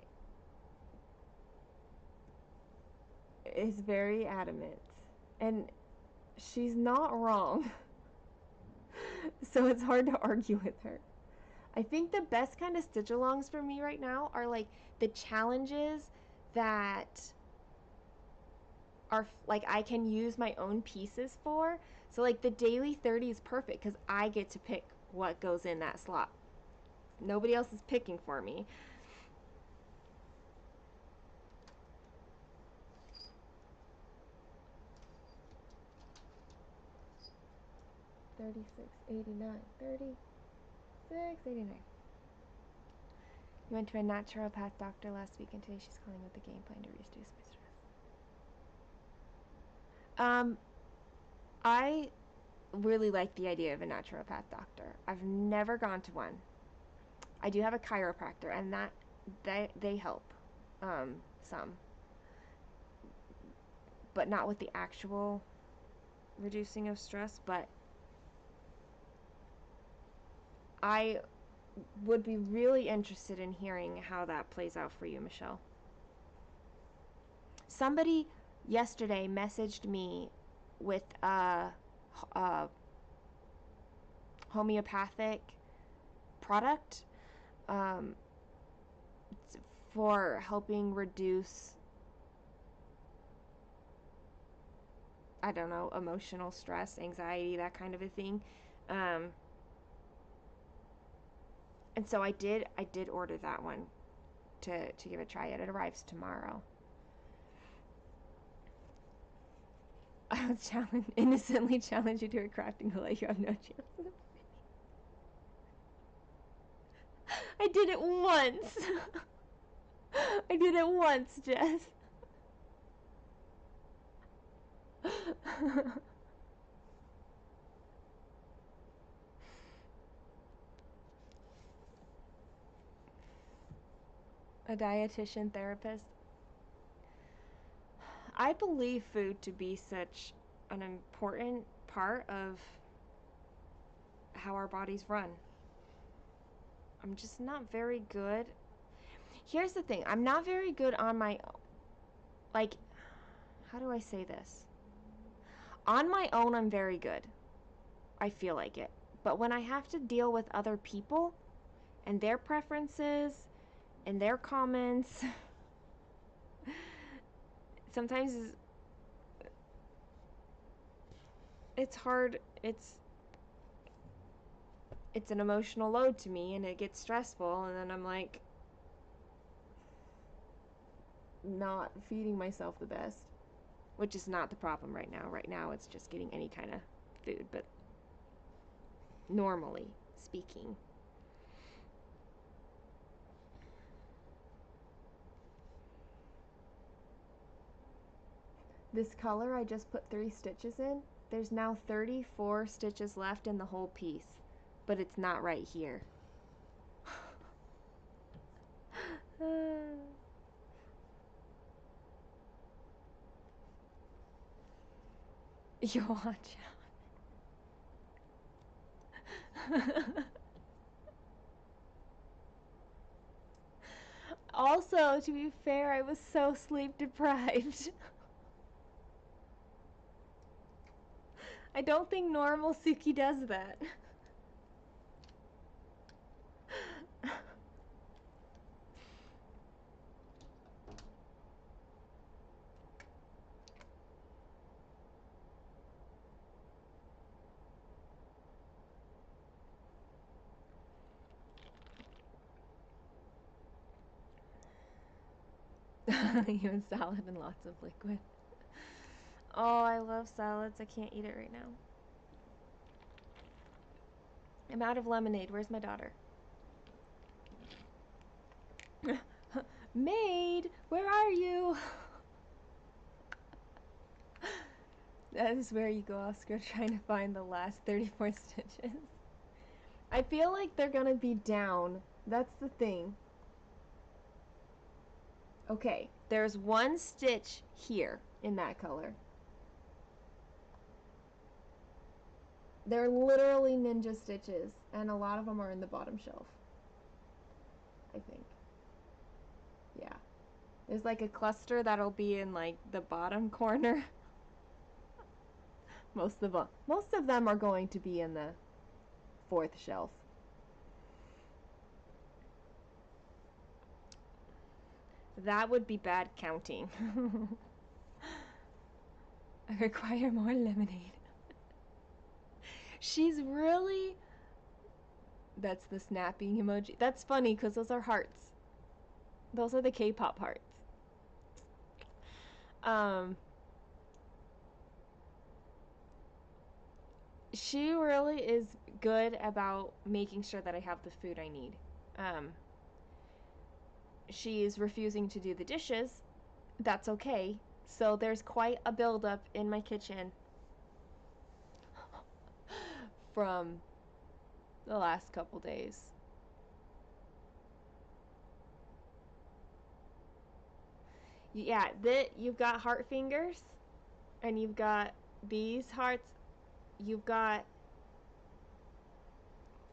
is very adamant, and she's not wrong. So it's hard to argue with her. I think the best kind of stitch alongs for me right now are like the challenges that are like I can use my own pieces for. So like the daily 30 is perfect because I get to pick what goes in that slot. Nobody else is picking for me. $36.89. $36.89. You went to a naturopath doctor last week, and today she's calling with the game plan to reduce my stress. I really like the idea of a naturopath doctor. I've never gone to one. I do have a chiropractor, and they help some, but not with the actual reducing of stress. But I would be really interested in hearing how that plays out for you, Michelle. Somebody yesterday messaged me with a homeopathic product for helping reduce, I don't know, emotional stress, anxiety, that kind of a thing. And so I did order that one to give it a try. It arrives tomorrow. I will innocently challenge you to a crafting delay. You have no chance. I did it once. I did it once, Jess. A dietitian therapist. I believe food to be such an important part of how our bodies run. I'm just not very good. Here's the thing. I'm not very good on my, like, how do I say this? On my own, I'm very good. I feel like it. But when I have to deal with other people and their preferences and their comments, sometimes it's hard. It's an emotional load to me, and it gets stressful, and then I'm like not feeding myself the best, which is not the problem right now. Right now it's just getting any kind of food, but normally speaking. This color, I just put 3 stitches in. There's now 34 stitches left in the whole piece, but it's not right here. You watch out. Also, to be fair, I was so sleep deprived. I don't think normal Suki does that. You and salad and lots of liquid. Oh, I love salads. I can't eat it right now. I'm out of lemonade. Where's my daughter? Maid, where are you? That is where you go, Oscar, trying to find the last 34 stitches. I feel like they're gonna be down. That's the thing. Okay, there's one stitch here in that color. They're literally ninja stitches, and a lot of them are in the bottom shelf, I think. Yeah. There's like a cluster that'll be in like the bottom corner. Most of them are going to be in the fourth shelf. That would be bad counting. I require more lemonade. She's really... That's the snapping emoji. That's funny because those are hearts. Those are the K-pop hearts. She really is good about making sure that I have the food I need. She's refusing to do the dishes. That's okay. So there's quite a buildup in my kitchen from the last couple days. Yeah, you've got heart fingers, and you've got these hearts. You've got...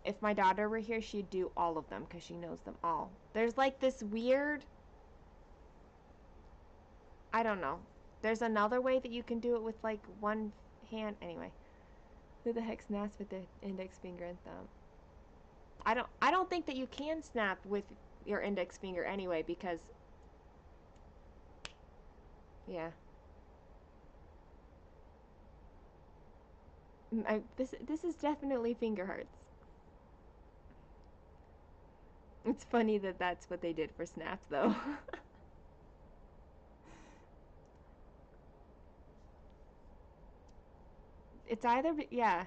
If my daughter were here, she'd do all of them because she knows them all. There's like this weird... I don't know. There's another way that you can do it with like one hand. Anyway. Who the heck snaps with the index finger and thumb? I don't think that you can snap with your index finger anyway because... Yeah. This is definitely finger hearts. It's funny that that's what they did for Snap, though. It's either... Yeah.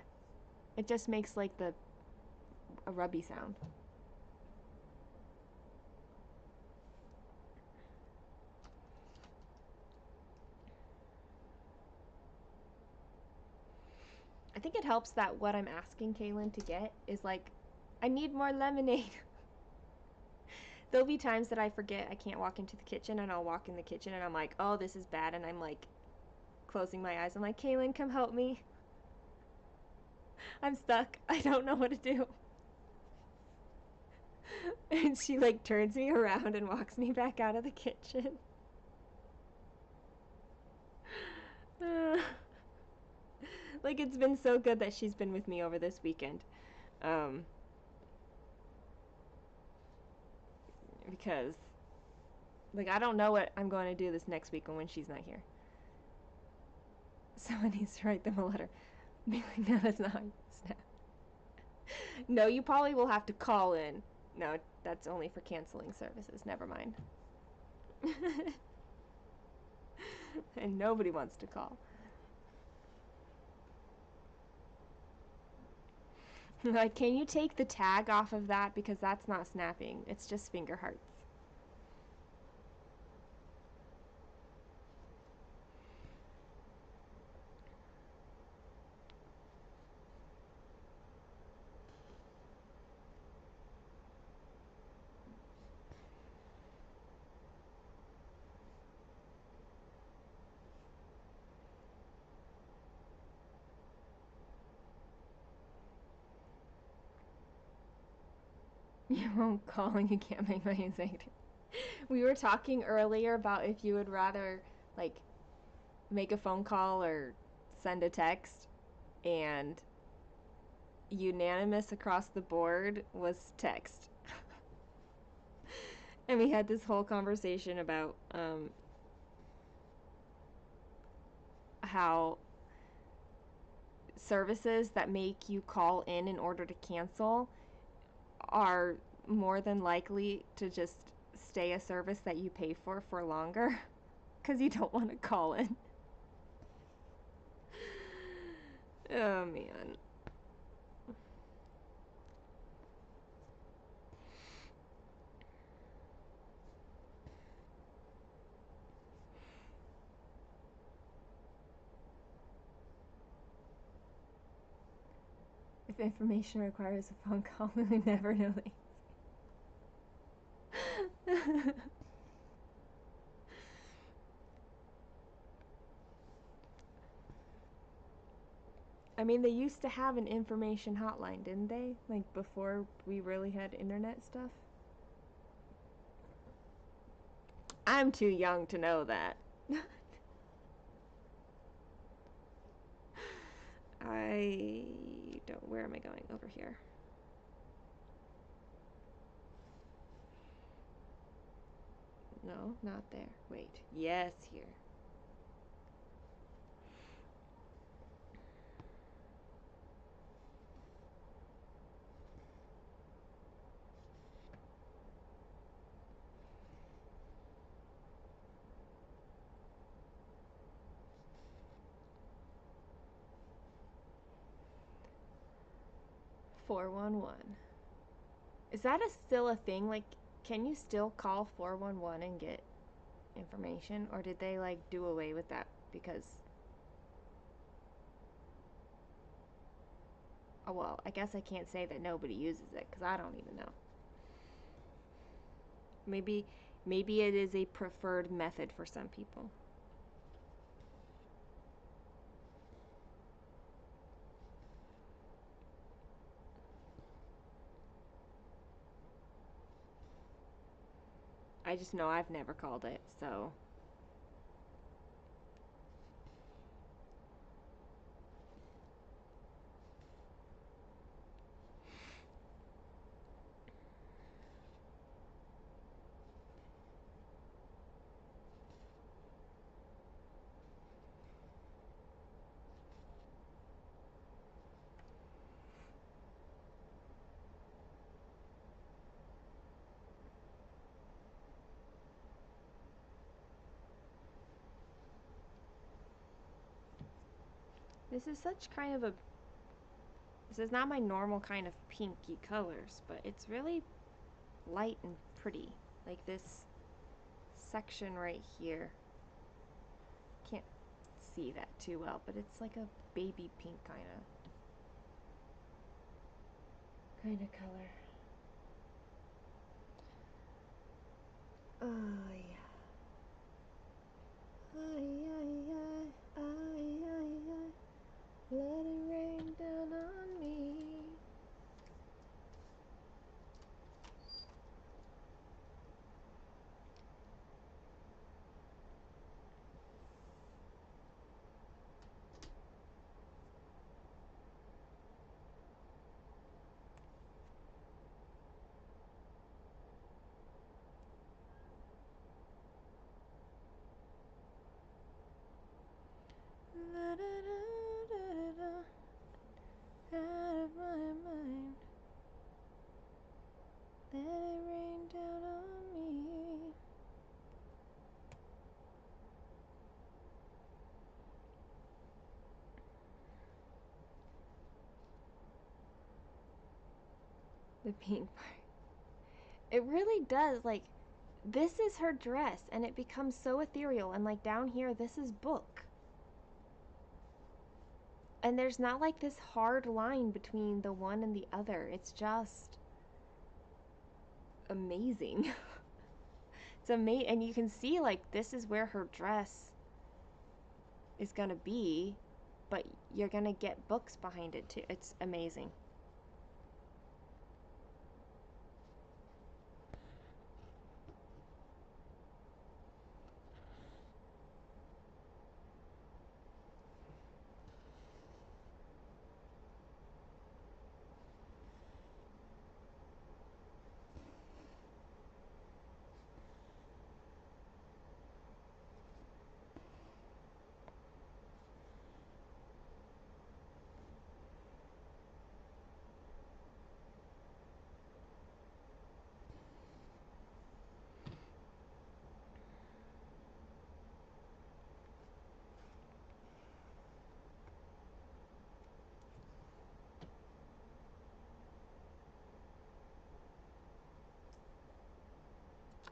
It just makes, like, a rubby sound. I think it helps that what I'm asking Kaylin to get is, like, I need more lemonade. There'll be times that I forget I can't walk into the kitchen, and I'll walk in the kitchen, and I'm like, oh, this is bad, and I'm, like, closing my eyes. I'm like, Kaylin, come help me. I'm stuck. I don't know what to do. And she, like, turns me around and walks me back out of the kitchen. Like, it's been so good that she's been with me over this weekend. Because, like, I don't know what I'm going to do this next week when she's not here. Someone needs to write them a letter. Be like, no, that's not Snap. No, you probably will have to call in. No, that's only for canceling services. Never mind. And nobody wants to call. Like, can you take the tag off of that? Because that's not snapping. It's just finger hearts. You won't call and you can't make my anxiety. We were talking earlier about if you would rather like make a phone call or send a text, and unanimous across the board was text. And we had this whole conversation about how services that make you call in order to cancel are more than likely to just stay a service that you pay for longer because you don't want to call in. Oh man. If information requires a phone call, we would never know the I mean, they used to have an information hotline, didn't they? Like before we really had internet stuff. I'm too young to know that. I don't. Where am I going? Over here. No, not there. Wait. Yes, here. (411) Is that still a thing? Like, can you still call 411 and get information, or did they like do away with that because? Oh well, I guess I can't say that nobody uses it because I don't even know. Maybe, maybe it is a preferred method for some people. I just know I've never called it, so. This is such kind of a. This is not my normal kind of pinky colors, but it's really light and pretty. Like this section right here. Can't see that too well, but it's like a baby pink kind of color. Oh yeah. Ay, ay, ay, ay, ay, ay. Let it rain down on me. Da, da, da, da, da, out of my mind. Let it rain down on me. The pink part. It really does, like, this is her dress, and it becomes so ethereal, and like down here, this is book. And there's not like this hard line between the one and the other. It's just amazing. It's amazing, and you can see like this is where her dress is gonna be, but you're gonna get books behind it too. It's amazing.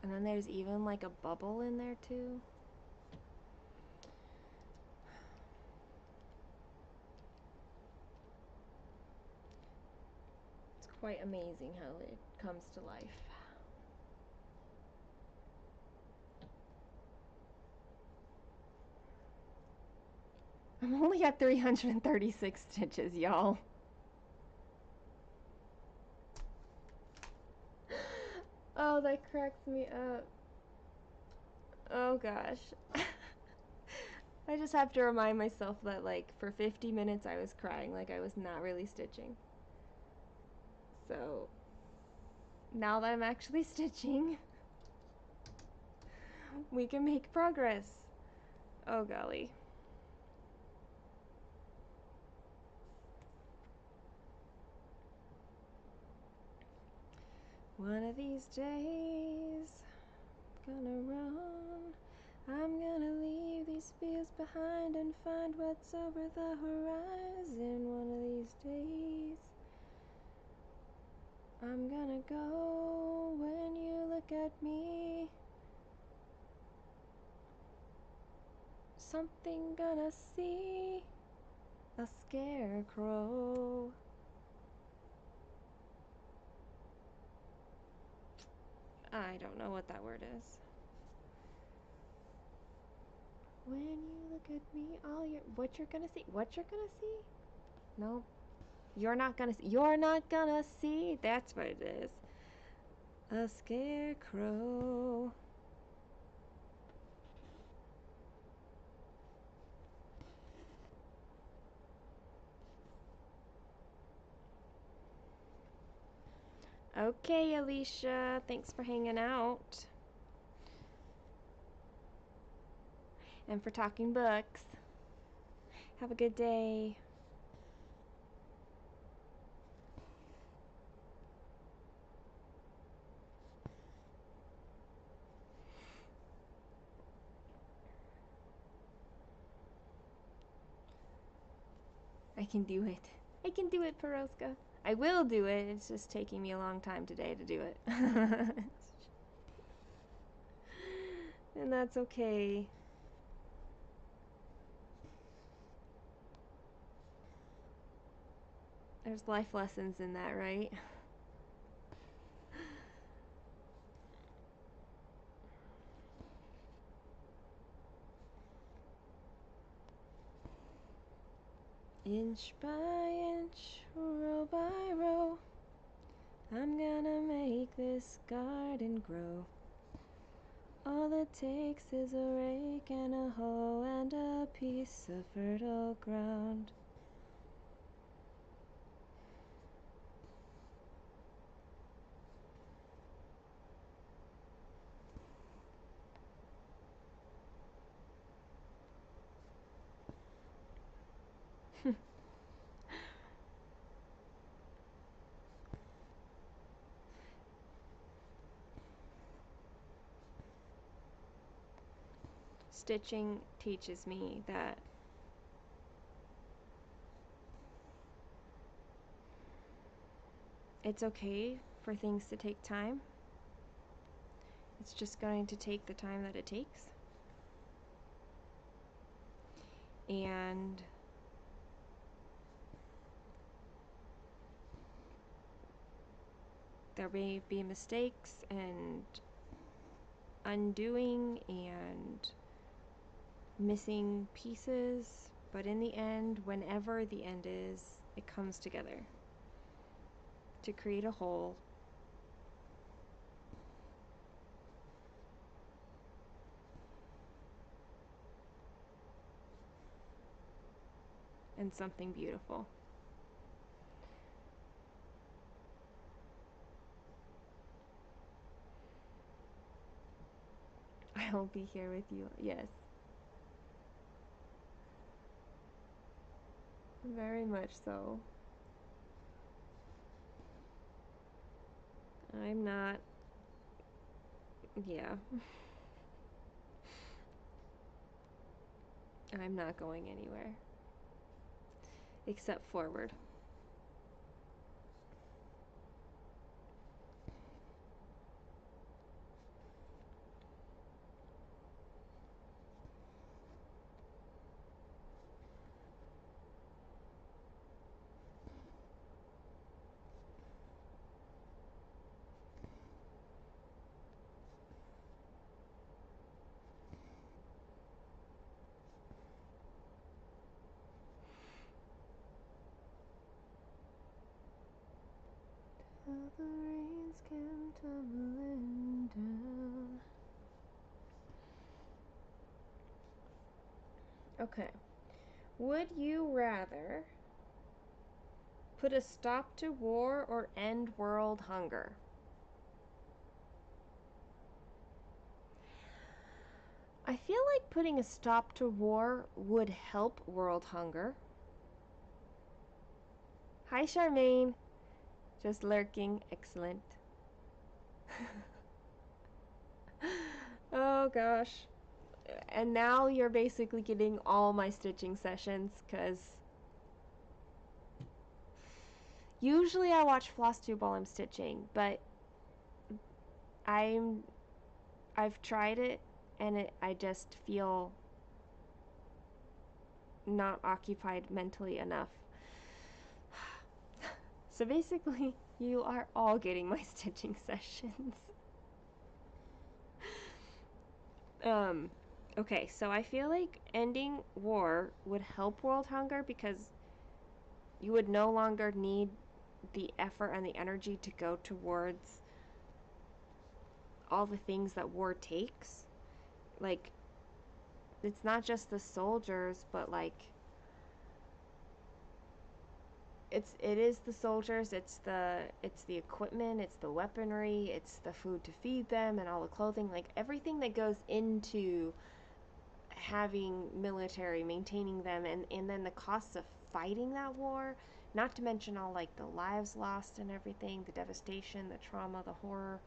And then there's even like a bubble in there too. It's quite amazing how it comes to life. I'm only at 336 stitches, y'all. Oh, that cracks me up. Oh gosh. I just have to remind myself that like for 50 minutes I was crying like I was not really stitching. So now that I'm actually stitching, we can make progress. Oh golly. One of these days, gonna run. I'm gonna leave these fears behind and find what's over the horizon. One of these days, I'm gonna go when you look at me. Something gonna see, a scarecrow. I don't know what that word is. When you look at me, what you're gonna see? What you're gonna see? No, you're not gonna see. You're not gonna see. That's what it is. A scarecrow. Okay, Alicia. Thanks for hanging out. And for talking books. Have a good day. I can do it. I can do it, Peroska. I will do it. It's just taking me a long time today to do it. And that's okay. There's life lessons in that, right? Inch by inch, row by row, I'm gonna make this garden grow. All it takes is a rake and a hoe and a piece of fertile ground. Stitching teaches me that it's okay for things to take time. It's just going to take the time that it takes. And there may be mistakes and undoing and missing pieces, but in the end, whenever the end is, it comes together to create a whole. And something beautiful. I'll be here with you. Yes. Very much so. I'm not. Yeah. I'm not going anywhere. Except forward. The rains came tumbling down. Okay. Would you rather put a stop to war or end world hunger? I feel like putting a stop to war would help world hunger. Hi, Charmaine. Just lurking. Excellent. Oh, gosh. And now you're basically getting all my stitching sessions, because usually I watch FlossTube while I'm stitching, but I've tried it, and I just feel not occupied mentally enough. So basically, you are all getting my stitching sessions. Okay, so I feel like ending war would help world hunger because you would no longer need the effort and the energy to go towards all the things that war takes. Like, it's not just the soldiers, but like it is the soldiers, it's the equipment, it's the weaponry, it's the food to feed them and all the clothing, like everything that goes into having military, maintaining them, and then the costs of fighting that war, not to mention all like the lives lost and everything, the devastation, the trauma, the horror.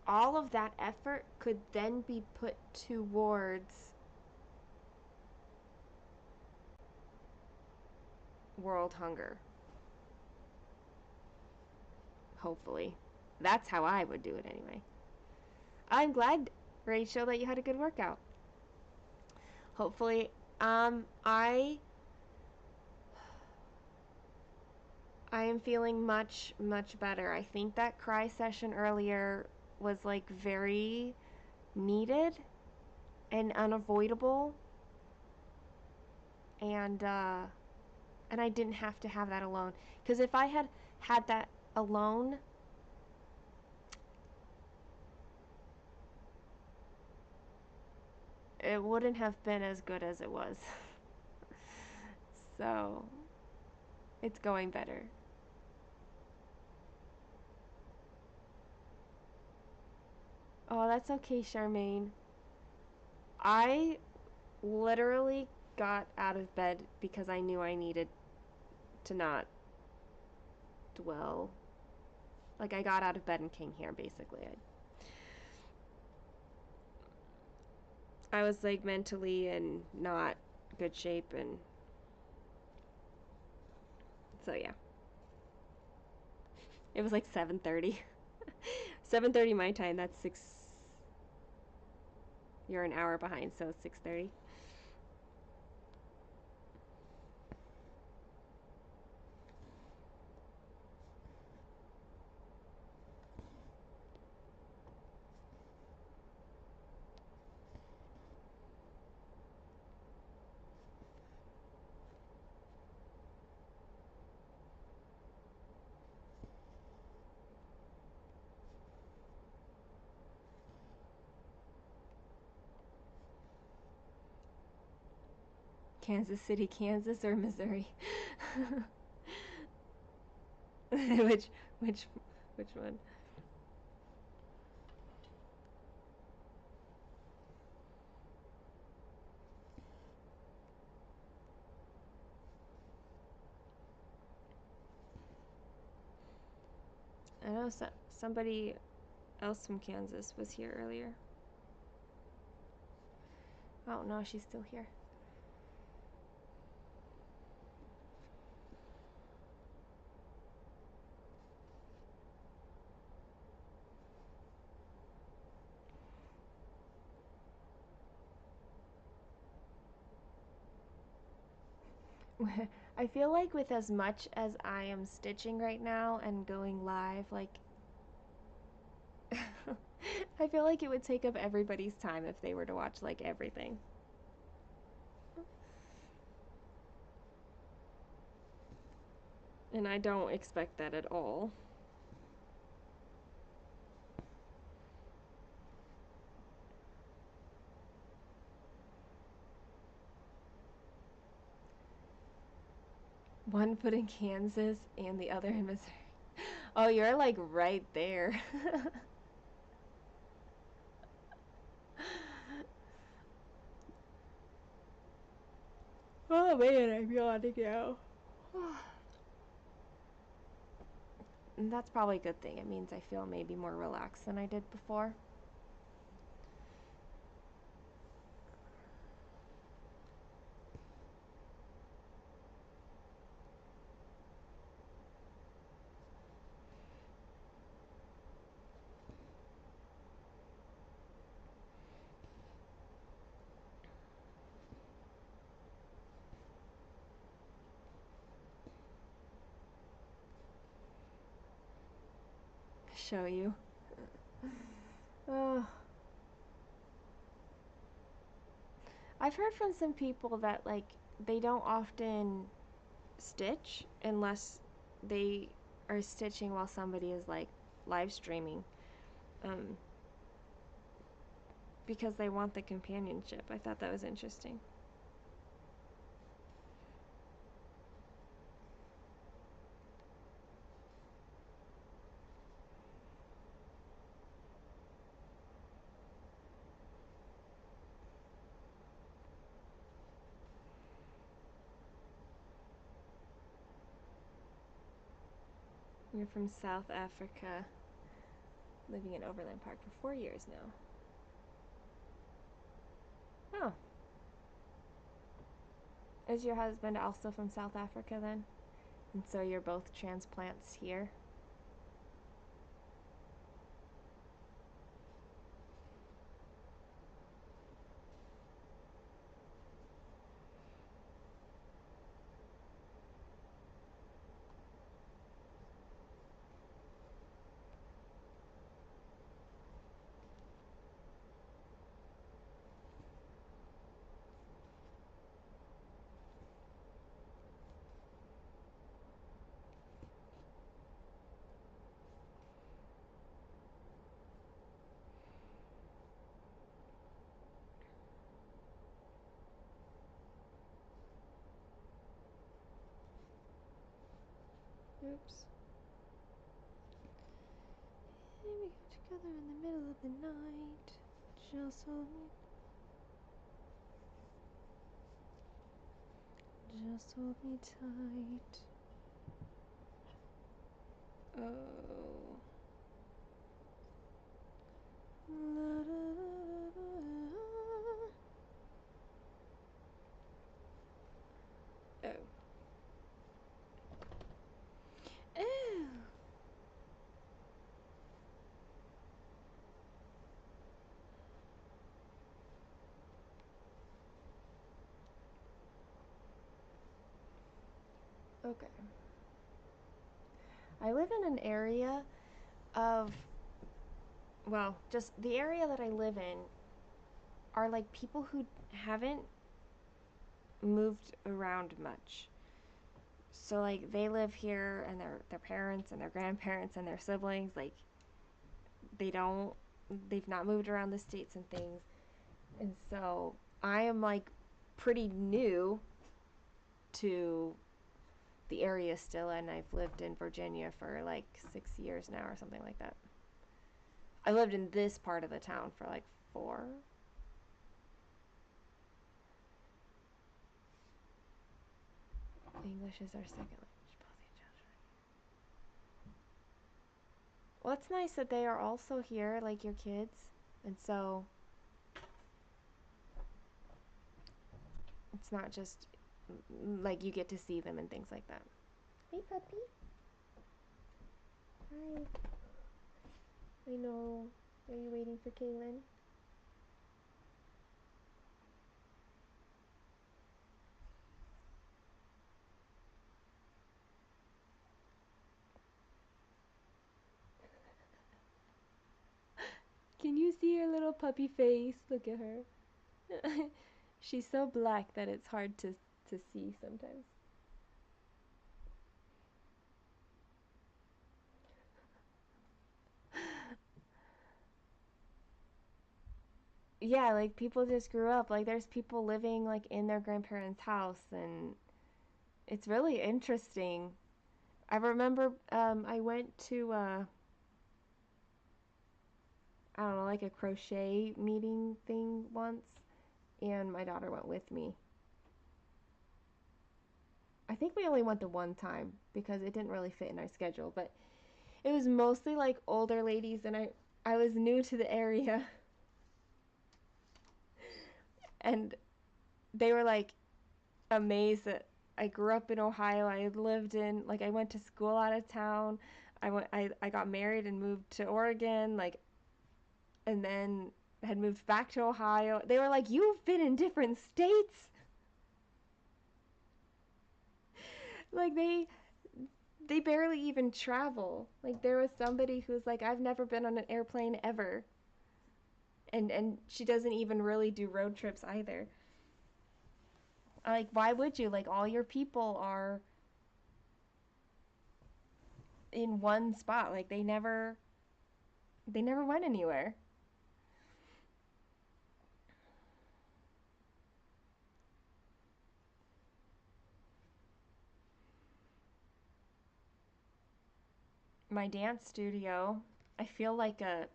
All of that effort could then be put towards world hunger. Hopefully. That's how I would do it anyway. I'm glad, Rachel, that you had a good workout. Hopefully, I am feeling much, much better. I think that cry session earlier was like very needed and unavoidable, and I didn't have to have that alone. Because if I had had that alone, it wouldn't have been as good as it was. So, it's going better. Oh, that's okay, Charmaine. I literally got out of bed because I knew I needed to not dwell. Like, I got out of bed and came here, basically. I was, like, mentally in not good shape, and so, yeah. It was, like, 7:30. 7:30 my time, that's 6... You're an hour behind, so it's 6:30. Kansas City, Kansas, or Missouri? which which one? I know somebody else from Kansas was here earlier. Oh no, she's still here. I feel like with as much as I am stitching right now and going live, like I feel like it would take up everybody's time if they were to watch like everything. And I don't expect that at all. One foot in Kansas and the other in Missouri. Oh, you're like right there. Oh man, I'm yawning now. And that's probably a good thing. It means I feel maybe more relaxed than I did before. Show you. Oh. I've heard from some people that like they don't often stitch unless they are stitching while somebody is like live streaming, um, because they want the companionship. I thought that was interesting. You're from South Africa, living in Overland Park for 4 years now. Oh, is your husband also from South Africa then? And so you're both transplants here? Oops. And we got together in the middle of the night. Just hold me. Just hold me tight. Oh. La, da, da, da, da. Oh. Ew. Okay. I live in an area of, well, just the area that I live in are like people who haven't moved around much. So like they live here and their parents and their grandparents and their siblings like they don't they've not moved around the states and things. And so I am like pretty new to the area still, and I've lived in Virginia for like 6 years now or something like that. I lived in this part of the town for like 4. English is our second language. Well, it's nice that they are also here, like your kids, and so it's not just like you get to see them and things like that. Hey, puppy. Hi. I know. Are you waiting for Kaylin? Can you see her little puppy face? Look at her. She's so black that it's hard to see sometimes. yeah, like people just grew up. Like there's people living like in their grandparents' house, and it's really interesting. I remember I went to I don't know, like a crochet meeting thing once, and my daughter went with me. I think we only went the one time because it didn't really fit in our schedule, but it was mostly like older ladies, and I was new to the area, and they were like amazed that I grew up in Ohio. I lived in like I went to school out of town. I got married and moved to Oregon, like, and then had moved back to Ohio. They were like, "You've been in different states." Like they barely even travel. Like there was somebody who's like, "I've never been on an airplane ever." And she doesn't even really do road trips either. Like why would you? Like all your people are in one spot. Like they never went anywhere. My dance studio, I feel like a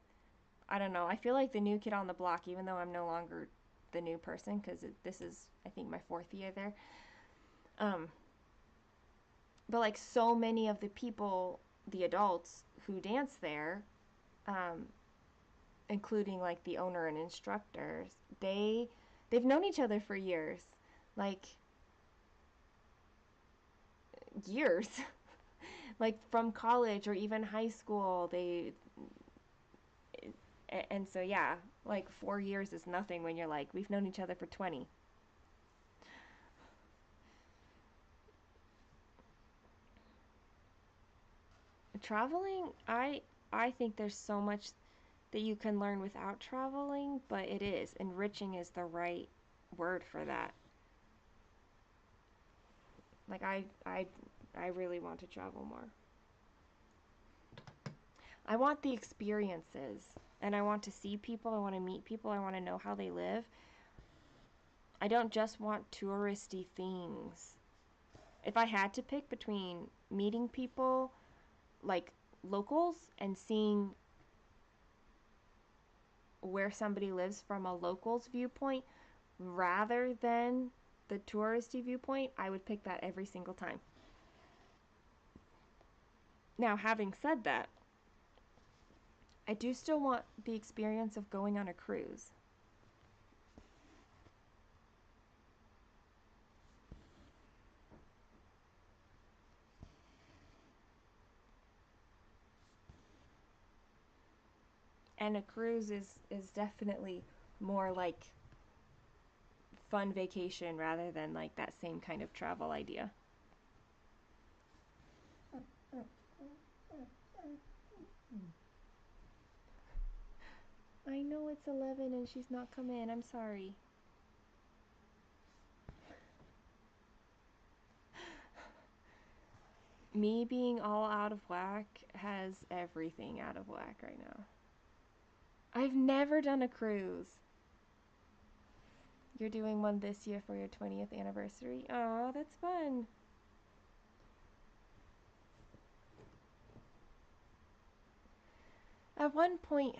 I don't know. I feel like the new kid on the block, even though I'm no longer the new person because this is I think my fourth year there. Um, but like so many of the people, the adults who dance there, um, including like the owner and instructors, they've known each other for years, like years, like from college or even high school. And so yeah, like 4 years is nothing when you're like we've known each other for 20. Traveling, I think there's so much that you can learn without traveling, but it is enriching is the right word for that. Like I really want to travel more. I want the experiences, and I want to see people, I want to meet people, I want to know how they live. I don't just want touristy things. If I had to pick between meeting people like locals and seeing where somebody lives from a local's viewpoint rather than the touristy viewpoint, I would pick that every single time. Now, having said that, I do still want the experience of going on a cruise. And a cruise is definitely more like fun vacation rather than like that same kind of travel idea. I know it's 11 and she's not come in. I'm sorry. Me being all out of whack has everything out of whack right now. I've never done a cruise. You're doing one this year for your 20th anniversary. Oh, that's fun. At one point,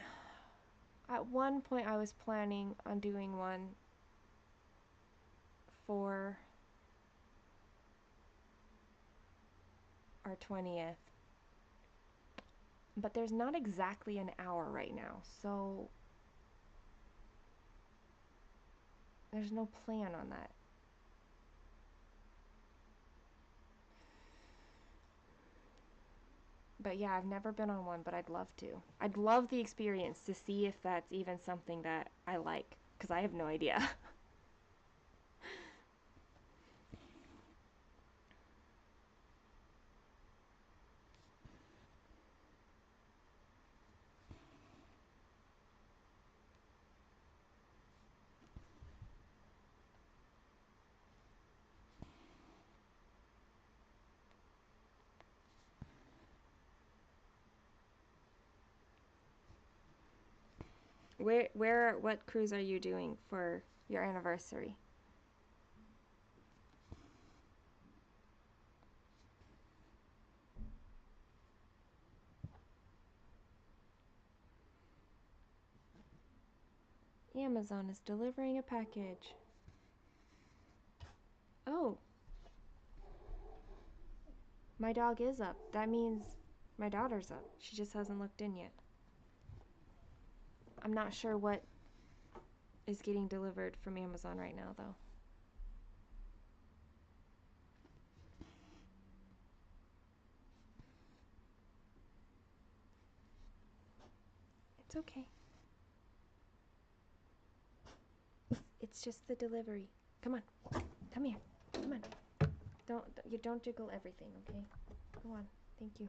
I was planning on doing one for our 20th. But there's not exactly an hour right now, so there's no plan on that. But yeah, I've never been on one, but I'd love to. I'd love the experience to see if that's even something that I like, because I have no idea. what cruise are you doing for your anniversary? Amazon is delivering a package. Oh, my dog is up. That means my daughter's up. She just hasn't looked in yet. I'm not sure what is getting delivered from Amazon right now, though. It's okay. It's just the delivery. Come on. Come here. Come on. Don't jiggle everything, okay? Go on. Thank you.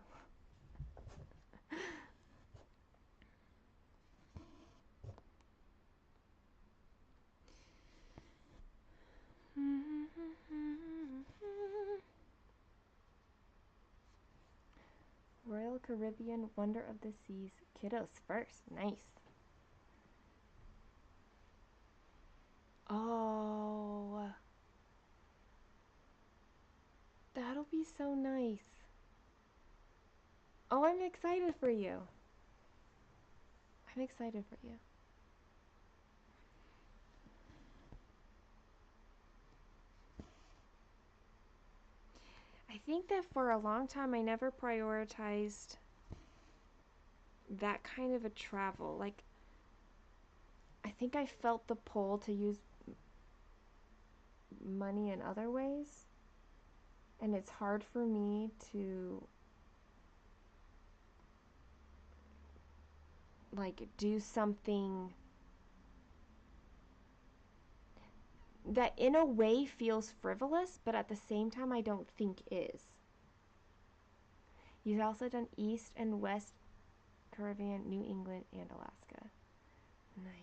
Royal Caribbean Wonder of the Seas. Kiddos first. Nice. Oh. That'll be so nice. Oh, I'm excited for you. I'm excited for you. I think that for a long time I never prioritized that kind of a travel. Like, I think I felt the pull to use money in other ways, and it's hard for me to like do something that in a way feels frivolous, but at the same time I don't think is. You've also done East and West Caribbean, New England, and Alaska. Nice.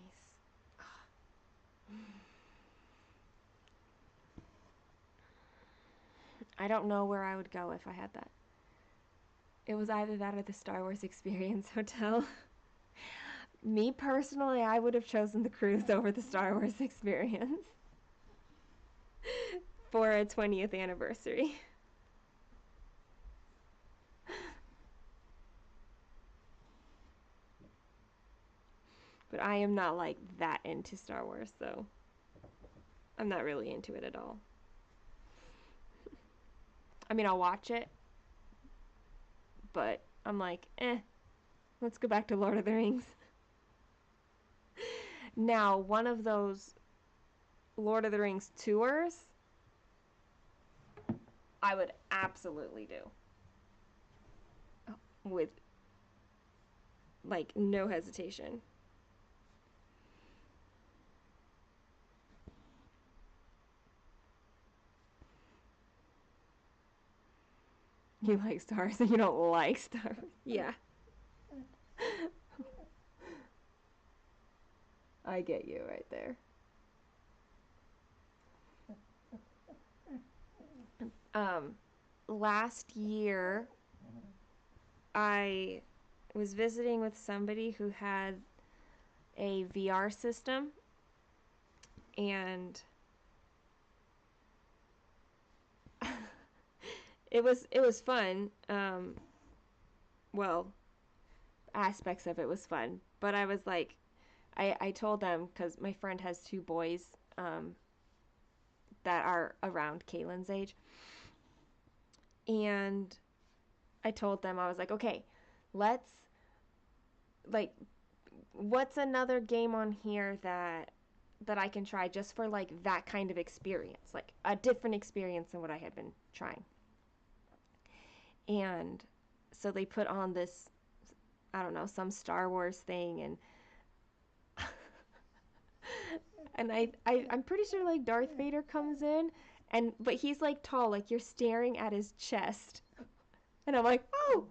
I don't know where I would go if I had that. It was either that or the Star Wars Experience Hotel. Me personally, I would have chosen the cruise over the Star Wars Experience for a 20th anniversary. But I am not like that into Star Wars, so I'm not really into it at all. I mean, I'll watch it, but I'm like, let's go back to Lord of the Rings. Now, one of those Lord of the Rings tours, I would absolutely do. With, like, no hesitation. You like Star Wars and you don't like Star Wars. Yeah. I get you right there. Last year, I was visiting with somebody who had a VR system, and it was fun. Well, aspects of it was fun, but I was like, I told them, because my friend has two boys that are around Kaylin's age, and I told them, I was like, okay, let's, like, what's another game on here that I can try just for like that kind of experience, like a different experience than what I had been trying. And so they put on this, I don't know, some Star Wars thing, and and I'm pretty sure like Darth Vader comes in, but he's like tall, like you're staring at his chest, and I'm like, oh,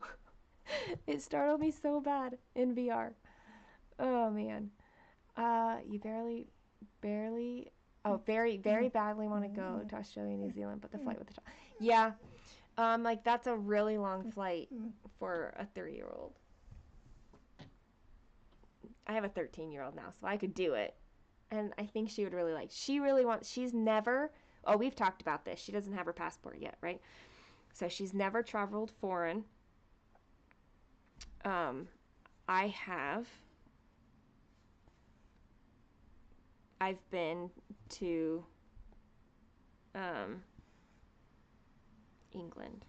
it startled me so bad in VR. Oh man, you barely, oh, very badly want to go to Australia, New Zealand, but the flight with the child, yeah, like that's a really long flight for a 3-year-old. I have a 13-year-old now, so I could do it. And I think she would really like. She really wants. She's never. Oh, we've talked about this. She doesn't have her passport yet, right? So she's never traveled foreign. Um, I have. I've been to um, England,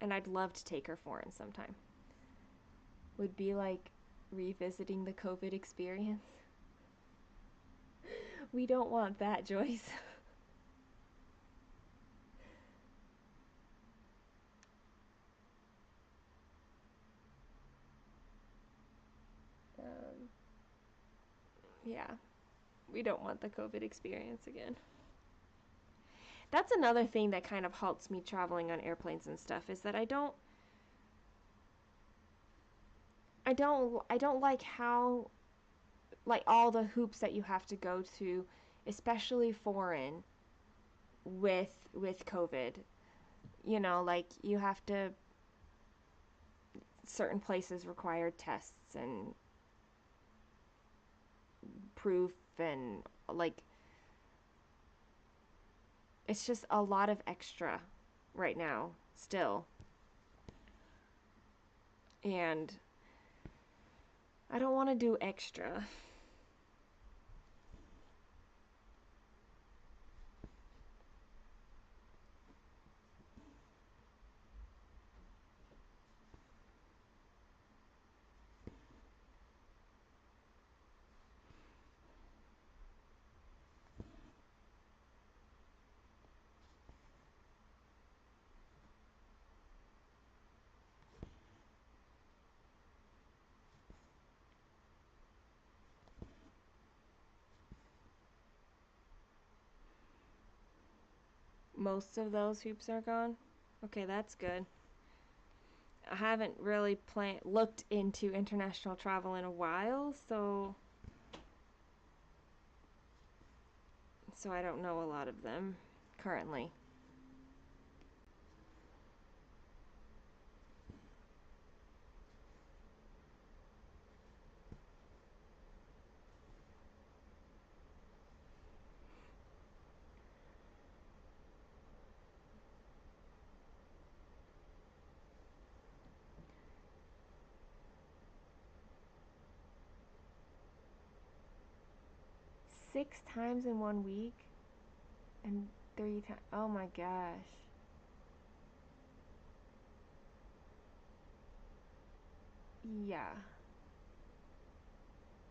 and I'd love to take her foreign sometime. Would be like revisiting the COVID experience. We don't want that, Joyce. um, yeah, we don't want the COVID experience again. That's another thing that kind of halts me traveling on airplanes and stuff is that I don't like how like all the hoops that you have to go through, especially foreign with COVID. You know, like you have to certain places require tests and proof and like it's just a lot of extra right now still. And I don't want to do extra. Most of those hoops are gone. Okay, that's good. I haven't really looked into international travel in a while, so I don't know a lot of them currently. Six times in 1 week and 3 times. Oh my gosh. Yeah.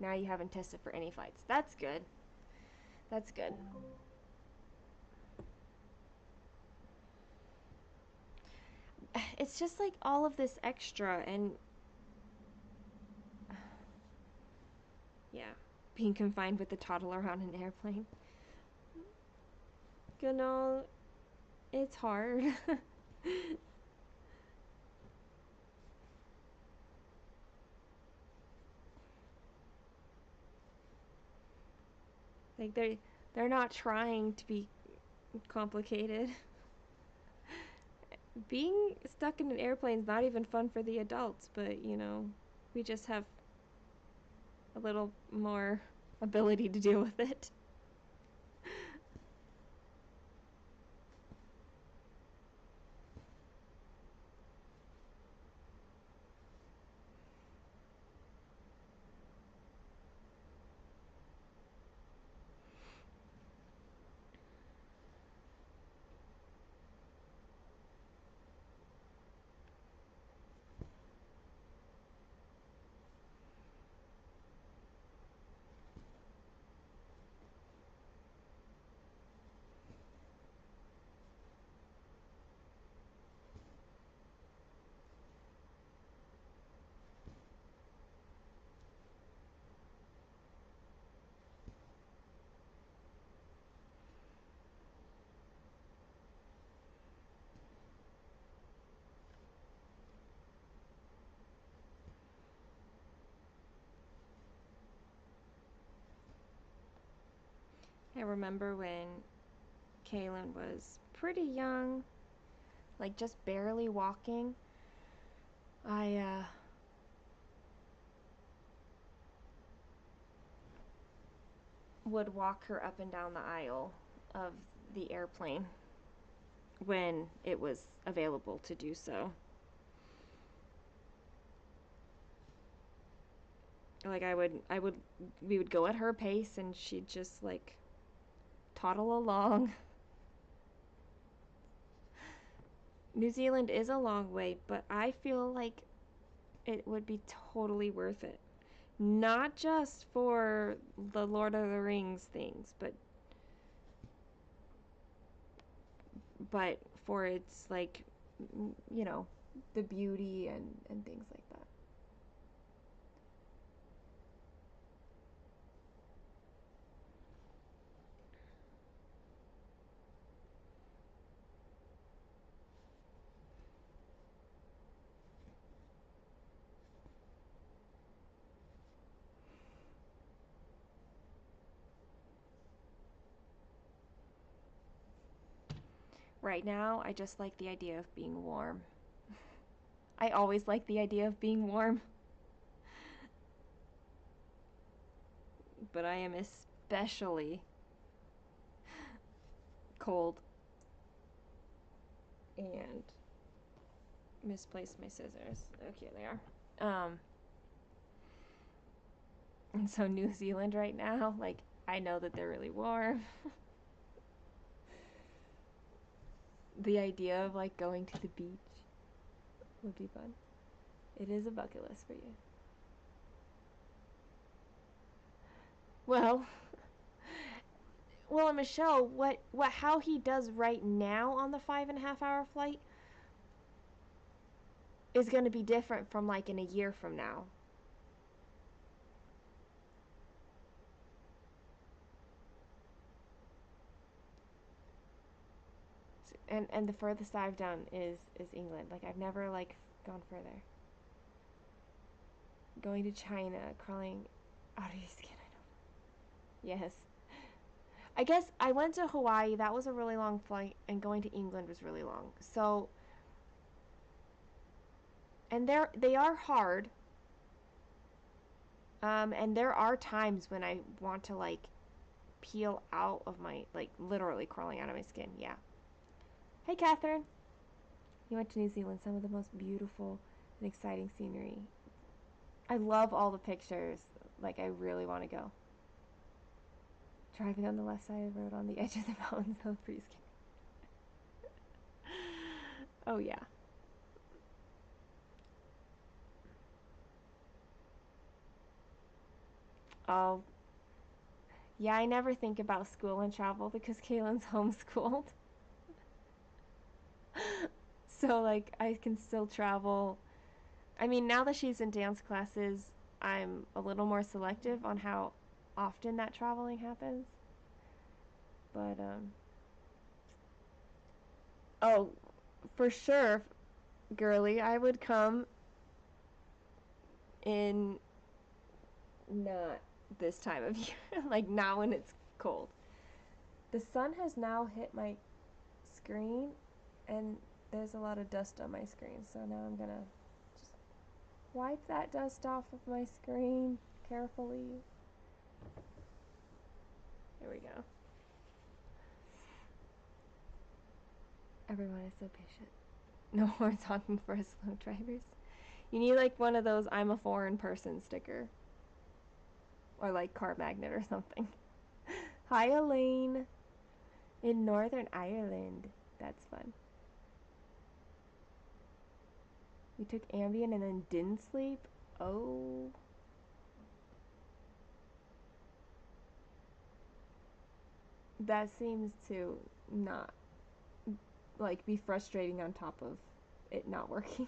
Now you haven't tested for any flights. That's good. That's good. It's just like all of this extra and yeah, being confined with the toddler on an airplane. You know, it's hard. Like they're not trying to be complicated. Being stuck in an airplane is not even fun for the adults, but we just have a little more ability to deal with it. I remember when Kaylin was pretty young, like just barely walking. I would walk her up and down the aisle of the airplane when it was available to do so. Like we would go at her pace and she'd just like toddle along. New Zealand is a long way, but I feel like it would be totally worth it. Not just for the Lord of the Rings things, but for its like, you know, the beauty and things like that. Right now, I just like the idea of being warm. I always like the idea of being warm, but I am especially cold and misplaced my scissors. Okay, they are. And so New Zealand right now, like, I know that they're really warm. The idea of like going to the beach would be fun. It is a bucket list for you. Well, Michelle, how he does right now on the 5.5 hour flight is going to be different from like in a year from now. And the furthest I've done is England. Like I've never like gone further. Going to China, crawling out of your skin. I don't know. Yes. I guess I went to Hawaii. That was a really long flight, and going to England was really long. So, and they are hard. And there are times when I want to like peel out of my like literally crawling out of my skin. Yeah. Hey, Catherine. You went to New Zealand. Some of the most beautiful and exciting scenery. I love all the pictures. Like I really want to go. Driving on the left side of the road on the edge of the mountains. That was pretty scary. Oh yeah. Oh, yeah, I never think about school and travel because Kaylin's homeschooled. So, like, I can still travel. I mean, now that she's in dance classes, I'm a little more selective on how often that traveling happens. But, oh, for sure, girly, I would come in not this time of year, like, not when it's cold. The sun has now hit my screen, and there's a lot of dust on my screen, so now I'm gonna just wipe that dust off of my screen carefully. There we go. Everyone is so patient. No horns honking for slow drivers. You need like one of those I'm a foreign person sticker. Or like car magnet or something. Hi Elaine. In Northern Ireland. That's fun. We took Ambien and then didn't sleep? Oh. That seems to not like be frustrating on top of it not working.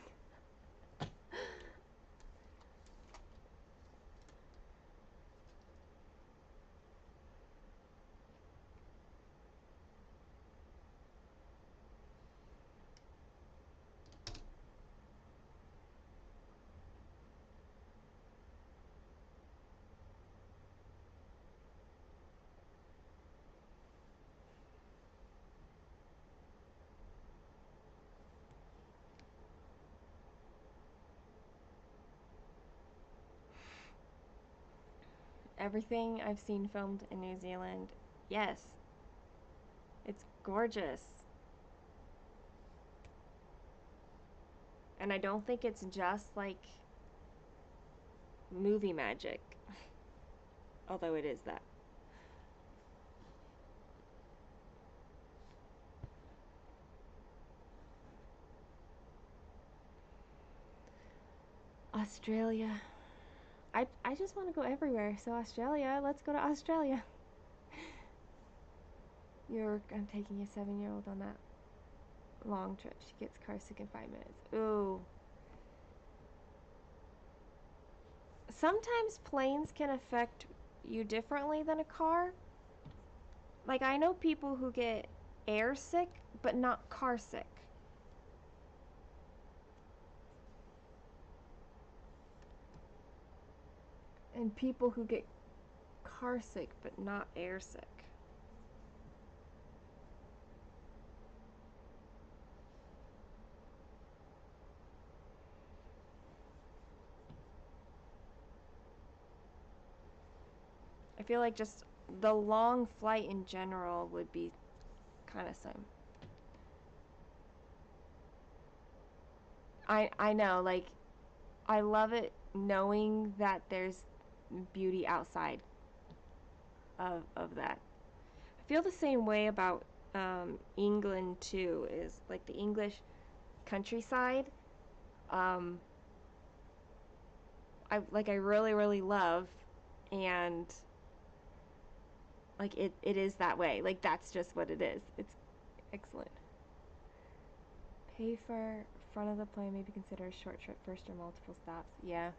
everything I've seen filmed in New Zealand, yes, it's gorgeous. And I don't think it's just like movie magic, although it is that. Australia. I just want to go everywhere. So Australia, let's go to Australia. I'm taking a 7-year-old on that long trip. She gets car sick in 5 minutes. Ooh. Sometimes planes can affect you differently than a car. Like, I know people who get air sick, but not car sick. And people who get car sick, but not air sick. I feel like just the long flight in general would be kind of same. I know, like, I love it knowing that there's beauty outside of that. I feel the same way about England too, is like the English countryside. I really, really love, and like it is that way. Like, that's just what it is. It's excellent. Pay for front of the plane may be considered a short trip, first or multiple stops. Yeah.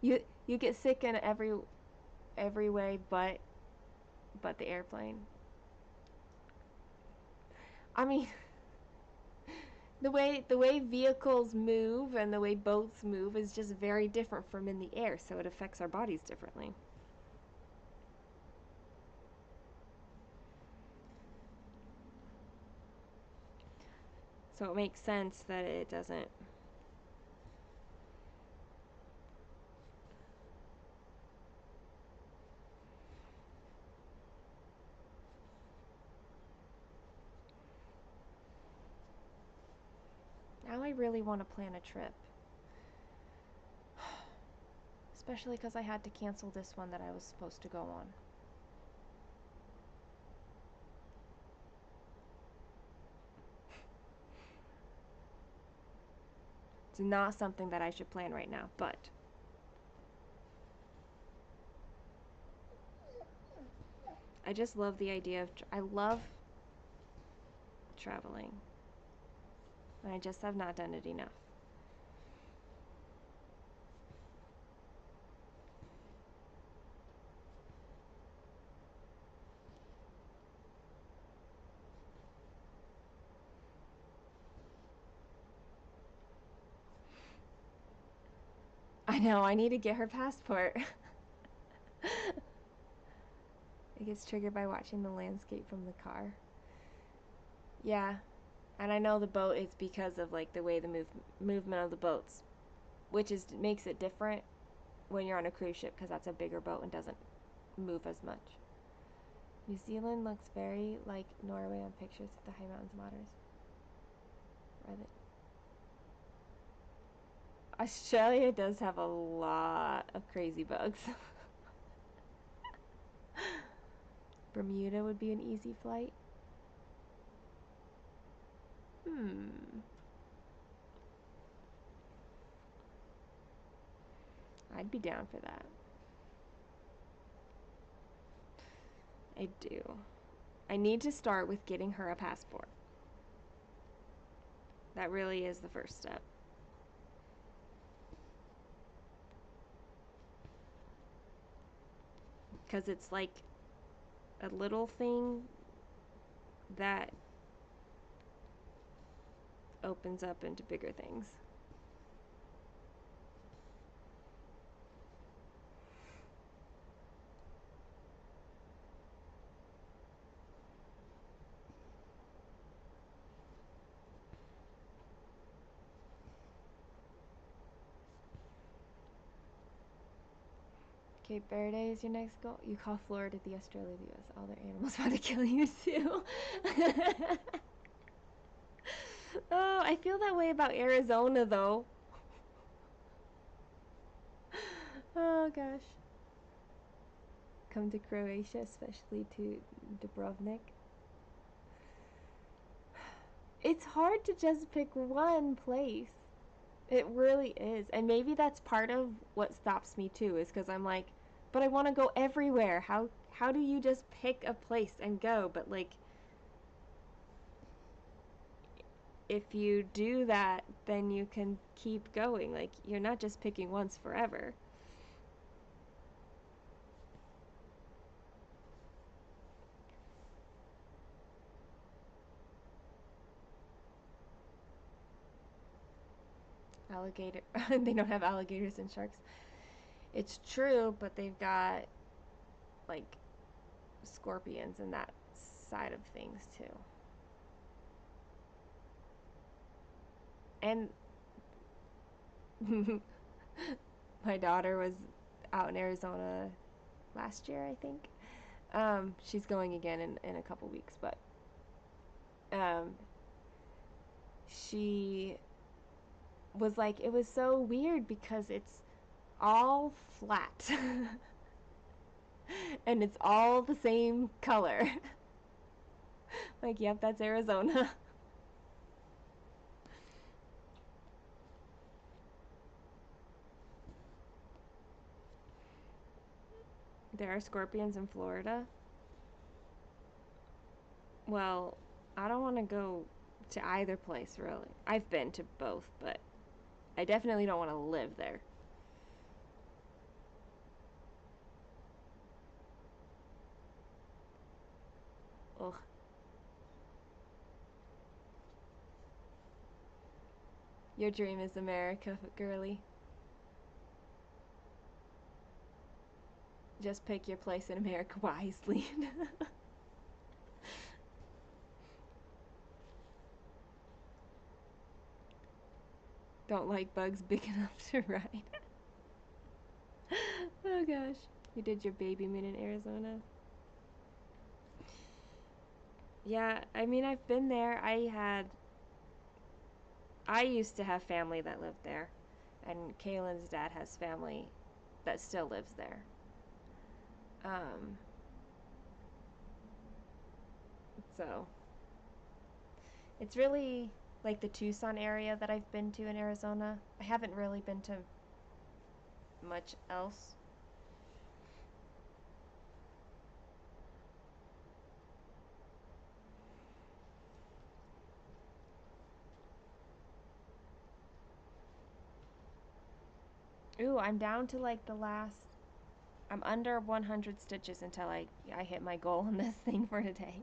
you get sick in every way but the airplane. I mean, the way vehicles move and the way boats move is just very different from in the air, so it affects our bodies differently. So it makes sense that it doesn't. Now I really want to plan a trip. Especially because I had to cancel this one that I was supposed to go on. It's not something that I should plan right now, but I just love the idea of, I love traveling. And I just have not done it enough. I know, I need to get her passport. It gets triggered by watching the landscape from the car. Yeah, and I know the boat is because of like the way the movement of the boats, which makes it different when you're on a cruise ship because that's a bigger boat and doesn't move as much. New Zealand looks very like Norway on pictures of the high mountains and waters. Right. Australia does have a lot of crazy bugs. Bermuda would be an easy flight. I'd be down for that. I do. I need to start with getting her a passport. That really is the first step. Because it's like a little thing that opens up into bigger things. Cape Verde is your next goal. You call Florida the Australia of the U.S. All their animals want to kill you too. Oh, I feel that way about Arizona though. Oh gosh. Come to Croatia, especially to Dubrovnik. It's hard to just pick one place. It really is. And maybe that's part of what stops me too, is because I'm like, but I want to go everywhere. How do you just pick a place and go? But like, if you do that, then you can keep going. Like, you're not just picking once forever. Alligator. They don't have alligators and sharks. It's true, but they've got like scorpions and that side of things too. And my daughter was out in Arizona last year, I think. She's going again in a couple weeks, but she was like, it was so weird because it's all flat and it's all the same color. Like, yep, that's Arizona. There are scorpions in Florida. Well, I don't want to go to either place, really. I've been to both, but I definitely don't want to live there. Ugh. Your dream is America, girly. Just pick your place in America wisely. Don't like bugs big enough to ride. Oh gosh. You did your baby moon in Arizona? Yeah, I mean, I've been there. I used to have family that lived there, and Kaylin's dad has family that still lives there. So it's really like the Tucson area that I've been to in Arizona. I haven't really been to much else. Ooh, I'm down to like the last. I'm under 100 stitches until I hit my goal on this thing for today.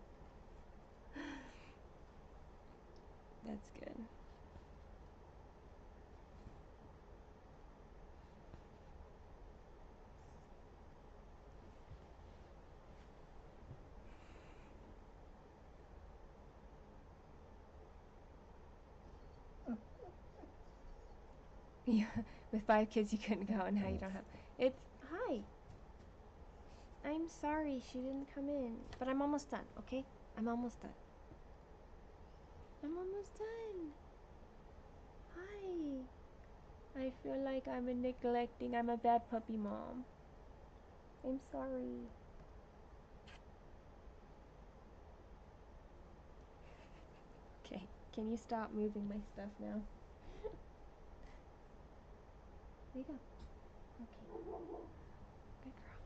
That's good. Yeah, with 5 kids you couldn't go, and now you don't have. It's hi. I'm sorry she didn't come in, but I'm almost done. Okay, I'm almost done. I'm almost done. Hi. I feel like I'm neglecting. I'm a bad puppy mom. I'm sorry. Okay, can you stop moving my stuff now? There you go. Okay. Good girl.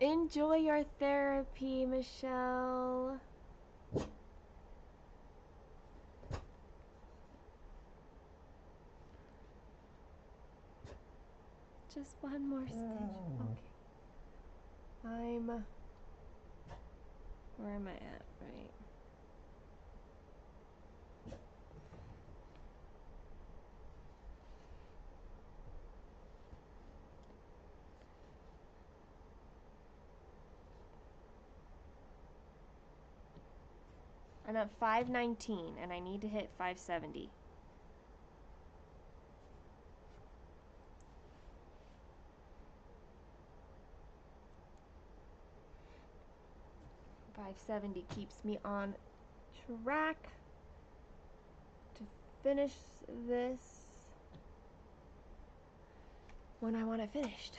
Enjoy your therapy, Michelle. Just one more stitch. Okay. Where am I at? Right. I'm at 519 and I need to hit 570. .570 keeps me on track to finish this when I want it finished.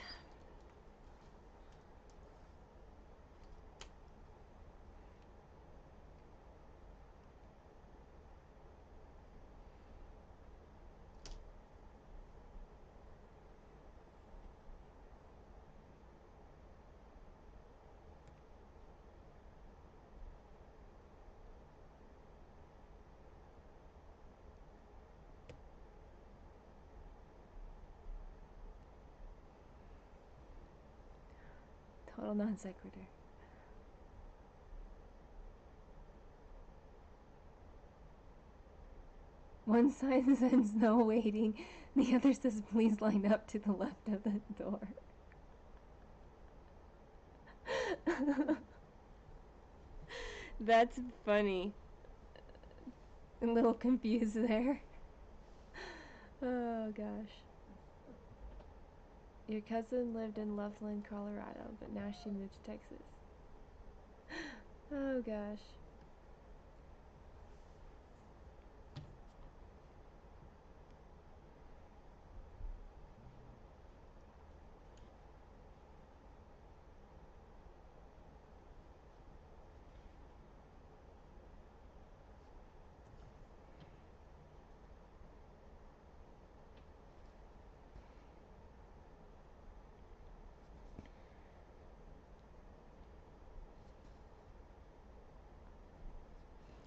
Total non sequitur. One sign says no waiting, the other says please line up to the left of the door. That's funny. A little confused there. Oh gosh. Your cousin lived in Loveland, Colorado, but now she moved to Texas. Oh gosh.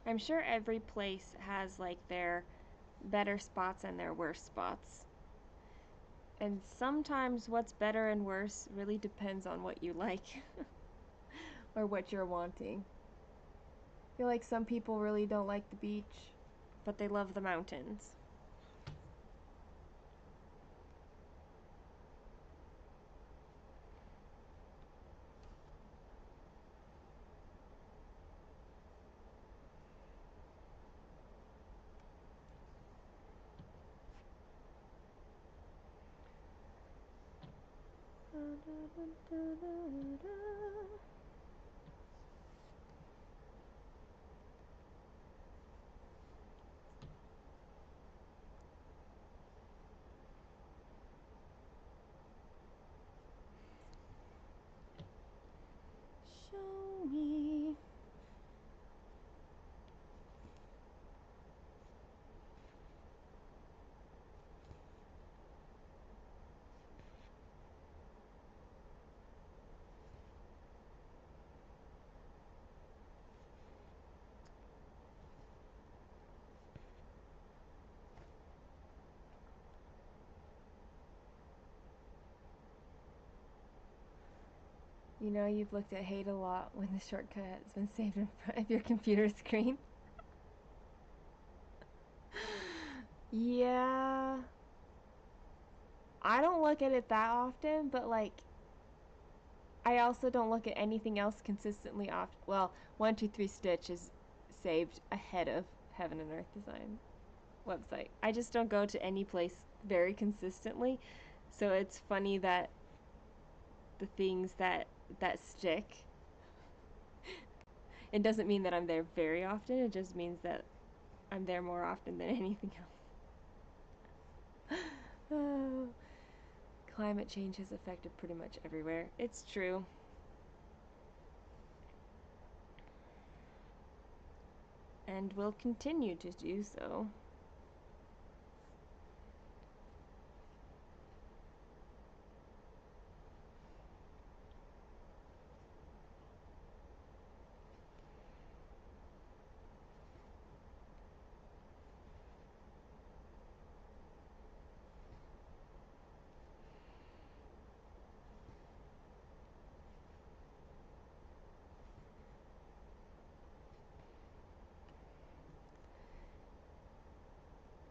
I'm sure every place has like their better spots and their worst spots. And sometimes what's better and worse really depends on what you like or what you're wanting. I feel like some people really don't like the beach, but they love the mountains. Show me. You know you've looked at hate a lot when the shortcut has been saved in front of your computer screen. Yeah. I don't look at it that often, but like I also don't look at anything else consistently often. Well, 123 Stitch is saved ahead of Heaven and Earth Design website. I just don't go to any place very consistently, so it's funny that the things that stick, it doesn't mean that I'm there very often, it just means that I'm there more often than anything else. Oh, climate change has affected pretty much everywhere. It's true. And will continue to do so.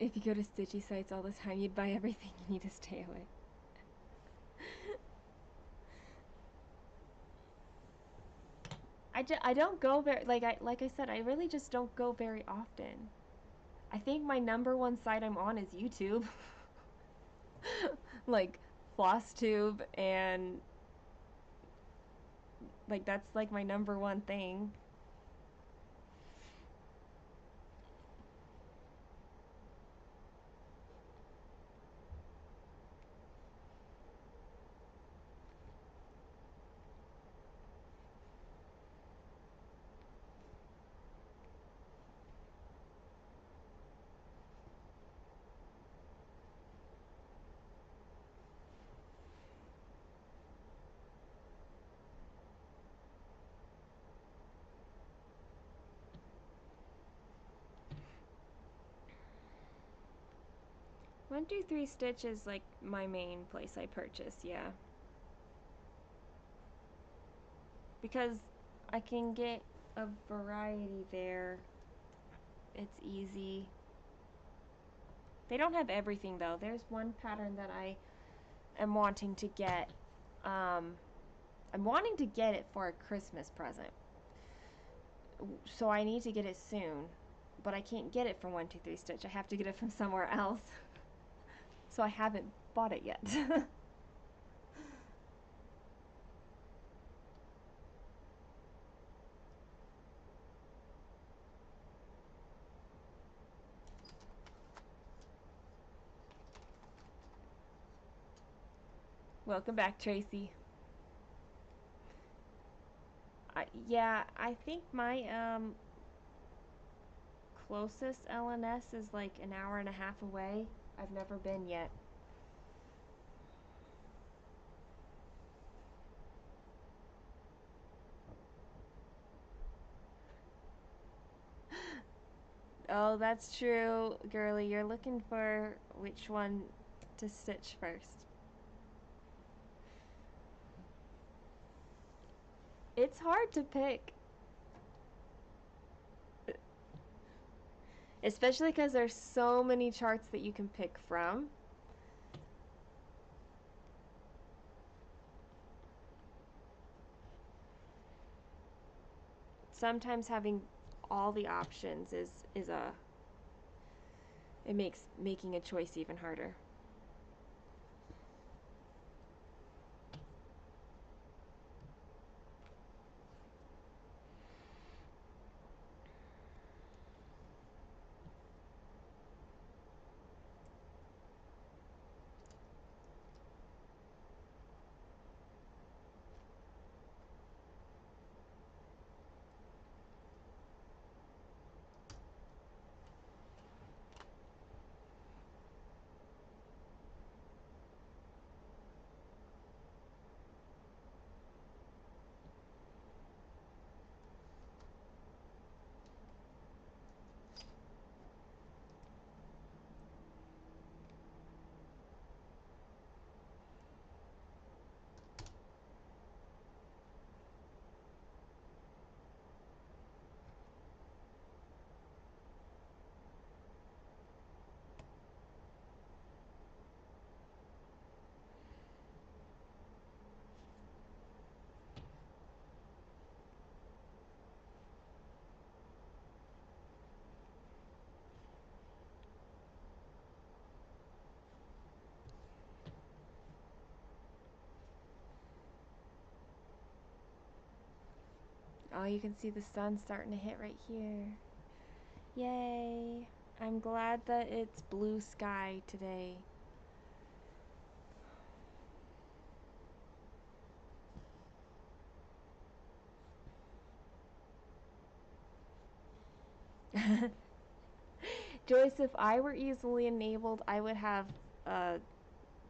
If you go to Stitchy sites all the time, you'd buy everything. You need to stay away. I don't go very, like I said, I really just don't go very often. I think my number one site I'm on is YouTube. Like floss tube, and like that's like my number one thing. One, two, three stitch is like my main place I purchase, yeah. Because I can get a variety there. It's easy. They don't have everything though. There's one pattern that I am wanting to get. I'm wanting to get it for a Christmas present. So I need to get it soon. But I can't get it from 123 Stitch. I have to get it from somewhere else. So I haven't bought it yet. Welcome back, Tracy. Yeah, I think my closest LNS is like an hour and a half away. I've never been yet. Oh, that's true, girly. You're looking for which one to stitch first. It's hard to pick. Especially because there's so many charts that you can pick from. Sometimes having all the options is a it makes making a choice even harder. Oh, you can see the sun starting to hit right here. Yay! I'm glad that it's blue sky today. Joyce, if I were easily enabled, I would have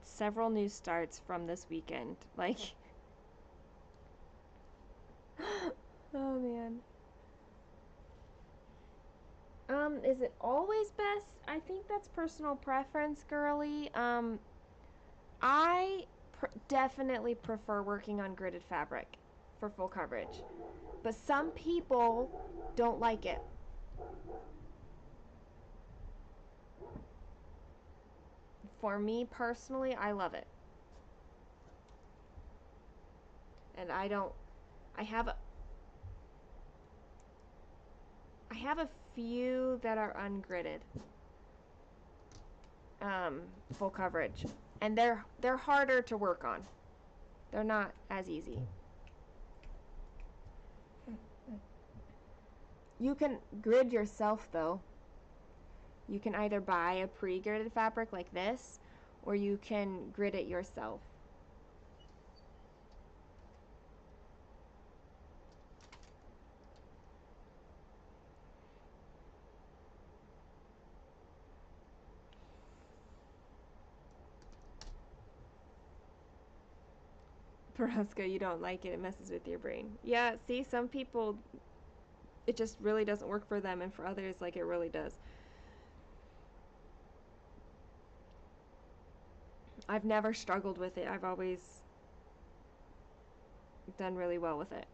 several new starts from this weekend. Like, oh man. Is it always best? I think that's personal preference, girly. I definitely prefer working on gridded fabric for full coverage, but some people don't like it. For me personally, I love it. And I don't, I have I have a few that are ungridded, full coverage, and they're harder to work on. They're not as easy. You can grid yourself though. You can either buy a pre-gridded fabric like this, or you can grid it yourself. Peroska, you don't like it. It messes with your brain. Yeah, see, some people, it just really doesn't work for them, and for others, like, it really does. I've never struggled with it. I've always done really well with it.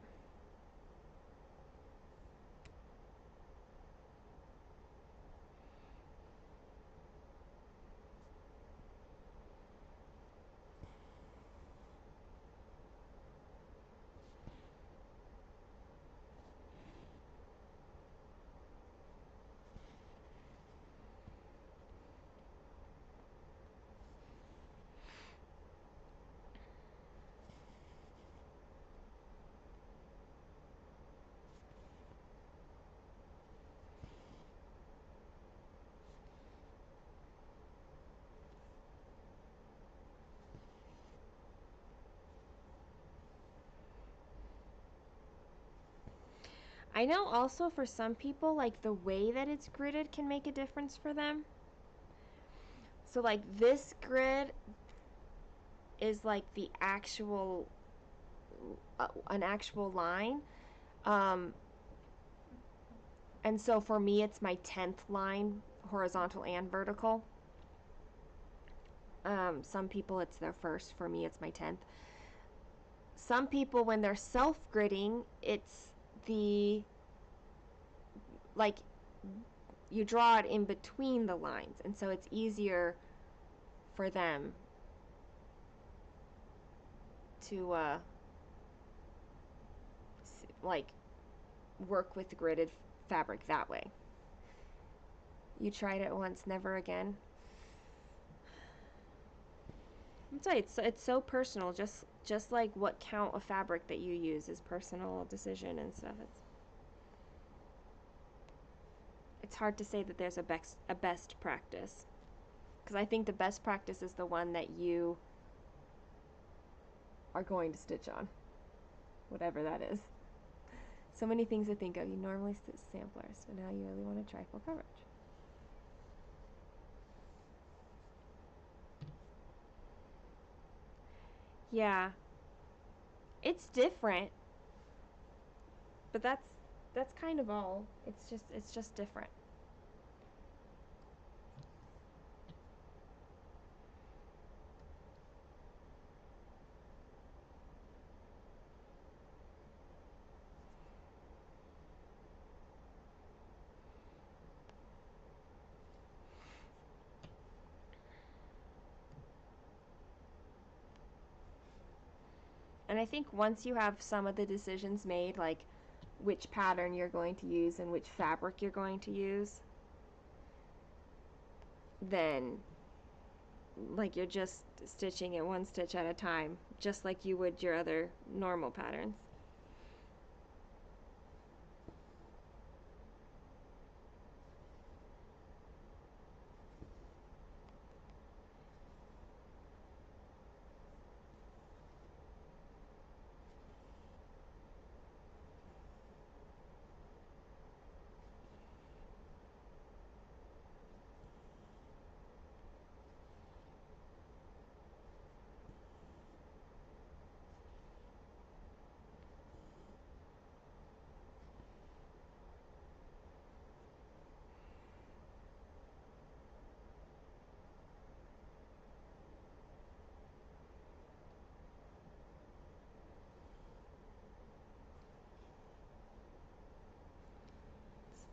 I know also for some people, like, the way that it's gridded can make a difference for them. So, like, this grid is like the actual, an actual line. And so for me, it's my 10th line, horizontal and vertical. Some people, it's their first. For me, it's my 10th. Some people, when they're self-gridding, it's the, like, you draw it in between the lines, and so it's easier for them to like work with gridded fabric that way. You tried it once, never again. I'm sorry, it's so personal. Just like what count of fabric that you use is personal decision and stuff. It's hard to say that there's a best practice, because I think the best practice is the one that you are going to stitch on, whatever that is. So many things to think of. You normally stitch samplers, so now you really want to try full coverage. Yeah, it's different, but that's kind of all. It's just different. And I think once you have some of the decisions made, like which pattern you're going to use and which fabric you're going to use, then like you're just stitching it one stitch at a time, just like you would your other normal patterns.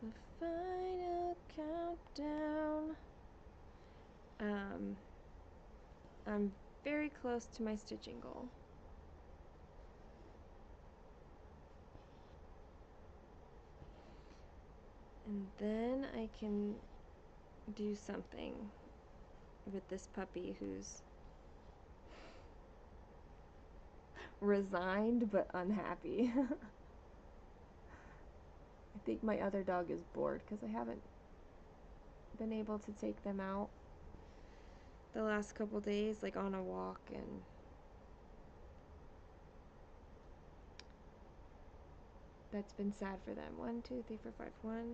The final countdown. I'm very close to my stitching goal. And then I can do something with this puppy who's resigned but unhappy. I think my other dog is bored because I haven't been able to take them out the last couple days, like on a walk, and that's been sad for them. 1, 2, 3, 4, 5. 1,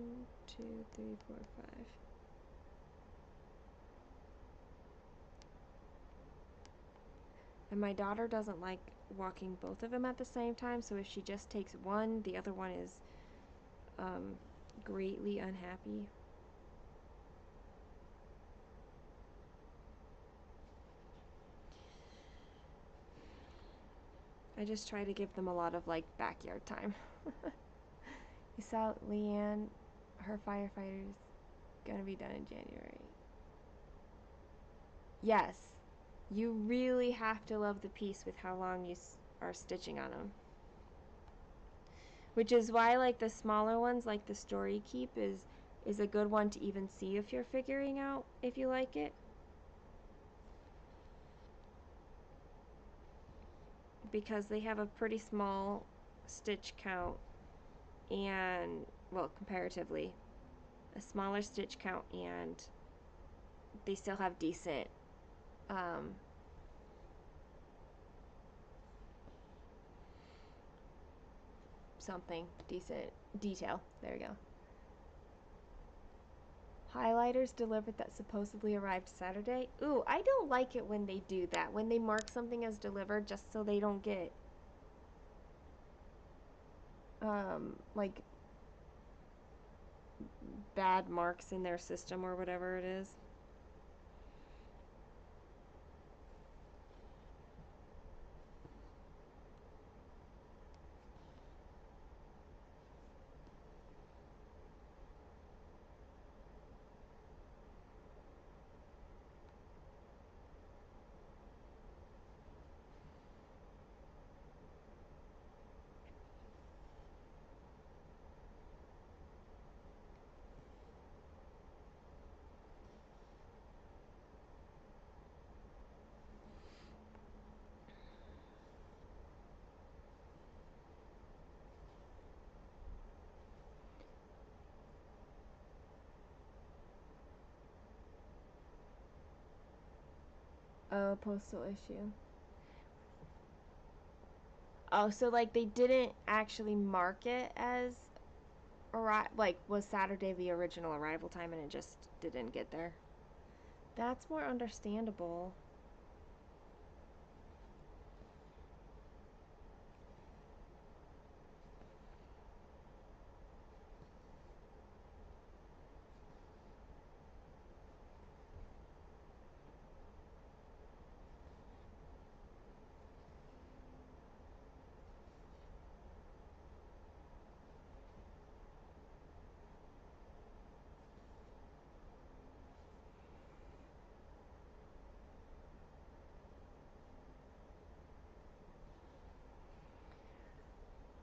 2, 3, 4, 5. And my daughter doesn't like walking both of them at the same time, so if she just takes one, the other one is greatly unhappy. I just try to give them a lot of like backyard time. You saw Leanne, her firefighter's gonna be done in January. Yes, you really have to love the piece with how long you are stitching on them. Which is why like the smaller ones, like the Story Keep, is a good one to even see if you're figuring out if you like it. Because they have a pretty small stitch count and, well, comparatively, a smaller stitch count, and they still have decent decent detail. There we go. Highlighters delivered that supposedly arrived Saturday. Ooh, I don't like it when they do that, when they mark something as delivered just so they don't get like bad marks in their system or whatever it is. Oh, postal issue. Oh, so like they didn't actually mark it as like was Saturday the original arrival time and it just didn't get there. That's more understandable.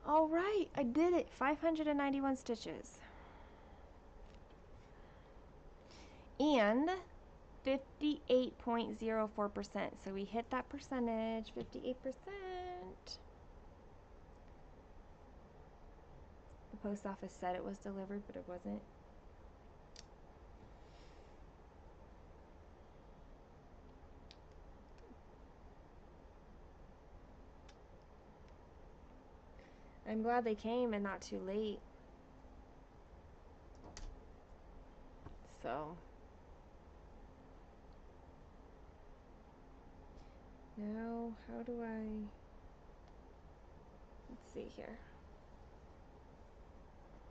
All right, I did it. 591 stitches. And 58.04%. So we hit that percentage, 58%. The post office said it was delivered, but it wasn't. I'm glad they came and not too late. So now how do I, let's see here.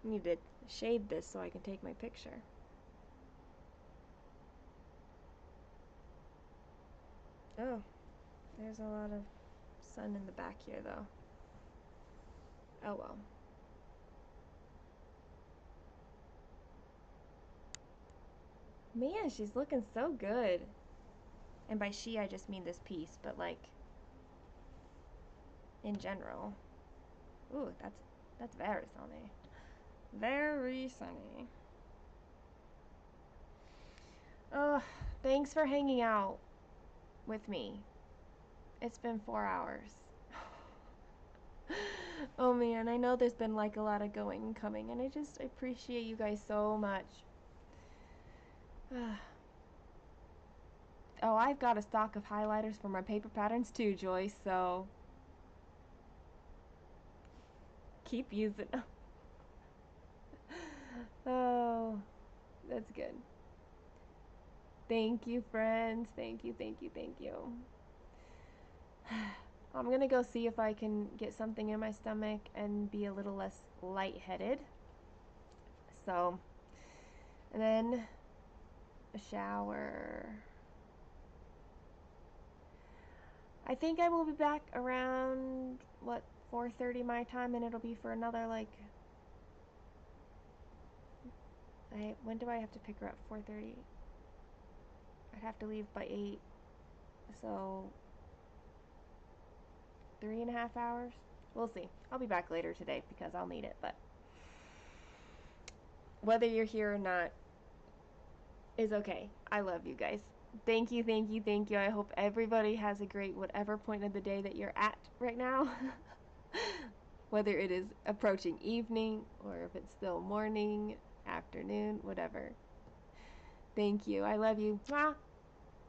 I need to shade this so I can take my picture. Oh, there's a lot of sun in the back here though. Oh well. Man, she's looking so good. And by she, I just mean this piece, but like, in general. Ooh, that's very sunny. Very sunny. Ugh, thanks for hanging out with me. It's been 4 hours. Oh man, I know there's been like a lot of going and coming, and I appreciate you guys so much. Oh, I've got a stock of highlighters for my paper patterns too, Joyce, so keep using them. Oh, that's good. Thank you, friends. Thank you, thank you, thank you. I'm gonna go see if I can get something in my stomach and be a little less lightheaded. So, and then a shower. I think I will be back around, what, 4:30 my time, and it'll be for another, like, when do I have to pick her up? 4:30? I'd have to leave by 8, so 3.5 hours? We'll see. I'll be back later today because I'll need it, but whether you're here or not is okay. I love you guys. Thank you, thank you, thank you. I hope everybody has a great whatever point of the day that you're at right now. Whether it is approaching evening or if it's still morning, afternoon, whatever. Thank you. I love you. Mwah.